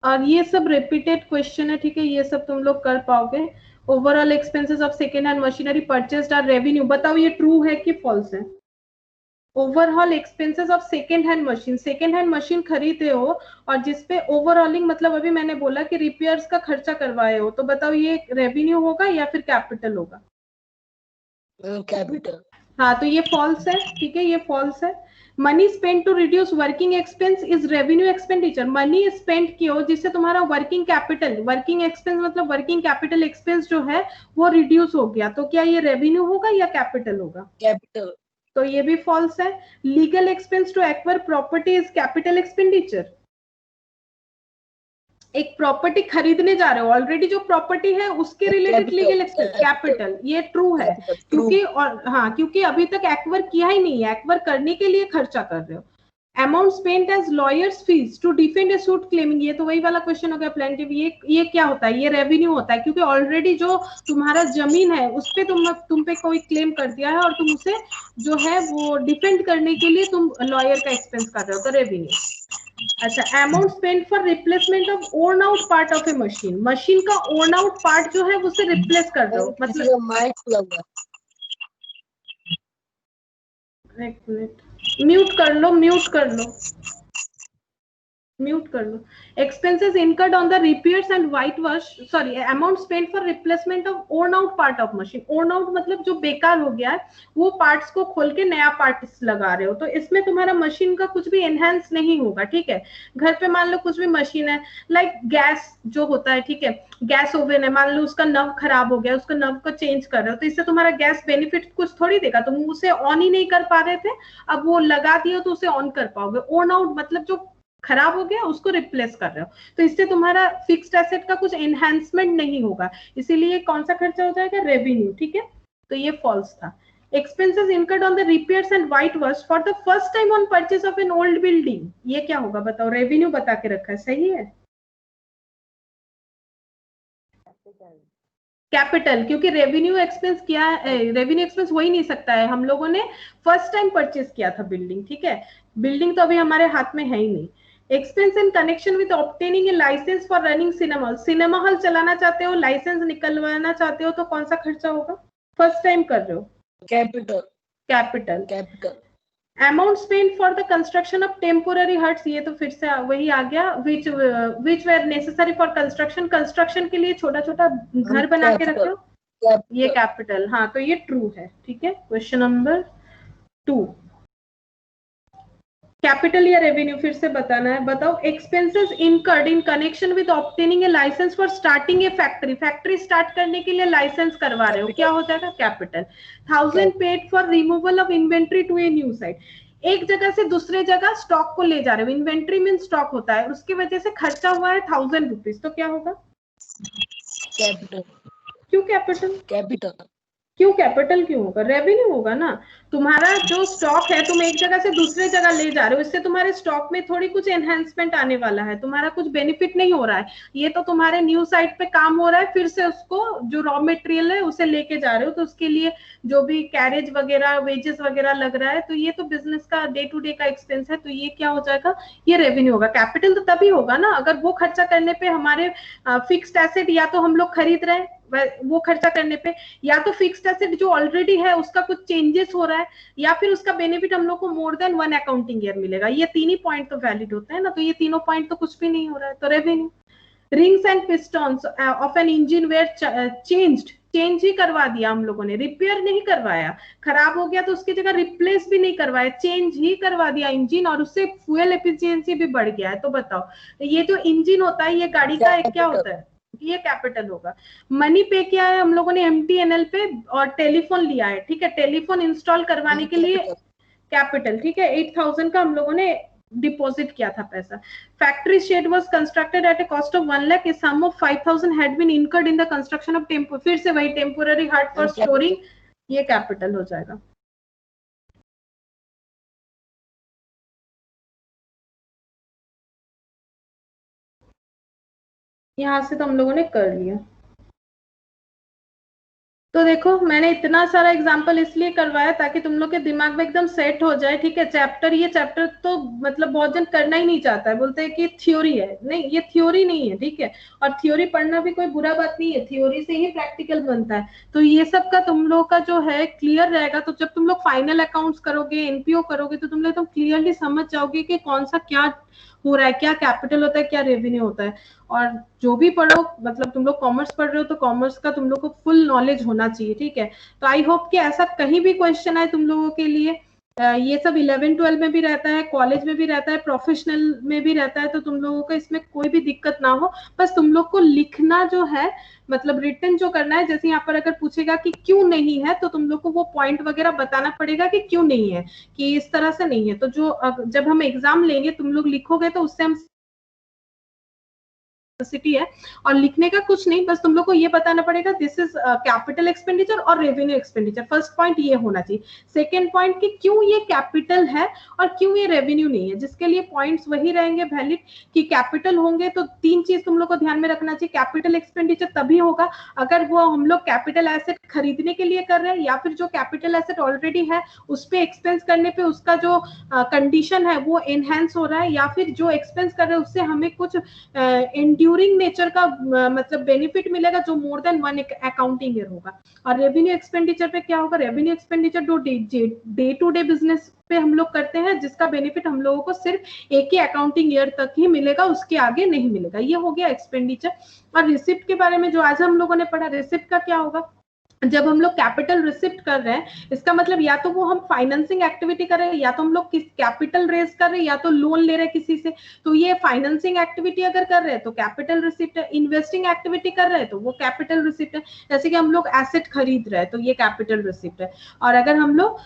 और ये सब रिपीटेड क्वेश्चन है, ठीक है, ये सब तुम लोग कर पाओगे। Overall expenses of second hand machinery purchased are revenue, बताओ ये ट्रू है कि फॉल्स है। Overall expenses of second hand machine खरीदे हो और जिसपे ओवरऑलिंग मतलब अभी मैंने बोला कि रिपेयर्स का खर्चा करवाए हो, तो बताओ ये रेवेन्यू होगा या फिर कैपिटल होगा। कैपिटल। हाँ, तो ये फॉल्स है, ठीक है, ये फॉल्स है। Money spend to reduce working expense is revenue expenditure, money spend किया जिससे तुम्हारा वर्किंग कैपिटल, वर्किंग एक्सपेंस मतलब वर्किंग कैपिटल एक्सपेंस जो है वो रिड्यूस हो गया, तो क्या ये रेवेन्यू होगा या कैपिटल होगा। कैपिटल। तो ये भी फॉल्स है। Legal expense to acquire property is capital expenditure, एक प्रॉपर्टी खरीदने जा रहे हो, ऑलरेडी जो प्रॉपर्टी है उसके रिलेटेड लीगल एक्सपेंस कैपिटल, ये ट्रू है, क्योंकि और हाँ क्योंकि अभी तक एक्वायर किया ही नहीं है, एक्वायर करने के लिए खर्चा कर रहे हो। Amount spent as lawyers fees to defend a suit claiming, ये तो वही वाला क्वेश्चन हो गया प्लेंटिव, ये क्या होता है, ये रेवेन्यू होता है, क्योंकि ऑलरेडी जो तुम्हारा जमीन है उस पे तुम पे कोई क्लेम कर दिया है और तुम उसे जो है वो डिफेंड करने के लिए तुम लॉयर का एक्सपेंस कर रहे हो, तो रेवेन्यू। अच्छा, amount spend for replacement of worn out part of a machine, machine का ओर्न आउट पार्ट जो है उसे रिप्लेस कर दो, मतलब एक मिनट म्यूट कर लो, म्यूट कर लो। Expenses incurred on the repairs and white wash, sorry, amount spend for replacement of worn out part of machine, worn out मतलब जो बेकार हो गया है वो पार्ट्स को खोल के नया पार्ट्स लगा रहे हो, तो इसमें तुम्हारा मशीन का कुछ भी एनहांस नहीं होगा, ठीक है। घर पे मान लो कुछ भी मशीन है, लाइक गैस जो होता है, ठीक है, गैस ओवन है, मान लो उसका नव खराब हो गया, उसका नव को चेंज कर रहे हो, तो इससे तुम्हारा गैस बेनिफिट कुछ थोड़ी देगा, तुम उसे ऑन ही नहीं कर पा रहे थे, अब वो लगा दिए तो उसे ऑन कर पाओगे। ओर्न आउट मतलब जो खराब हो गया उसको रिप्लेस कर रहे हो, तो इससे तुम्हारा फिक्स्ड एसेट का कुछ एनहांसमेंट नहीं होगा, इसीलिए कौन सा खर्चा हो जाएगा, रेवेन्यू, ठीक है, तो ये फॉल्स था। Expenses incurred on the repairs and white wash for the first time on purchase of an old building, ये क्या होगा बताओ, रेवेन्यू बता के रखा है, सही है कैपिटल, क्योंकि रेवेन्यू एक्सपेंस क्या है, रेवेन्यू एक्सपेंस हो ही नहीं सकता है, हम लोगों ने फर्स्ट टाइम परचेज किया था बिल्डिंग, ठीक है, बिल्डिंग तो अभी हमारे हाथ में है ही नहीं। Expense in connection with obtaining a licence for running cinema hall, cinema hall चलाना चाहते हो, लाइसेंस निकलवाना चाहते हो, तो कौन सा खर्चा होगा, फर्स्ट टाइम कर रहे हो, capital. Capital. Capital. Amount spend for the construction of temporary huts, ये तो फिर से वही आ गया, विच where necessary for construction, construction के लिए छोटा छोटा घर बना के रखे हो, ये कैपिटल, हाँ तो ये ट्रू है, ठीक है। क्वेश्चन नंबर 2, कैपिटल या रेवेन्यू फिर से बताना है, बताओ। Expenses incurred in connection with obtaining a licence for starting a factory, factory start करने के लिए लाइसेंस करवा रहे हो, क्या हो जाएगा, capital. 1,000 paid for removal of inventory to a new site, एक जगह से दूसरे जगह स्टॉक को ले जा रहे हो, इन्वेंट्री मीन स्टॉक होता है, उसकी वजह से खर्चा हुआ है 1,000 रुपीज, तो क्या होगा, कैपिटल। क्यों कैपिटल, कैपिटल क्यों कैपिटल क्यों होगा? रेवेन्यू होगा ना। तुम्हारा जो स्टॉक है तुम एक जगह से दूसरे जगह ले जा रहे हो, इससे तुम्हारे स्टॉक में थोड़ी कुछ एनहेंसमेंट आने वाला है, तुम्हारा कुछ बेनिफिट नहीं हो रहा है। ये तो तुम्हारे न्यू साइट पे काम हो रहा है, फिर से उसको जो रॉ मटेरियल है उसे लेके जा रहे हो, तो उसके लिए जो भी कैरेज वगैरह वेजेस वगैरह लग रहा है, तो ये तो बिजनेस का डे टू डे का एक्सपेंस है, तो ये क्या हो जाएगा? ये रेवेन्यू होगा। कैपिटल तो तभी होगा ना अगर वो खर्चा करने पे हमारे फिक्स्ड एसेट या तो हम लोग खरीद रहे हैं वो खर्चा करने पे, या तो फिक्स्ड एसेट जो ऑलरेडी है उसका कुछ चेंजेस हो रहा है, या फिर उसका बेनिफिट हम लोग को मोर देन 1 अकाउंटिंग ईयर मिलेगा। ये तीन ही पॉइंट तो वैलिड होते हैं ना, तो ये तीनों पॉइंट तो कुछ भी नहीं हो रहा है, तो revenue. Rings and pistons of an engine were change ही करवा दिया हम लोगों ने, रिपेयर नहीं करवाया। खराब हो गया तो उसकी जगह रिप्लेस भी नहीं करवाया, चेंज ही करवा दिया इंजन, और उससे फ्यूल एफिशिएंसी भी बढ़ गया है। तो बताओ ये जो इंजन होता है ये गाड़ी का एक क्या होता है? ये कैपिटल होगा। मनी पे किया है हम लोगों ने एमटीएनएल पे, और टेलीफोन लिया है, ठीक है, टेलीफोन इंस्टॉल करवाने के लिए कैपिटल, ठीक है, 8,000 का हम लोगों ने डिपॉजिट किया था पैसा। Factory shed was constructed at a cost of 1 lakh, a sum of 5,000 had been incurred in the construction of tempo, फिर से वही टेम्पोररी हार्ट फॉर स्टोरिंग, ये कैपिटल हो जाएगा। यहां से तो हम लोगों ने कर लिया। तो देखो मैंने इतना सारा एग्जांपल इसलिए करवाया ताकि तुम लोग के दिमाग में एकदम सेट हो जाए, ठीक है। चैप्टर, ये चैप्टर तो मतलब बहुत जन करना ही नहीं चाहता है, बोलते हैं कि थ्योरी है। नहीं, ये थ्योरी नहीं है, ठीक है। और थ्योरी पढ़ना भी कोई बुरा बात नहीं है, थ्योरी से ही प्रैक्टिकल बनता है। तो ये सब का तुम लोग का जो है क्लियर रहेगा, तो जब तुम लोग फाइनल अकाउंट्स करोगे, एनपीओ करोगे, तो तुम लोग एकदम क्लियरली समझ जाओगे कि कौन सा क्या हो रहा है, क्या कैपिटल होता है, क्या रेवेन्यू होता है। और जो भी पढ़ो, मतलब तुम लोग कॉमर्स पढ़ रहे हो तो कॉमर्स का तुम लोग को फुल नॉलेज होना चाहिए, ठीक है। तो आई होप कि ऐसा कहीं भी क्वेश्चन आए तुम लोगों के लिए, ये सब 11-12 में भी रहता है, कॉलेज में भी रहता है, प्रोफेशनल में भी रहता है, तो तुम लोगों को इसमें कोई भी दिक्कत ना हो। बस तुम लोग को लिखना जो है, मतलब रिटन जो करना है, जैसे यहाँ पर अगर पूछेगा कि क्यों नहीं है, तो तुम लोग को वो पॉइंट वगैरह बताना पड़ेगा कि क्यों नहीं है, कि इस तरह से नहीं है। तो जो जब हम एग्जाम लेंगे तुम लोग लिखोगे तो उससे हम सिटी है, और लिखने का कुछ नहीं, बस तुम लोग को ये बताना पड़ेगा दिस इज कैपिटल एक्सपेंडिचर और रेवेन्यू एक्सपेंडिचर। फर्स्ट पॉइंट ये होना चाहिए। सेकंड पॉइंट कि क्यों ये कैपिटल है और क्यों ये रेवेन्यू नहीं है, जिसके लिए पॉइंट्स वही रहेंगे वैलिड, कि कैपिटल होंगे तो तीन चीज तुम लोग को ध्यान में रखना चाहिए। कैपिटल एक्सपेंडिचर तभी होगा अगर वो हम लोग कैपिटल एसेट खरीदने के लिए कर रहे हैं, या फिर जो कैपिटल एसेट ऑलरेडी है उस पे एक्सपेंस करने पे उसका जो कंडीशन है वो एनहेंस हो रहा है, या फिर जो एक्सपेंस कर रहे हैं उससे हमें कुछ एंड्यूरिंग नेचर का मतलब बेनिफिट मिलेगा जो मोर देन 1 अकाउंटिंग ईयर होगा। और रेवेन्यू एक्सपेंडिचर पे क्या होगा? रेवेन्यू एक्सपेंडिचर जो डे टू डे बिजनेस पे हम लोग करते हैं, जिसका बेनिफिट हम लोगों को सिर्फ एक ही अकाउंटिंग ईयर तक ही मिलेगा, उसके आगे नहीं मिलेगा। ये हो गया एक्सपेंडिचर। और रिसिप्ट के बारे में जो आज हम लोगों ने पढ़ा, रिसिप्ट का क्या होगा? जब हम लोग कैपिटल रिसिप्ट कर रहे हैं, इसका मतलब या तो वो हम फाइनेंसिंग एक्टिविटी कर रहे हैं, या तो हम लोग किस कैपिटल रेज कर रहे हैं, या तो लोन ले रहे हैं किसी से, तो ये फाइनेंसिंग एक्टिविटी अगर कर रहे हैं तो कैपिटल रिसिप्ट है। इन्वेस्टिंग एक्टिविटी कर रहे हैं तो वो कैपिटल रिसिप्ट है, जैसे कि हम लोग एसेट खरीद रहे हैं तो ये कैपिटल रिसिप्ट है। और अगर हम लोग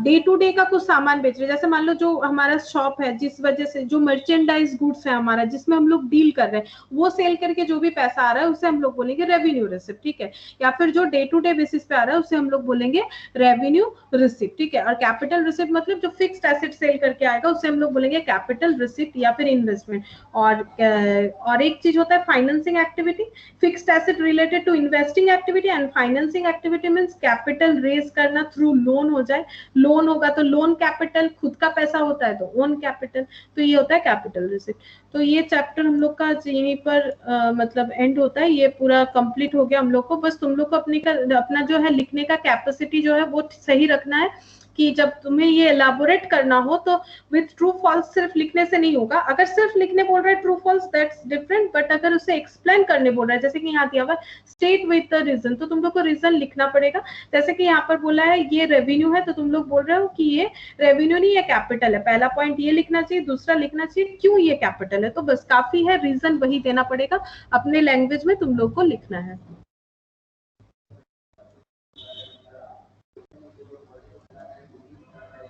डे टू डे का कुछ सामान बेच रहे हैं, जैसे मान लो जो हमारा शॉप है, जिस वजह से जो मर्चेंडाइज गुड्स है हमारा, जिसमें हम लोग डील कर रहे हैं, वो सेल करके जो भी पैसा आ रहा है उसे हम लोग बोलेंगे रेवेन्यू रिसिप्ट, ठीक है। या फिर जो डे टू डे बेसिस पे आ रहा है उसे हम लोग बोलेंगे रेवेन्यू रिसिप्ट, ठीक है। और कैपिटल रिसिप्ट मतलब जो फिक्स्ड एसेट सेल करके आएगा उसे हम लोग बोलेंगे कैपिटल रिसिप्ट या फिर इन्वेस्टमेंट। और एक चीज होता है financing activity, fixed asset related to investing activity, and financing activity means capital raise करना थ्रू लोन हो जाए। लोन होगा तो लोन कैपिटल, खुद का पैसा होता है तो ओन कैपिटल, तो ये होता है कैपिटल रिसिप्ट। तो ये चैप्टर हम लोग का यहीं पर मतलब एंड होता है, ये पूरा कंप्लीट हो गया हम लोग को। बस तुम लोग को अपना जो है लिखने का कैपेसिटी जो है वो सही रखना है, कि जब तुम्हें ये एलाबोरेट करना हो तो विथ ट्रू फॉल्स सिर्फ लिखने से नहीं होगा। अगर सिर्फ लिखने बोल रहा है true false that's different, but अगर उसे एक्सप्लेन करने बोल रहा है, जैसे कि यहाँ दिया हुआ स्टेट विथ द रीजन, तो तुम लोग को रीजन लिखना पड़ेगा। जैसे कि यहाँ पर बोला है ये रेवेन्यू है, तो तुम लोग बोल रहे हो कि ये रेवेन्यू नहीं, ये कैपिटल है। पहला पॉइंट ये लिखना चाहिए, दूसरा लिखना चाहिए क्यों ये कैपिटल है। तो बस काफी है, रीजन वही देना पड़ेगा, अपने लैंग्वेज में तुम लोग को लिखना है।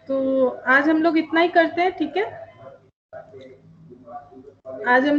तो आज हम लोग इतना ही करते हैं, ठीक है। आज हम